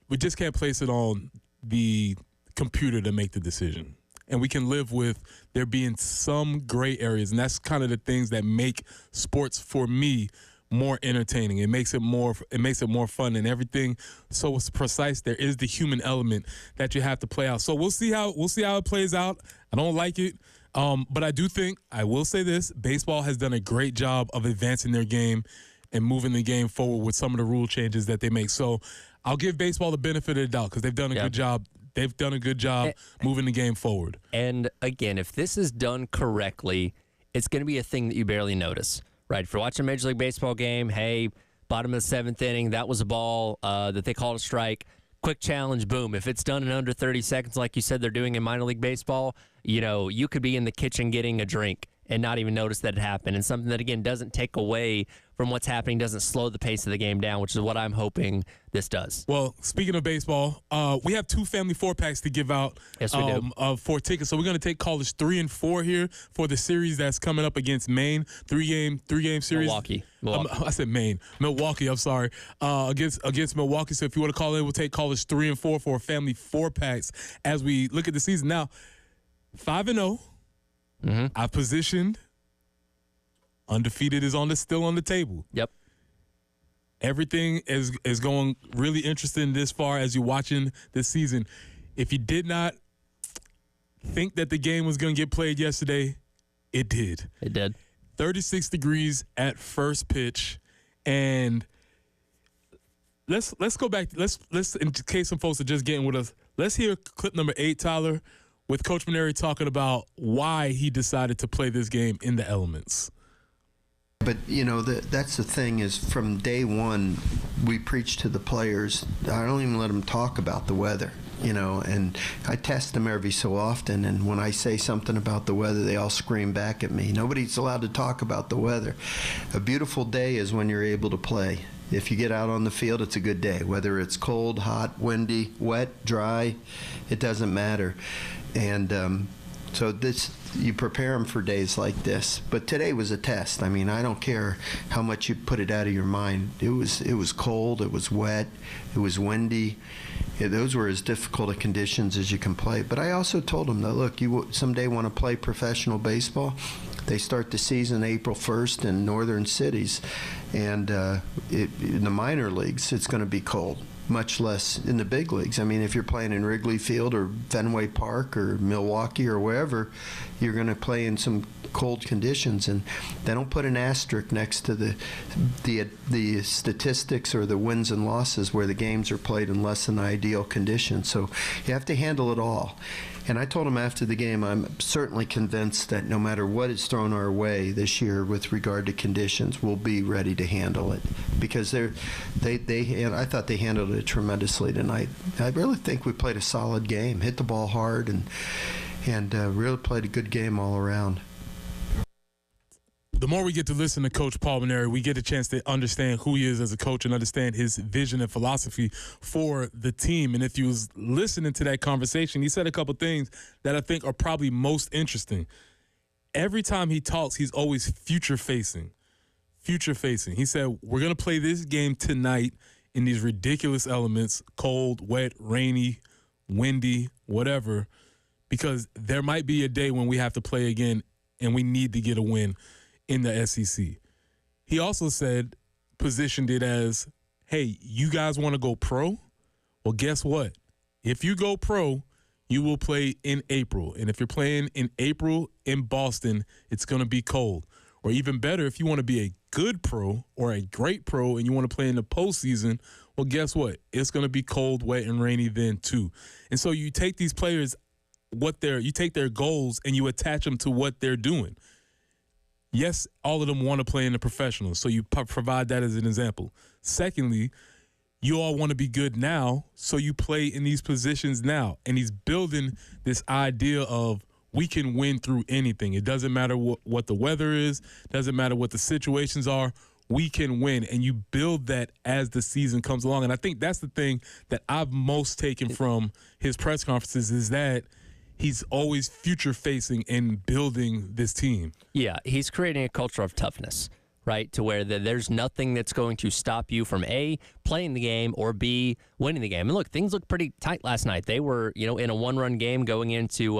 we just can't place it on the computer to make the decision. And we can live with there being some gray areas, and that's kind of the things that make sports, for me, more entertaining. It makes it more fun, and everything so it's precise. There is the human element that you have to play out. So we'll see how it plays out. I don't like it. But I do think, I will say this, baseball has done a great job of advancing their game and moving the game forward with some of the rule changes that they make. So I'll give baseball the benefit of the doubt because they've done a good job. They've done a good job moving the game forward. And again, if this is done correctly, it's going to be a thing that you barely notice, right? If you're watching a Major League Baseball game, hey, bottom of the 7th inning, that was a ball that they called a strike. Quick challenge, boom. If it's done in under 30 seconds, like you said they're doing in minor league baseball, you could be in the kitchen getting a drink and not even notice that it happened. And something that, again, doesn't take away from what's happening, doesn't slow the pace of the game down, which is what I'm hoping this does. Well, speaking of baseball, we have 2 family 4-packs to give out. Yes, we do. For tickets. So we're going to take callers 3 and 4 here for the series that's coming up against Maine. 3-game series. Milwaukee. I said Maine. Milwaukee, I'm sorry. Against Milwaukee. So if you want to call in, we'll take callers 3 and 4 for a family 4-packs as we look at the season. Now, 5-0. Mm-hmm. I positioned undefeated is still on the table. Yep. Everything is going really interesting this far as you're watching this season. If you did not think that the game was going to get played yesterday, it did. It did. 36 degrees at first pitch, and let's go back. Let's in case some folks are just getting with us. Let's hear clip number 8, Tyler, with Coach Maneri talking about why he decided to play this game in the elements. But, that's the thing is from day one, we preach to the players. I don't even let them talk about the weather, and I test them every so often. And when I say something about the weather, they all scream back at me. Nobody's allowed to talk about the weather. A beautiful day is when you're able to play. If you get out on the field, it's a good day. Whether it's cold, hot, windy, wet, dry, it doesn't matter. And so you prepare them for days like this. But today was a test. I mean, I don't care how much you put it out of your mind. It was cold. It was wet. It was windy. Those were as difficult a conditions as you can play. But I also told them that, look, you someday want to play professional baseball. They start the season April 1st in northern cities. And in the minor leagues, it's going to be cold. Much less in the big leagues. I mean, if you're playing in Wrigley Field or Fenway Park or Milwaukee or wherever, you're going to play in some cold conditions, and they don't put an asterisk next to the statistics or the wins and losses where the games are played in less than ideal conditions. So you have to handle it all. And I told him after the game, I'm certainly convinced that no matter what is thrown our way this year with regard to conditions, we'll be ready to handle it. Because I thought they handled it tremendously tonight. I really think we played a solid game, hit the ball hard, and really played a good game all around. The more we get to listen to Coach Paul Maneri, we get a chance to understand who he is as a coach and understand his vision and philosophy for the team. And if you was listening to that conversation, he said a couple things that I think are probably most interesting. Every time he talks, he's always future-facing. Future-facing. He said, we're going to play this game tonight in these ridiculous elements, cold, wet, rainy, windy, whatever, because there might be a day when we have to play again and we need to get a win in the SEC. He also positioned it as, hey, you guys want to go pro? Well, guess what? If you go pro, you will play in April. And if you're playing in April in Boston, it's going to be cold. Or even better, if you want to be a good pro or a great pro and you want to play in the postseason, well, guess what? It's going to be cold, wet, and rainy then too. And so you take these players, you take their goals and you attach them to what they're doing. Yes, all of them want to play in the professionals, so you provide that as an example. Secondly, you all want to be good now, so you play in these positions now. And he's building this idea of we can win through anything. It doesn't matter what the weather is, doesn't matter what the situations are, we can win. And you build that as the season comes along. And I think that's the thing that I've most taken from his press conferences is that he's always future facing and building this team. Yeah, he's creating a culture of toughness, right? To where there's nothing that's going to stop you from A, playing the game, or B, winning the game. And look, things looked pretty tight last night. They were, in a one-run game going into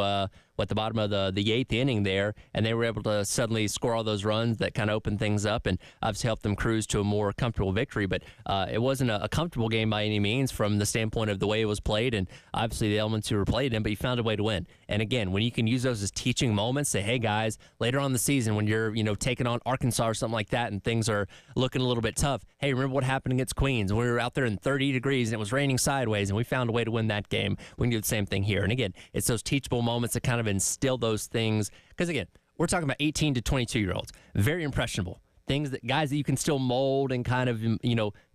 the bottom of the eighth inning there, and they were able to suddenly score all those runs that kind of opened things up and obviously helped them cruise to a more comfortable victory. But it wasn't a comfortable game by any means from the standpoint of the way it was played and obviously the elements you were played in, but you found a way to win. And again, when you can use those as teaching moments, say, hey guys, later on in the season when you're, taking on Arkansas or something like that and things are looking a little bit tough, hey, remember what happened against Queens? We were out there in 30 degrees and it was raining sideways and we found a way to win that game. We can do the same thing here. And again, it's those teachable moments that kind of instill those things. Because again, we're talking about 18 to 22-year-olds, very impressionable. Things that guys that you can still mold and kind of,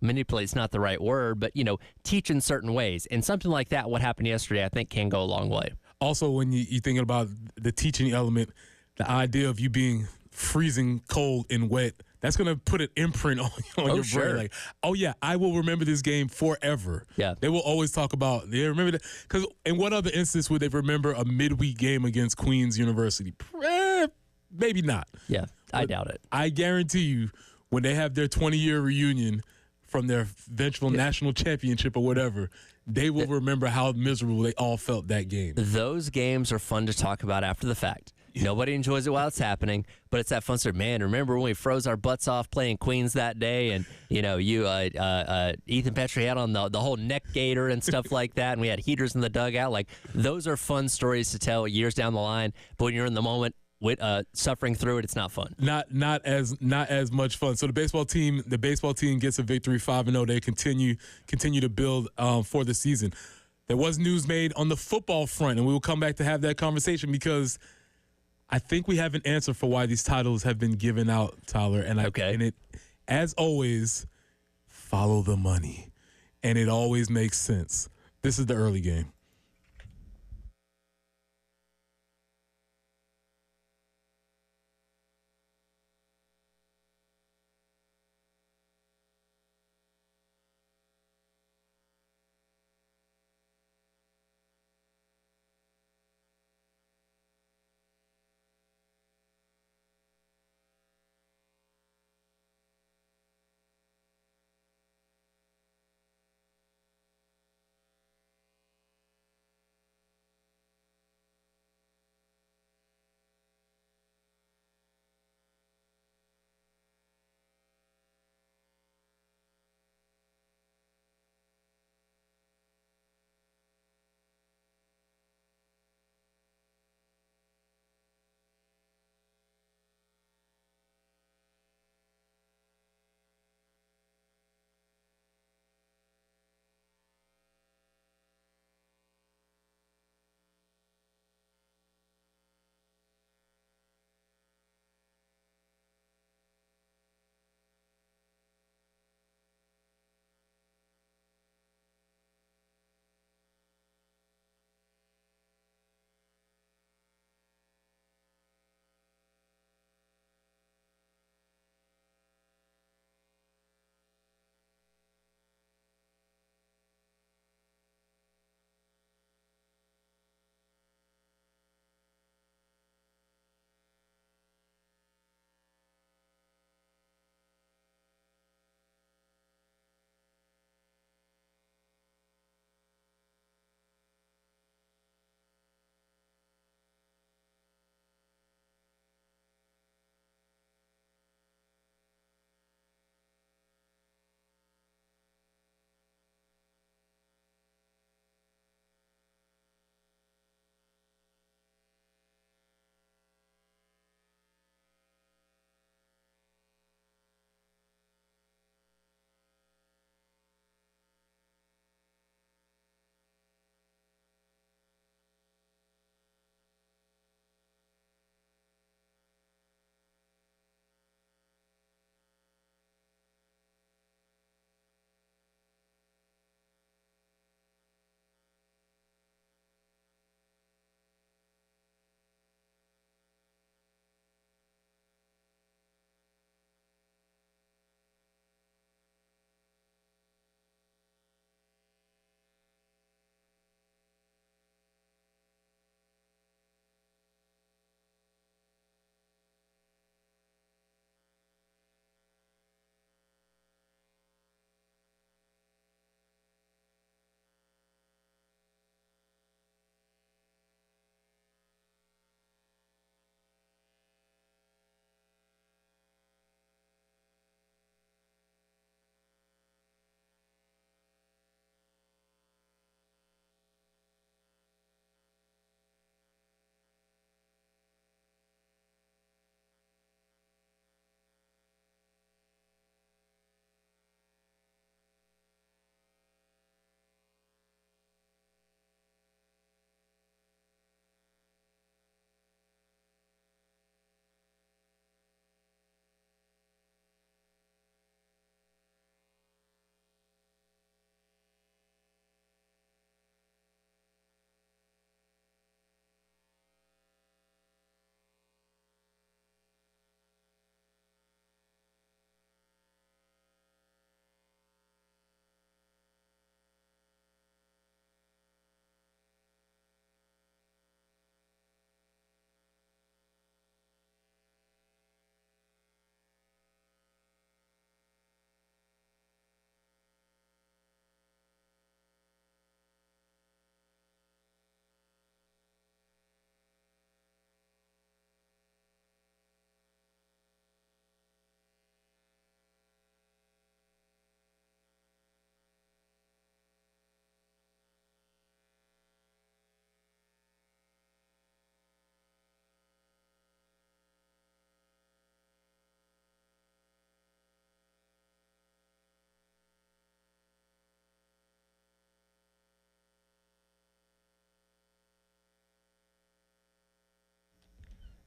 manipulate. It's not the right word, but, teach in certain ways. And something like that, what happened yesterday, I think can go a long way. Also, when you're thinking about the teaching element, the idea of you being freezing cold and wet, that's going to put an imprint on your brain. Like, oh, yeah, I will remember this game forever. Yeah. They will always talk about, they remember that. Because in what other instance would they remember a midweek game against Queens University? Maybe not. Yeah, I doubt it. I guarantee you, when they have their 20-year reunion from their eventual national championship or whatever, they will remember how miserable they all felt that game. Those games are fun to talk about after the fact. Nobody enjoys it while it's happening, but it's that fun story. Man, remember when we froze our butts off playing Queens that day, and Ethan Petrie had on the whole neck gaiter and stuff like that, and we had heaters in the dugout. Like, those are fun stories to tell years down the line. But when you're in the moment, with suffering through it, it's not fun. Not as much fun. So the baseball team gets a victory, 5-0. They continue to build for the season. There was news made on the football front, and we will come back to have that conversation because I think we have an answer for why these titles have been given out, Tyler. And it, as always, follow the money, and it always makes sense. This is the early game.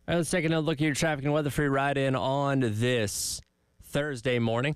All right, let's take another look at your traffic and weather free ride-in on this Thursday morning.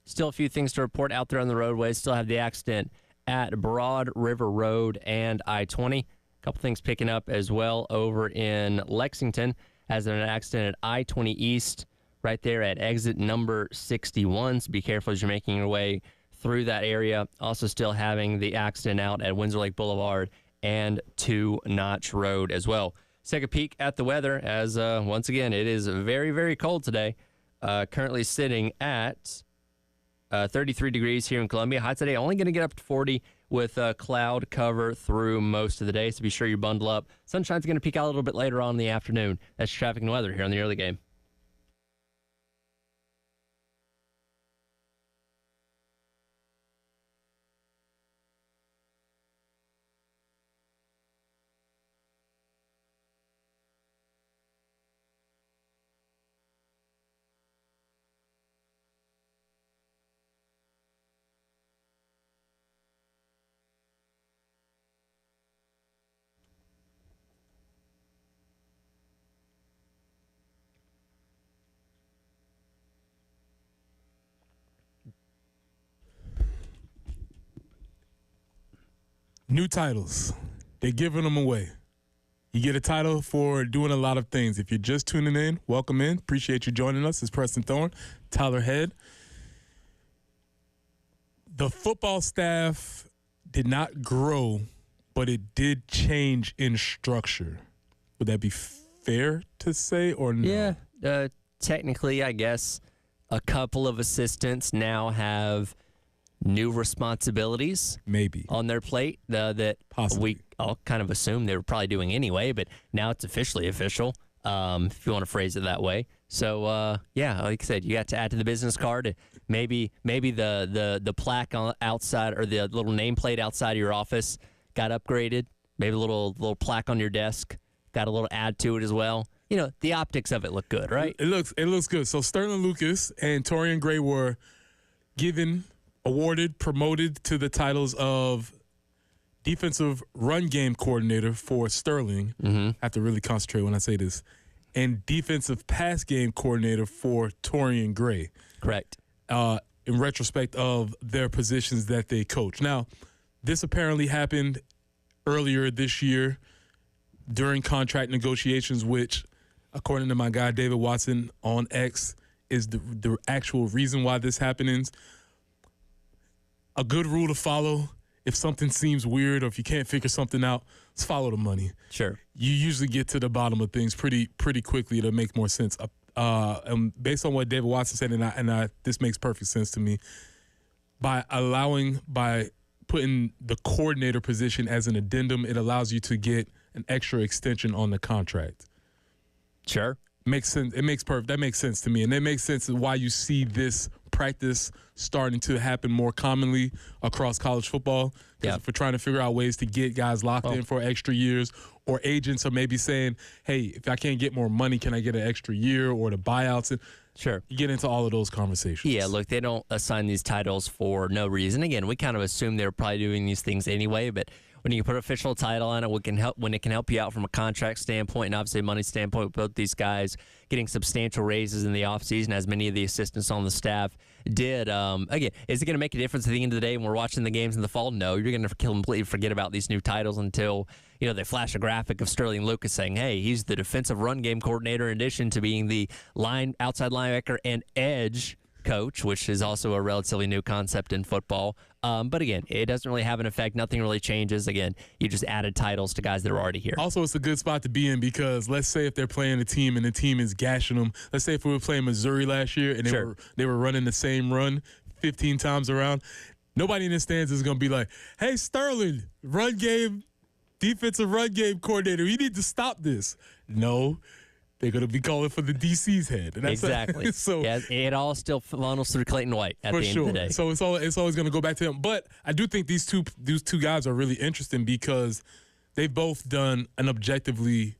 Still a few things to report out there on the roadways. Still have the accident at Broad River Road and I-20. A couple things picking up as well over in Lexington. Has an accident at I-20 East right there at exit number 61. So be careful as you're making your way through that area. Also still having the accident out at Windsor Lake Boulevard and Two Notch Road as well. Let's take a peek at the weather as, once again, it is very, very cold today. Currently sitting at 33 degrees here in Columbia. High today only going to get up to 40 with cloud cover through most of the day, so be sure you bundle up. Sunshine's going to peek out a little bit later on in the afternoon. That's traffic and weather here on the early game. New titles. They're giving them away. You get a title for doing a lot of things. If you're just tuning in, welcome in. Appreciate you joining us. It's Preston Thorne, Tyler Head. The football staff did not grow, but it did change in structure. Would that be fair to say or no? Yeah, technically, I guess a couple of assistants now have new responsibilities Maybe on their plate that Possibly. we all kind of assumed they were probably doing anyway, but now it's officially official, if you want to phrase it that way. So, yeah, like I said, you got to add to the business card. Maybe the plaque on outside or the little nameplate outside of your office got upgraded. Maybe a little plaque on your desk got a little add to it as well. You know, the optics of it look good, right? It looks good. So Sterling Lucas and Torian Gray were awarded, promoted to the titles of defensive run game coordinator for Sterling. I have to really concentrate when I say this. And defensive pass game coordinator for Torian Gray. Correct. In retrospect of their positions that they coach. Now, this apparently happened earlier this year during contract negotiations, which, according to my guy David Watson on X, is the actual reason why this happens. A good rule to follow, if something seems weird or if you can't figure something out, let's follow the money. Sure. You usually get to the bottom of things pretty quickly to make more sense. And based on what David Watson said, and this makes perfect sense to me, by putting the coordinator position as an addendum, it allows you to get an extra extension on the contract. Sure. Makes sense. That makes sense to me, and it makes sense why you see this practice starting to happen more commonly across college football. Yeah. If we're trying to figure out ways to get guys locked in for extra years, or agents are maybe saying, "Hey, if I can't get more money, can I get an extra year?" Or the buyouts. And sure. You get into all of those conversations. Yeah, look, they don't assign these titles for no reason. Again, we kind of assume they're probably doing these things anyway, but when you put an official title on it, when it can help you out from a contract standpoint and obviously a money standpoint, both these guys getting substantial raises in the offseason, as many of the assistants on the staff did. Again, is it going to make a difference at the end of the day when we're watching the games in the fall? No, you're going to completely forget about these new titles until they flash a graphic of Sterling Lucas saying, hey, he's the defensive run game coordinator in addition to being the outside linebacker and edge coach, which is also a relatively new concept in football. But again, it doesn't really have an effect. Nothing really changes. Again, you just added titles to guys that are already here. Also, it's a good spot to be in because let's say if they're playing a team and the team is gashing them. Let's say if we were playing Missouri last year and they were running the same run 15 times around. Nobody in the stands is going to be like, hey, Sterling, defensive run game coordinator, you need to stop this. No. They're going to be calling for the DC's head. And that's exactly. So yeah, it all still funnels through Clayton White at the end of the day. So it's always going to go back to him. But I do think these two guys are really interesting because they've both done an objectively.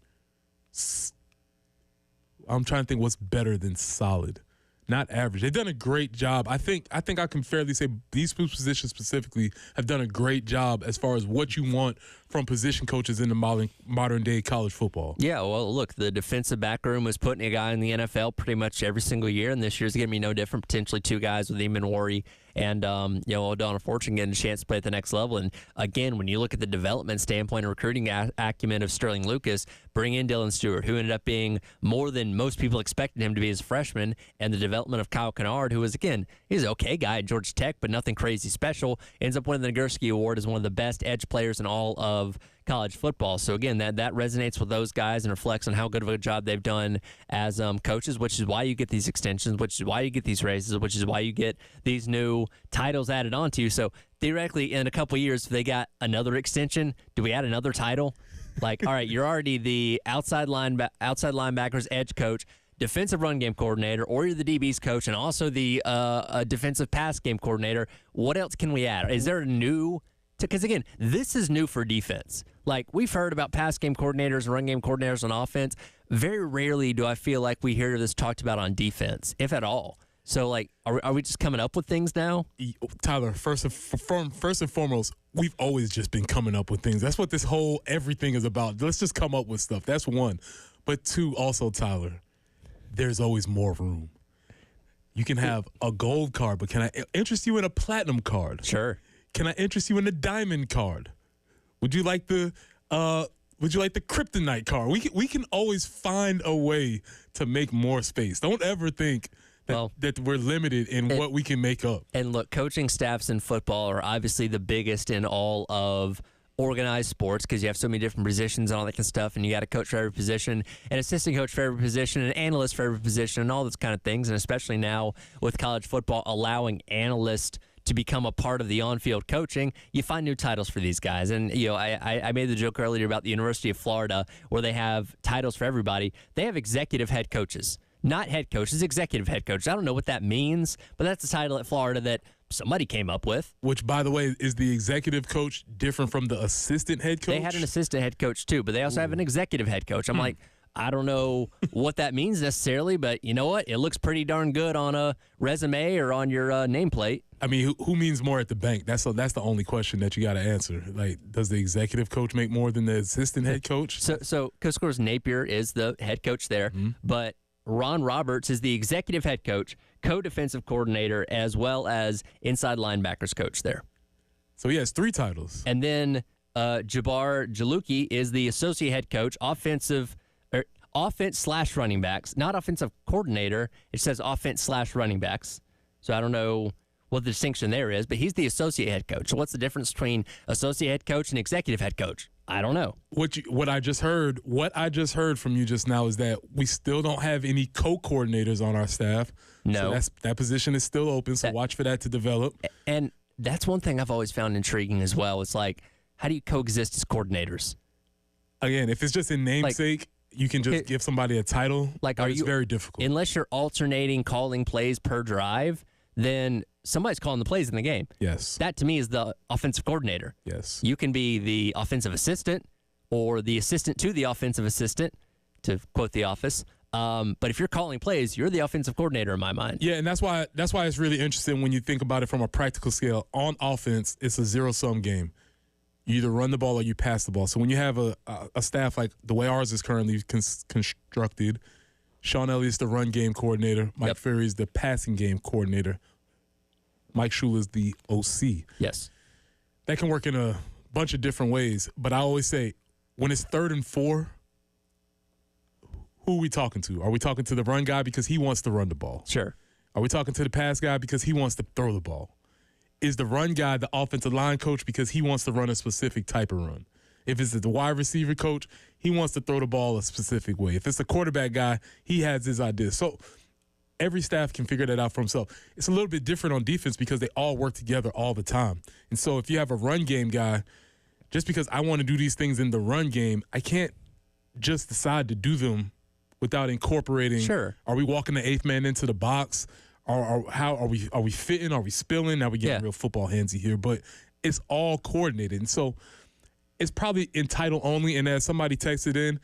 I'm trying to think what's better than solid, not average. They've done a great job. I think I can fairly say these two positions specifically have done a great job as far as what you want from position coaches in the modern day college football. Yeah, well, look, the defensive back room was putting a guy in the NFL pretty much every single year, and this year's going to be no different. Potentially two guys with Eamon Worry and O'Donnell Fortune getting a chance to play at the next level. And again, when you look at the development standpoint and recruiting acumen of Sterling Lucas, bring in Dylan Stewart, who ended up being more than most people expected him to be as a freshman, and the development of Kyle Kennard, who was, again, he's an okay guy at Georgia Tech, but nothing crazy special, ends up winning the Nagurski Award as one of the best edge players in all of college football. So again, that resonates with those guys and reflects on how good of a job they've done as coaches, which is why you get these extensions, which is why you get these raises, which is why you get these new titles added onto you. So theoretically, in a couple of years, if they got another extension, do we add another title? Like, all right, you're already the outside linebackers edge coach, defensive run game coordinator, or you're the DB's coach and also the defensive pass game coordinator. What else can we add? Is there a new? Because, again, this is new for defense. Like, we've heard about pass game coordinators and run game coordinators on offense. Very rarely do I feel like we hear this talked about on defense, if at all. So, like, are we just coming up with things now? Tyler, first and foremost, we've always just been coming up with things. That's what this whole everything is about. Let's just come up with stuff. That's one. But two, also, Tyler, there's always more room. You can have a gold card, but can I interest you in a platinum card? Sure. Can I interest you in the diamond card? Would you like the kryptonite card? We can always find a way to make more space. Don't ever think that we're limited in what we can make up. And look, coaching staffs in football are obviously the biggest in all of organized sports because you have so many different positions and all that kind of stuff, and you got a coach for every position, an assistant coach for every position, an analyst for every position, and all those kind of things. And especially now with college football allowing analysts to become a part of the on-field coaching, you find new titles for these guys. And, I made the joke earlier about the University of Florida where they have titles for everybody. They have executive head coaches. Not head coaches, executive head coaches. I don't know what that means, but that's a title at Florida that somebody came up with. Which, by the way, is the executive coach different from the assistant head coach? They had an assistant head coach, too, but they also have an executive head coach. I'm like, I don't know what that means necessarily, but you know what? It looks pretty darn good on a resume or on your nameplate. I mean, who means more at the bank? That's the only question that you got to answer. Like, does the executive coach make more than the assistant head coach? So Coach Scores Napier is the head coach there, but Ron Roberts is the executive head coach, co-defensive coordinator, as well as inside linebackers coach there. So he has 3 titles. And then Jabbar Jaluki is the associate head coach, offense/running backs, not offensive coordinator. It says offense/running backs. So I don't know what the distinction there is, but he's the associate head coach. So what's the difference between associate head coach and executive head coach? I don't know. What I just heard from you just now is that we still don't have any co-coordinators on our staff. No. So that position is still open, so watch for that to develop. And that's one thing I've always found intriguing as well. It's like, how do you coexist as coordinators? Again, if it's just in namesake, you can just give somebody a title. It's very difficult. Unless you're alternating calling plays per drive, then somebody's calling the plays in the game. Yes. That, to me, is the offensive coordinator. Yes. You can be the offensive assistant or the assistant to the offensive assistant, to quote The Office. But if you're calling plays, you're the offensive coordinator in my mind. Yeah, and that's why it's really interesting when you think about it from a practical scale. On offense, it's a zero-sum game. You either run the ball or you pass the ball. So when you have a staff like the way ours is currently constructed, Sean Elliott's the run game coordinator. Mike Ferry's the passing game coordinator. Mike Shula's the OC. Yes. That can work in a bunch of different ways. But I always say, when it's 3rd and 4, who are we talking to? Are we talking to the run guy because he wants to run the ball? Sure. Are we talking to the pass guy because he wants to throw the ball? Is the run guy the offensive line coach because he wants to run a specific type of run? If it's the wide receiver coach, he wants to throw the ball a specific way. If it's the quarterback guy, he has his ideas. So every staff can figure that out for himself. It's a little bit different on defense because they all work together all the time. And so if you have a run game guy, just because I want to do these things in the run game, I can't just decide to do them without incorporating. Sure. Are we walking the 8th man into the box? How are we fitting? Are we spilling? Now we're getting real football handsy here, but it's all coordinated. And so it's probably in title only. And as somebody texted in,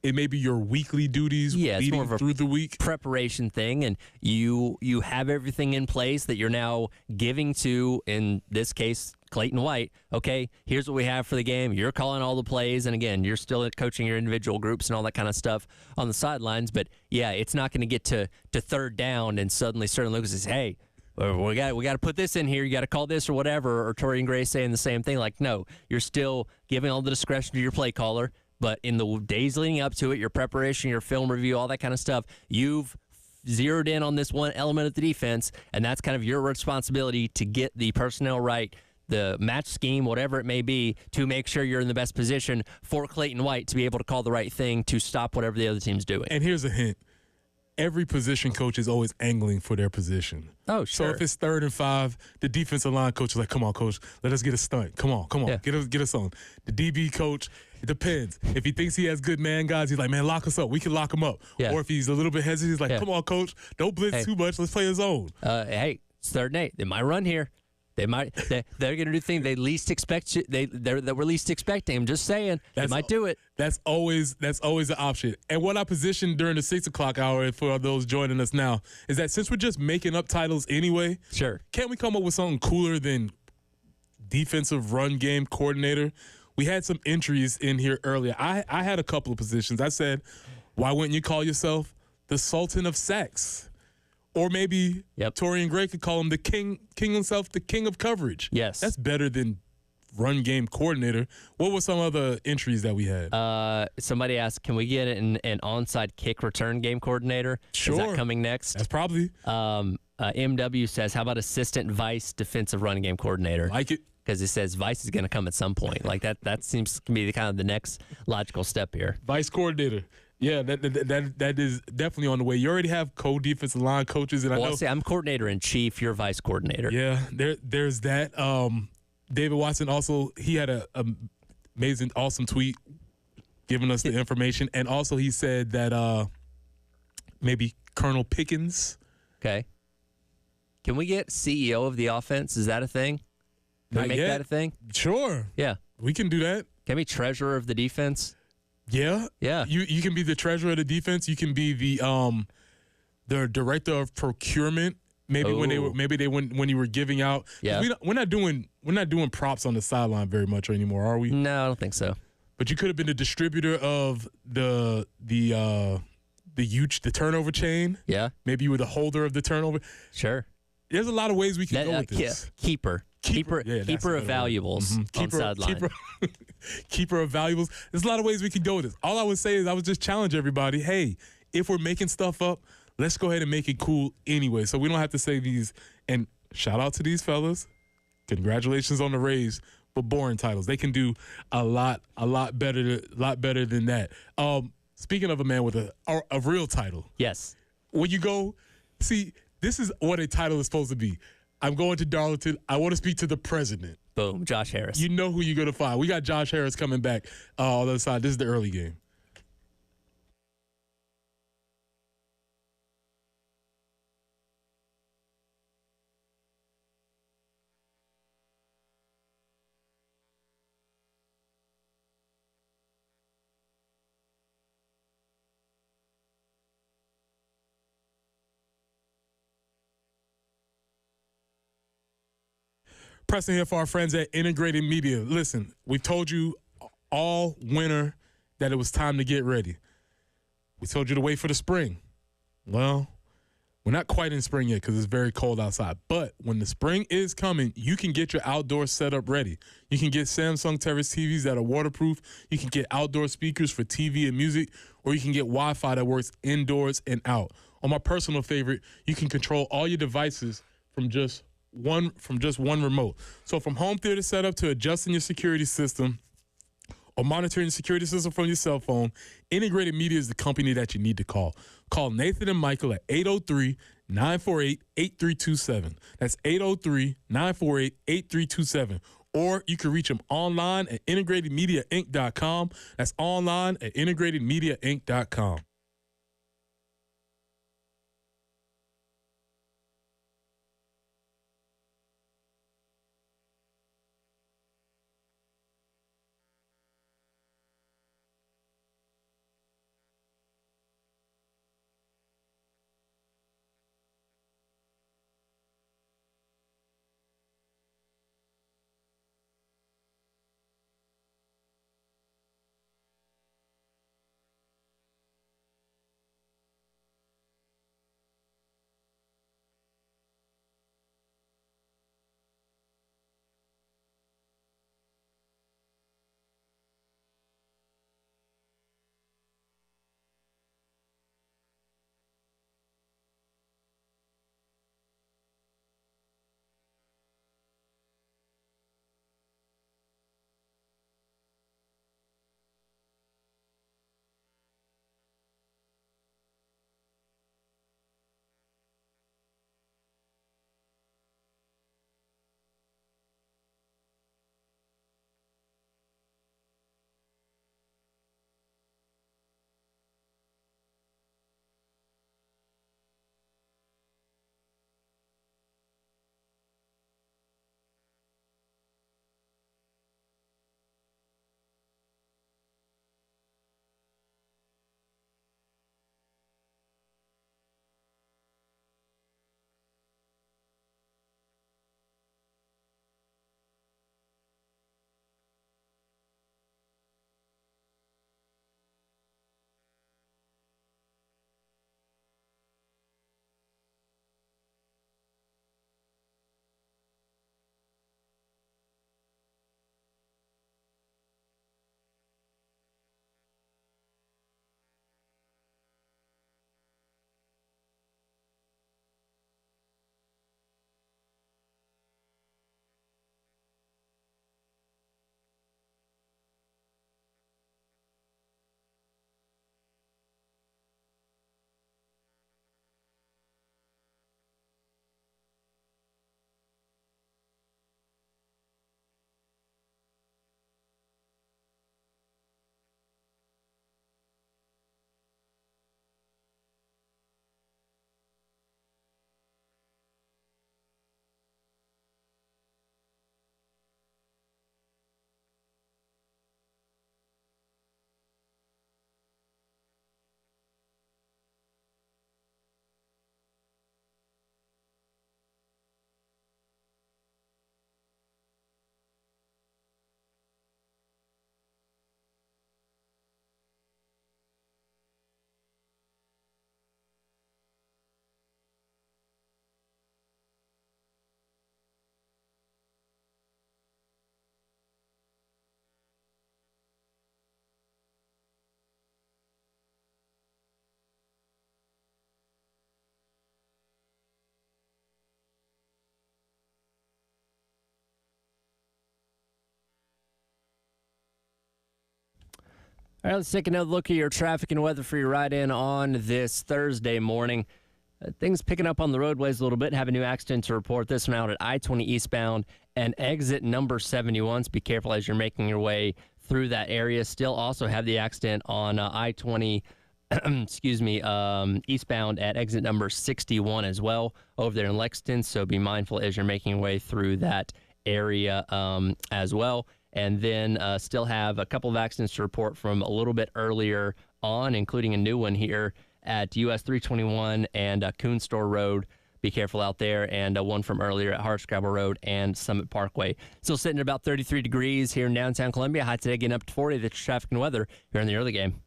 it may be your weekly duties leading through the week. Preparation thing, and you have everything in place that you're now giving to, in this case, Clayton White, okay, here's what we have for the game. You're calling all the plays, and again, you're still coaching your individual groups and all that kind of stuff on the sidelines. But yeah, it's not going to get to third down and suddenly Lucas says, hey, we got to put this in here. You got to call this or whatever. Or Torian Gray saying the same thing. Like, no, you're still giving all the discretion to your play caller. But in the days leading up to it, your preparation, your film review, all that kind of stuff, you've zeroed in on this one element of the defense, and that's kind of your responsibility to get the personnel right, the match scheme, whatever it may be, to make sure you're in the best position for Clayton White to be able to call the right thing to stop whatever the other team's doing. And here's a hint. Every position coach is always angling for their position. Oh, sure. So if it's 3rd and 5, the defensive line coach is like, come on, coach, let us get a stunt. Come on, Yeah. get us on. The DB coach, it depends. If he thinks he has good man guys, he's like, man, lock us up. We can lock him up. Yeah. Or if he's a little bit hesitant, he's like, come on, coach, don't blitz too much. Let's play a zone. Hey, it's 3rd and 8. They might run here. They're going to do things they least expect. That we're least expecting. I'm just saying they might do it. That's always an option. And what I positioned during the 6 o'clock hour for those joining us now is that since we're just making up titles anyway, sure, can't we come up with something cooler than defensive run game coordinator? We had some entries in here earlier. I had a couple of positions. I said, why wouldn't you call yourself the Sultan of Sacks? Or maybe Torian Gray could call him the king himself, the king of coverage. Yes. That's better than run game coordinator. What were some other entries that we had? Somebody asked, can we get an onside kick return game coordinator? Sure. Is that coming next? That's probably. MW says, how about assistant vice defensive run game coordinator? Like it. Because it says vice is going to come at some point. Like that seems to be the next logical step here. Vice coordinator. Yeah, that is definitely on the way. You already have co-defensive line coaches, and I know. See, I'm coordinator in chief. You're vice coordinator. Yeah, there's that. David Watson also, he had a amazing, awesome tweet giving us the information, and also he said that maybe Colonel Pickens. Okay. Can we get CEO of the offense? Is that a thing? Can we make that a thing? Sure. Yeah. We can do that. Can we treasurer of the defense? Yeah. Yeah. You can be the treasurer of the defense. You can be the director of procurement. Maybe when you were giving out. Yeah. We're not doing props on the sideline very much anymore, are we? No, I don't think so. But you could have been the distributor of the turnover chain. Yeah. Maybe you were the holder of the turnover. Sure. There's a lot of ways we can go with this. Keeper of valuables on sideline. Keeper of valuables. There's a lot of ways we can go with this. All I would say is I would just challenge everybody, hey, if we're making stuff up, let's go ahead and make it cool anyway. So we don't have to say these. And shout out to these fellas. Congratulations on the raise for boring titles. They can do a lot better than that. Speaking of a man with a real title. Yes. When you go, see, this is what a title is supposed to be. I'm going to Darlington. I want to speak to the president. Boom, Josh Harris. You know who you're going to find. We got Josh Harris coming back on the other side. This is the early game. Preston here for our friends at Integrated Media. Listen, we've told you all winter that it was time to get ready. We told you to wait for the spring. Well, we're not quite in spring yet because it's very cold outside. But when the spring is coming, you can get your outdoor setup ready. You can get Samsung Terrace TVs that are waterproof. You can get outdoor speakers for TV and music, or you can get Wi-Fi that works indoors and out. On my personal favorite, you can control all your devices from just one remote. So from home theater setup to adjusting your security system or monitoring the security system from your cell phone, Integrated Media is the company that you need to call. Call Nathan and Michael at 803-948-8327. That's 803-948-8327. Or you can reach them online at integratedmediainc.com. That's online at integratedmediainc.com. All right, let's take another look at your traffic and weather for your ride-in on this Thursday morning. Things picking up on the roadways a little bit. Have a new accident to report. This one out at I-20 eastbound and exit number 71. So be careful as you're making your way through that area. Still also have the accident on I-20 eastbound at exit number 61 as well over there in Lexington. So be mindful as you're making your way through that area as well. And then still have a couple of accidents to report from a little bit earlier on, including a new one here at US 321 and Coon Store Road. Be careful out there. And one from earlier at Hardscrabble Road and Summit Parkway. Still sitting at about 33 degrees here in downtown Columbia. High today getting up to 40. That's traffic and weather here in the early game.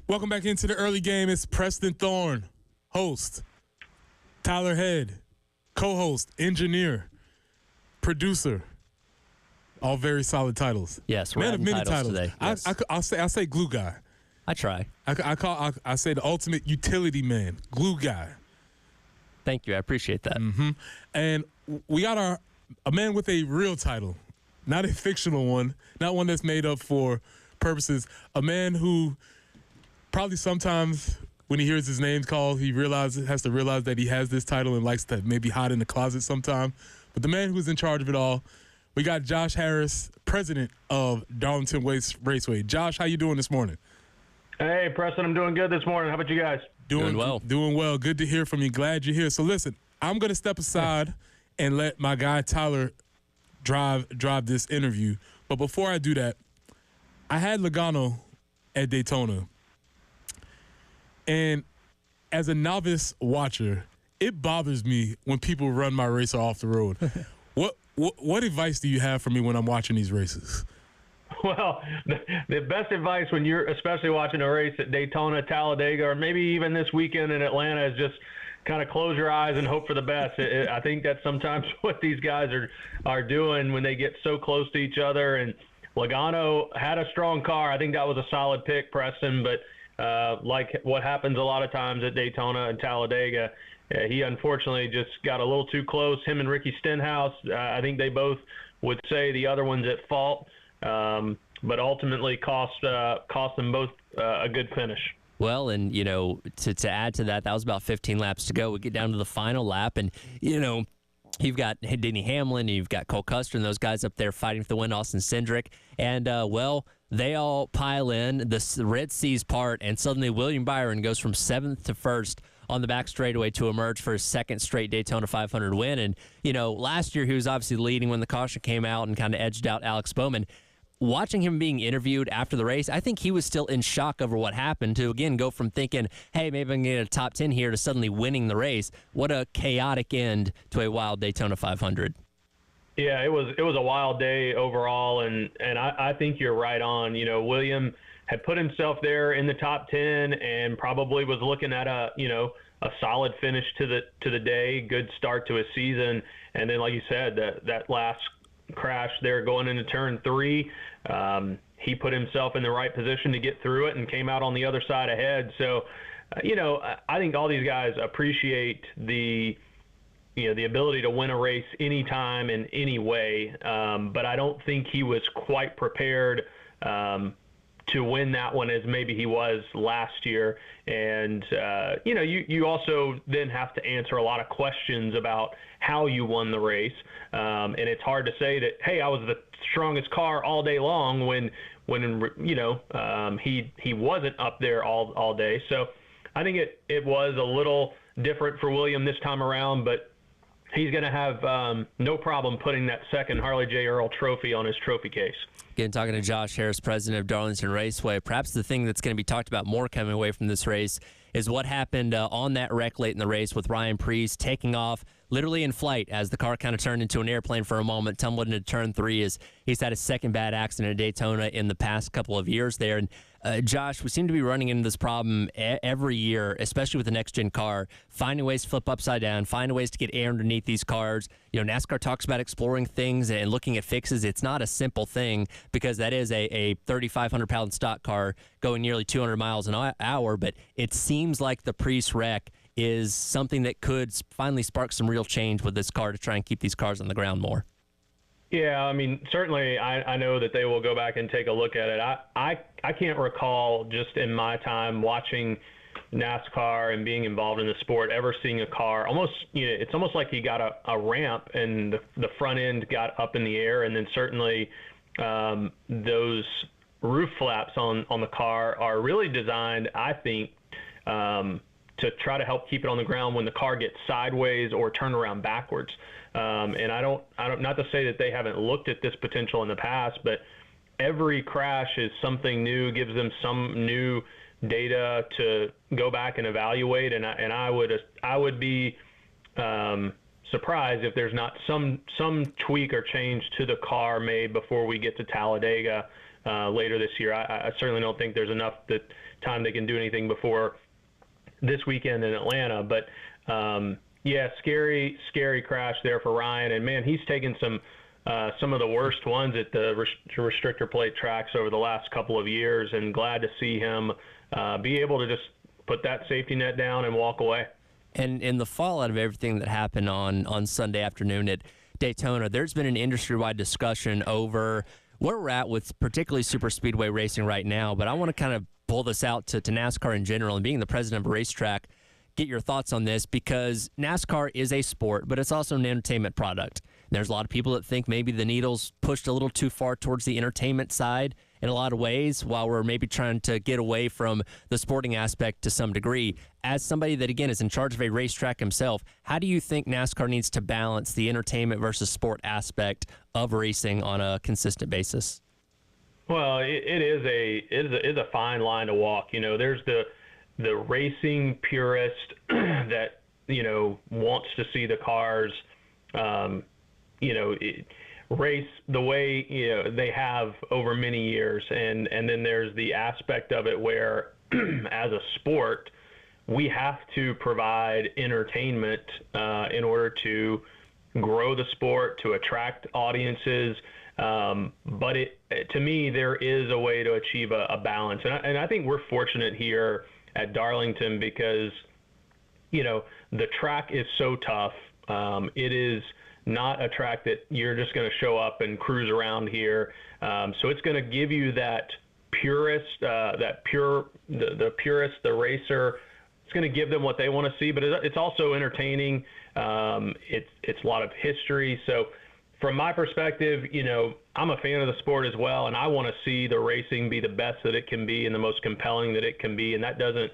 Welcome back into the early game. It's Preston Thorne, host, Tyler Head, co-host, engineer, producer. All very solid titles. Yes, man of many titles today. Yes. I'll say glue guy. I try. I say the ultimate utility man, glue guy. Thank you. I appreciate that. Mm-hmm. And we got a man with a real title, not a fictional one, not one that's made up for purposes. A man who probably sometimes when he hears his name called, he has to realize that he has this title and likes to maybe hide in the closet sometime. But the man who's in charge of it all, we got Josh Harris, president of Darlington Raceway. Josh, how you doing this morning? Hey, Preston, I'm doing good this morning. How about you guys? Doing well. Doing well. Good to hear from you. Glad you're here. So listen, I'm going to step aside and let my guy Tyler drive this interview. But before I do that, I had Logano at Daytona. And as a novice watcher, it bothers me when people run my racer off the road. What advice do you have for me when I'm watching these races? Well, the best advice when you're especially watching a race at Daytona, Talladega, or maybe even this weekend in Atlanta is just kind of close your eyes and hope for the best. I think that's sometimes what these guys are doing when they get so close to each other. And Logano had a strong car. I think that was a solid pick, Preston, but like what happens a lot of times at Daytona and Talladega, he unfortunately just got a little too close. Him and Ricky Stenhouse, I think they both would say the other one's at fault, but ultimately cost them both a good finish. Well, and, to add to that, that was about 15 laps to go. We get down to the final lap, and, you've got Denny Hamlin, you've got Cole Custer, and those guys up there fighting for the win, Austin Cindric. And, they all pile in. The Red Seas part, and suddenly William Byron goes from 7th to 1st on the back straightaway to emerge for his second straight Daytona 500 win. And, last year he was obviously leading when the caution came out and kind of edged out Alex Bowman. Watching him being interviewed after the race, I think he was still in shock over what happened to, again, go from thinking, hey, maybe I can get a top 10 here to suddenly winning the race. What a chaotic end to a wild Daytona 500. Yeah, it was a wild day overall, and I think you're right on. William had put himself there in the top 10 and probably was looking at a solid finish to the day, good start to his season, and then like you said, that last crash there going into turn 3, he put himself in the right position to get through it and came out on the other side ahead. So, I think all these guys appreciate the ability to win a race anytime in any way. But I don't think he was quite prepared to win that one as maybe he was last year. And, you also then have to answer a lot of questions about how you won the race. And it's hard to say that, hey, I was the strongest car all day long when he wasn't up there all day. So I think it was a little different for William this time around, but he's going to have no problem putting that second Harley J. Earl trophy on his trophy case. Again, talking to Josh Harris, president of Darlington Raceway. Perhaps the thing that's going to be talked about more coming away from this race is what happened on that wreck late in the race with Ryan Preece taking off, literally in flight as the car kind of turned into an airplane for a moment, tumbled into turn 3 as he's had his second bad accident at Daytona in the past couple of years there. And Josh, we seem to be running into this problem every year, especially with the next-gen car, finding ways to flip upside down, finding ways to get air underneath these cars. You know, NASCAR talks about exploring things and looking at fixes. It's not a simple thing because that is a 3,500-pound stock car going nearly 200 miles an hour, but it seems like the Priest wreck is something that could finally spark some real change with this car to try and keep these cars on the ground more. Yeah, I mean, certainly I know that they will go back and take a look at it. I can't recall just in my time watching NASCAR and being involved in the sport ever seeing a car almost, it's almost like you got a ramp and the front end got up in the air, and then certainly those roof flaps on the car are really designed, I think, to try to help keep it on the ground when the car gets sideways or turned around backwards. And I don't, not to say that they haven't looked at this potential in the past, but every crash is something new, gives them some new data to go back and evaluate. And I would be surprised if there's not some tweak or change to the car made before we get to Talladega later this year. I certainly don't think there's enough time they can do anything before this weekend in Atlanta, but yeah, scary crash there for Ryan, and man, he's taken some of the worst ones at the restrictor plate tracks over the last couple of years, and glad to see him be able to just put that safety net down and walk away. And in the fallout of everything that happened on Sunday afternoon at Daytona, there's been an industry-wide discussion over where we're at with particularly super speedway racing right now, but I want to kind of pull this out to NASCAR in general, and being the president of a racetrack, get your thoughts on this, because NASCAR is a sport, but it's also an entertainment product. There's a lot of people that think maybe the needle's pushed a little too far towards the entertainment side in a lot of ways, while we're maybe trying to get away from the sporting aspect to some degree. As somebody that, again, is in charge of a racetrack himself, how do you think NASCAR needs to balance the entertainment versus sport aspect of racing on a consistent basis? Well, it is a fine line to walk. There's the racing purist that wants to see the cars race the way they have over many years, and then there's the aspect of it where as a sport we have to provide entertainment in order to grow the sport, to attract audiences. But to me, there is a way to achieve a balance. And I think we're fortunate here at Darlington because, the track is so tough. It is not a track that you're just going to show up and cruise around here. So it's going to give you that purist, the purist, the racer. It's going to give them what they want to see, but it's also entertaining. It's a lot of history. So from my perspective, I'm a fan of the sport as well, and I want to see the racing be the best that it can be and the most compelling that it can be. And that doesn't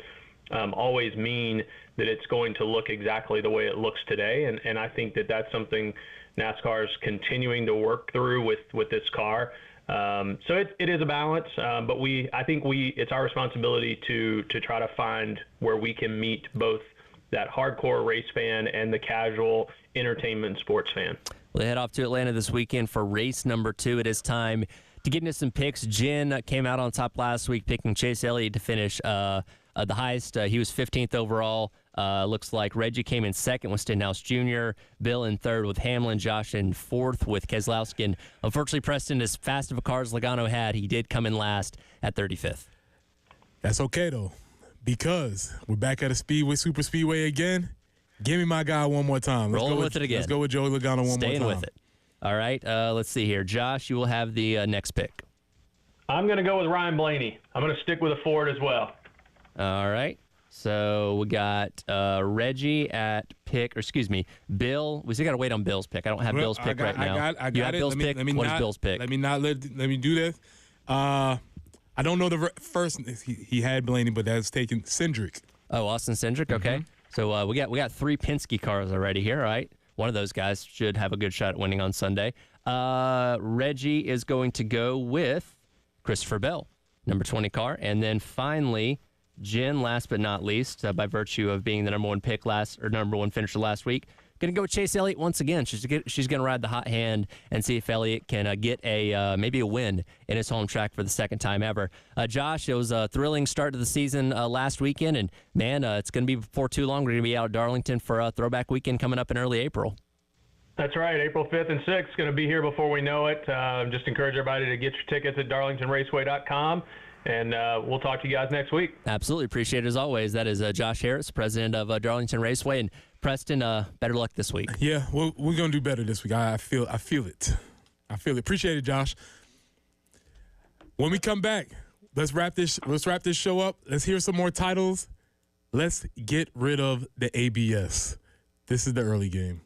always mean that it's going to look exactly the way it looks today. And I think that that's something NASCAR is continuing to work through with this car. So it is a balance, but I think it's our responsibility to try to find where we can meet both that hardcore race fan and the casual entertainment sports fan. We'll head off to Atlanta this weekend for race number 2. It is time to get into some picks. Jen came out on top last week picking Chase Elliott to finish the highest. He was 15th overall. Looks like Reggie came in second with Stenhouse Jr., Bill in third with Hamlin, Josh in fourth with Keselowski. And unfortunately, Preston, as fast of a car as Logano had, he did come in last at 35th. That's okay, though, because we're back at a super speedway again. Give me my guy one more time. Rolling with it again. Let's go with Joey Logano one more time. Staying with it. All right, let's see here. Josh, you will have the next pick. I'm going to go with Ryan Blaney. I'm going to stick with a Ford as well. All right. So we got Reggie at pick, or excuse me, Bill. We still got to wait on Bill's pick. I don't have Bill's pick right now. I got you have it. Bill's pick? What is Bill's pick? Let me do this. I don't know the first. He had Blaney, but that's taken Cindric. Oh, Austin Cindric. Okay. So we got 3 Penske cars already here. All right. One of those guys should have a good shot at winning on Sunday. Reggie is going to go with Christopher Bell, number 20 car, and then finally, Jen, last but not least, by virtue of being the number 1 pick number 1 finisher last week, going to go with Chase Elliott once again. She's going to ride the hot hand and see if Elliott can get maybe a win in his home track for the second time ever. Josh, it was a thrilling start to the season last weekend, and man, it's going to be before too long. We're going to be out at Darlington for Throwback Weekend coming up in early April. That's right. April 5th and 6th, going to be here before we know it. Just encourage everybody to get your tickets at darlingtonraceway.com, and we'll talk to you guys next week. Absolutely. Appreciate it as always. That is Josh Harris, president of Darlington Raceway. And Preston, better luck this week. Yeah, we're going to do better this week. I feel it. I feel it. Appreciate it, Josh. When we come back, let's wrap this show up. Let's hear some more titles. Let's get rid of the ABS. This is the early game.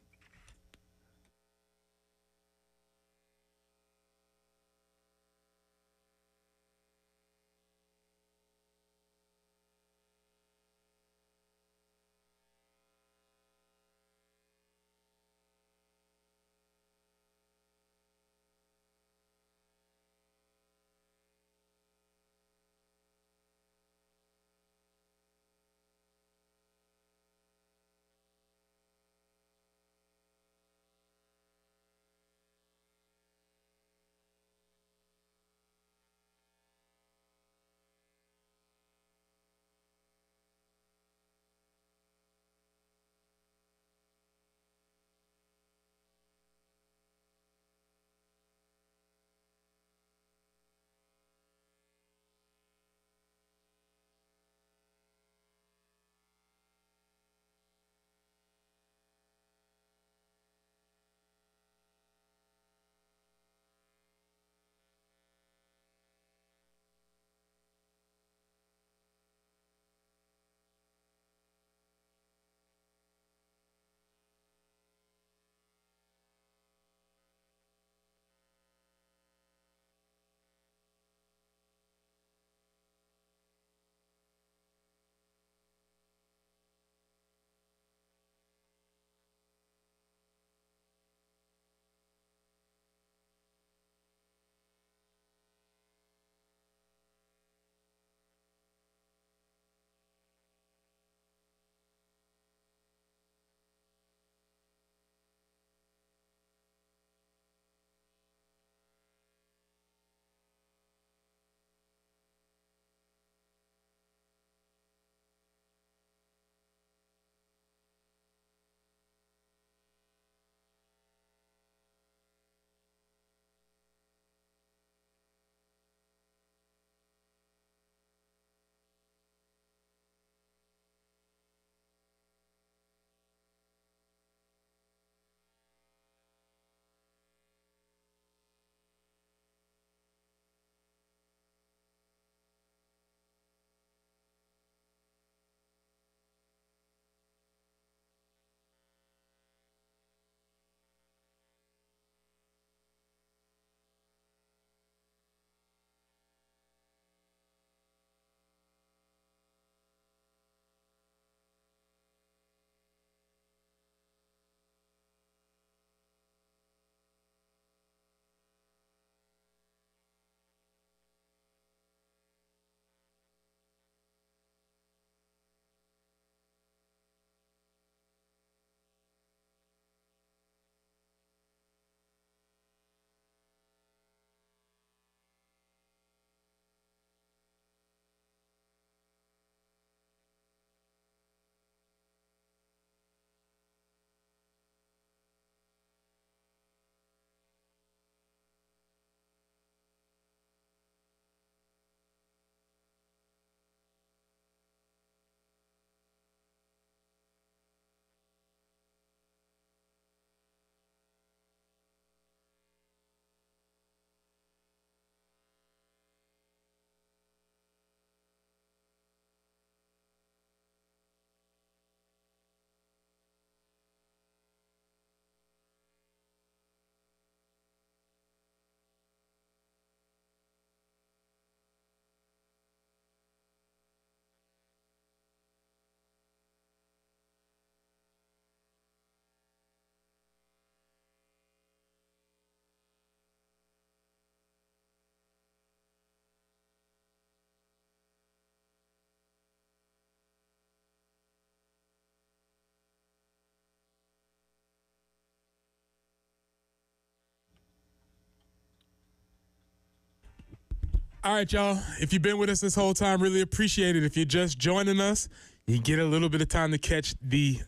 All right, y'all. If you've been with us this whole time, really appreciate it. If you're just joining us, you get a little bit of time to catch the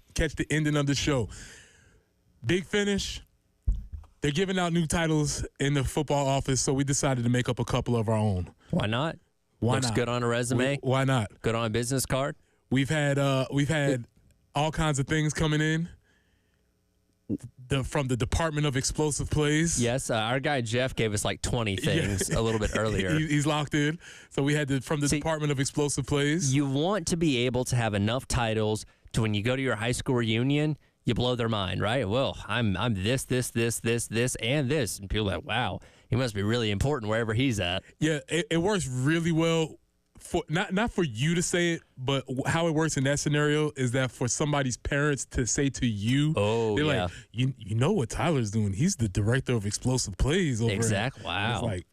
ending of the show. Big finish. They're giving out new titles in the football office, so we decided to make up a couple of our own. Why not? Why Looks not? good on a resume. Why not? Good on a business card. We've had all kinds of things coming in. From the Department of Explosive Plays. Yes, our guy Jeff gave us like 20 things a little bit earlier. He's locked in. So we had from the Department of Explosive Plays. You want to be able to have enough titles to when you go to your high school reunion, you blow their mind, right? Well, I'm this, and this. And people are like, wow, he must be really important wherever he's at. Yeah, it works really well. For not for you to say it, but how it works in that scenario is that for somebody's parents to say to you, they're like, you know what Tyler's doing? He's the director of explosive plays over Exactly. Wow. It's like,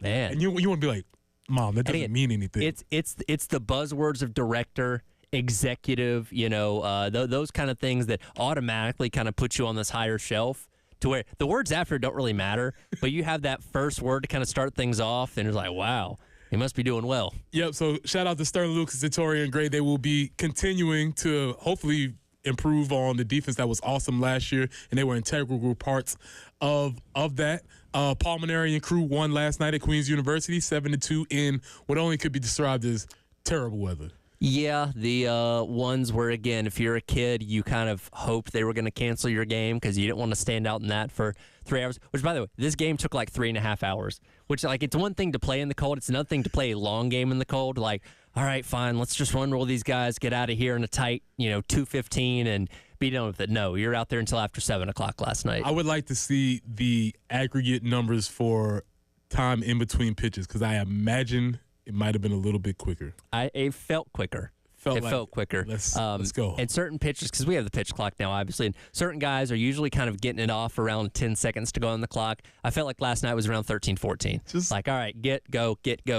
man, and you want to be like, Mom, that doesn't mean anything. It's the buzzwords of director, executive, those kind of things that automatically kind of put you on this higher shelf. To where the words after don't really matter, but you have that first word to kind of start things off, and it's like, wow. He must be doing well. Yep. So shout out to Sterling Lucas, Vittoria, and Gray. They will be continuing to hopefully improve on the defense that was awesome last year, and they were integral parts of that. Paul Maneri and crew won last night at Queens University, 7-2 in what only could be described as terrible weather. Yeah, the ones where, again, if you're a kid, you kind of hoped they were going to cancel your game because you didn't want to stand out in that for 3 hours. Which, by the way, this game took like 3.5 hours. Which, like, it's one thing to play in the cold. It's another thing to play a long game in the cold. Like, all right, fine, let's just run roll these guys, get out of here in a tight, 2:15 and be done with it. No, you're out there until after 7 o'clock last night. I would like to see the aggregate numbers for time in between pitches because I imagine it might have been a little bit quicker. It felt quicker. It felt quicker. Let's go. And certain pitchers, because we have the pitch clock now, obviously, and certain guys are usually kind of getting it off around 10 seconds to go on the clock. I felt like last night was around 13, 14. Just like, all right, get go. Just a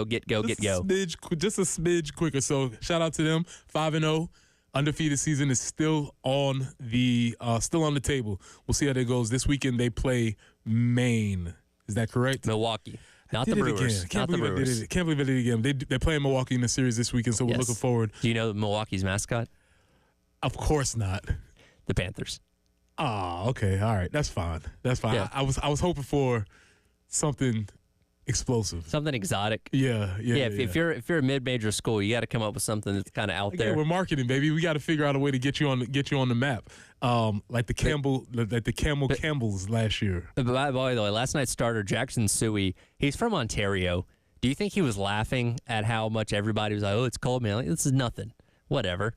smidge quicker. So shout out to them. 5-0. Undefeated season is still on the table. We'll see how that goes. This weekend they play Maine. Is that correct? Milwaukee. Not the Brewers. Can't believe I did it again. They're playing Milwaukee in the series this weekend, so we're looking forward. Do you know Milwaukee's mascot? Of course not. The Panthers. Oh, okay. All right. That's fine. Yeah. I was hoping for something explosive. Something exotic. Yeah. If you're a mid-major school, you got to come up with something that's kind of out there. We're marketing, baby. We got to figure out a way to get you on the map. Like the Campbells last year. But by the way, last night's starter Jackson Suey, he's from Ontario. Do you think he was laughing at how much everybody was like, "Oh, it's cold, man. Like, this is nothing. Whatever."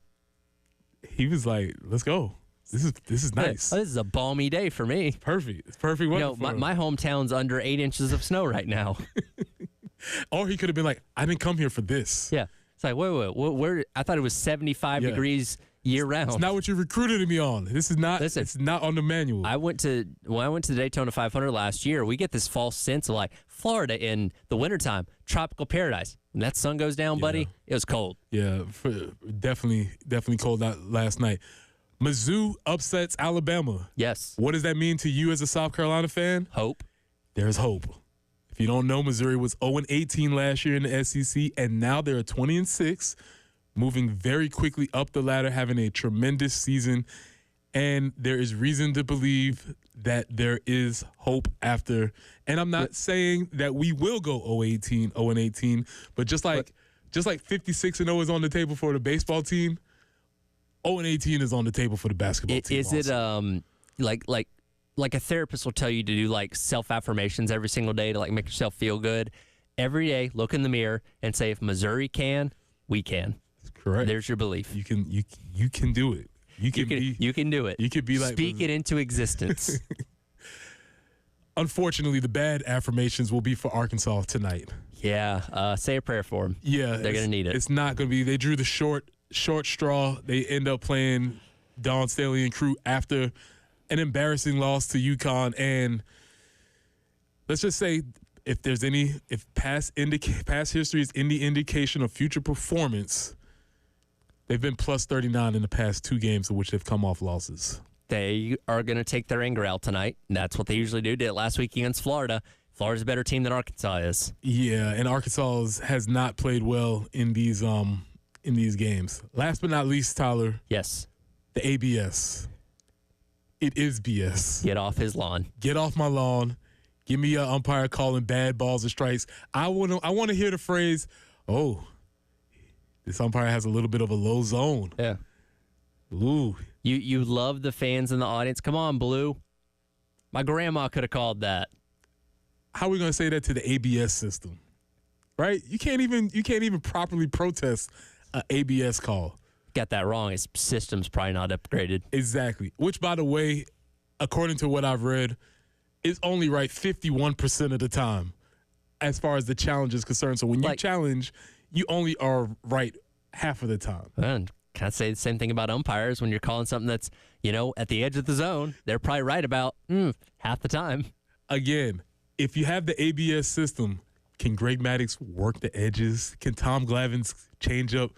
He was like, "Let's go. This is nice. This is a balmy day for me. Perfect. It's perfect weather. My hometown's under 8 inches of snow right now." Or he could have been like, "I didn't come here for this." Yeah. It's like, wait, where? I thought it was 75 degrees year round. It's not what you recruited me on. This is not. Listen, it's not on the manual. When I went to the Daytona 500 last year, we get this false sense of like Florida in the wintertime, tropical paradise. When that sun goes down, buddy, it was cold. Yeah, definitely cold out last night. Mizzou upsets Alabama. Yes. What does that mean to you as a South Carolina fan? Hope. There's hope. If you don't know, Missouri was 0-18 last year in the SEC, and now they're 20-6, moving very quickly up the ladder, having a tremendous season. And there is reason to believe that there is hope after. And I'm not saying that we will go 0-18, but just like 56-0 is on the table for the baseball team, 0-18 is on the table for the basketball team. Is it like a therapist will tell you to do like self-affirmations every single day to like make yourself feel good? Every day, look in the mirror and say, if Missouri can, we can. That's correct. There's your belief. You can do it. You can do it. You could be like, speak it into existence. Unfortunately, the bad affirmations will be for Arkansas tonight. Yeah, say a prayer for them. Yeah, they're gonna need it. It's not gonna be. They drew the short straw. They end up playing Dawn Staley and crew after an embarrassing loss to UConn. And let's just say, if past history is any indication of future performance, they've been plus 39 in the past 2 games in which they've come off losses. They are going to take their anger out tonight. And that's what they usually do. Did it last week against Florida. Florida's a better team than Arkansas is. Yeah, and Arkansas has not played well in these games. Last but not least, Tyler. Yes. The ABS. It is BS. Get off his lawn. Get off my lawn. Give me an umpire calling bad balls and strikes. I want to hear the phrase, "Oh, this umpire has a little bit of a low zone." Yeah. Ooh. You love the fans in the audience. Come on, Blue. My grandma could have called that. How are we going to say that to the ABS system? Right? You can't even properly protest an ABS call. Got that wrong. His system's probably not upgraded. Exactly. Which, by the way, according to what I've read, is only right 51% of the time as far as the challenge is concerned. So when you challenge, you only are right half of the time. And can I say the same thing about umpires when you're calling something that's, at the edge of the zone? They're probably right about half the time. Again, if you have the ABS system, can Greg Maddux work the edges? Can Tom Glavine's change up,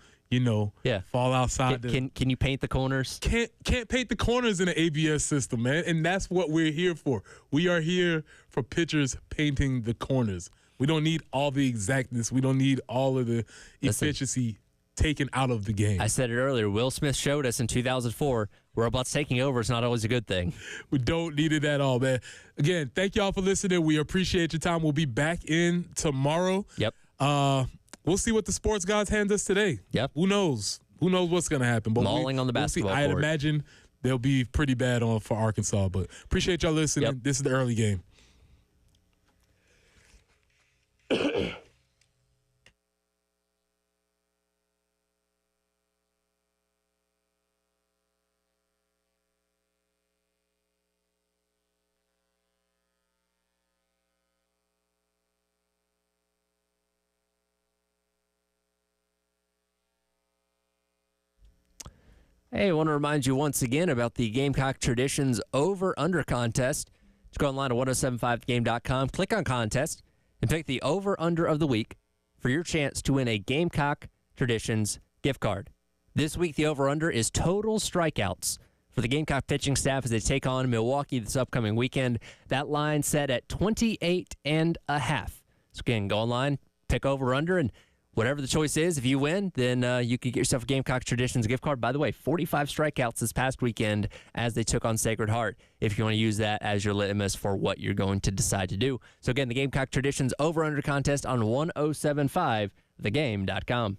fall outside? Can you paint the corners? Can't paint the corners in the ABS system, man. And that's what we're here for. We are here for pitchers painting the corners. We don't need all the exactness. We don't need all of the efficiency taken out of the game. I said it earlier. Will Smith showed us in 2004 robots taking over is not always a good thing. We don't need it at all, man. Again, thank y'all for listening. We appreciate your time. We'll be back in tomorrow. Yep. We'll see what the sports gods hand us today. Yep. Who knows? Who knows what's going to happen? But Mauling on the basketball court. I'd court. imagine they'll be pretty bad for Arkansas. But appreciate y'all listening. Yep. This is the early game. Hey, I want to remind you once again about the Gamecock Traditions Over-Under Contest. Just go online to 1075thegame.com, click on Contest, and pick the Over-Under of the week for your chance to win a Gamecock Traditions gift card. This week, the Over-Under is total strikeouts for the Gamecock pitching staff as they take on Milwaukee this upcoming weekend. That line set at 28.5. So again, go online, pick Over-Under, and whatever the choice is, if you win, then you could get yourself a Gamecock Traditions gift card. By the way, 45 strikeouts this past weekend as they took on Sacred Heart, if you want to use that as your litmus for what you're going to decide to do. So again, the Gamecock Traditions Over-Under Contest on 1075thegame.com.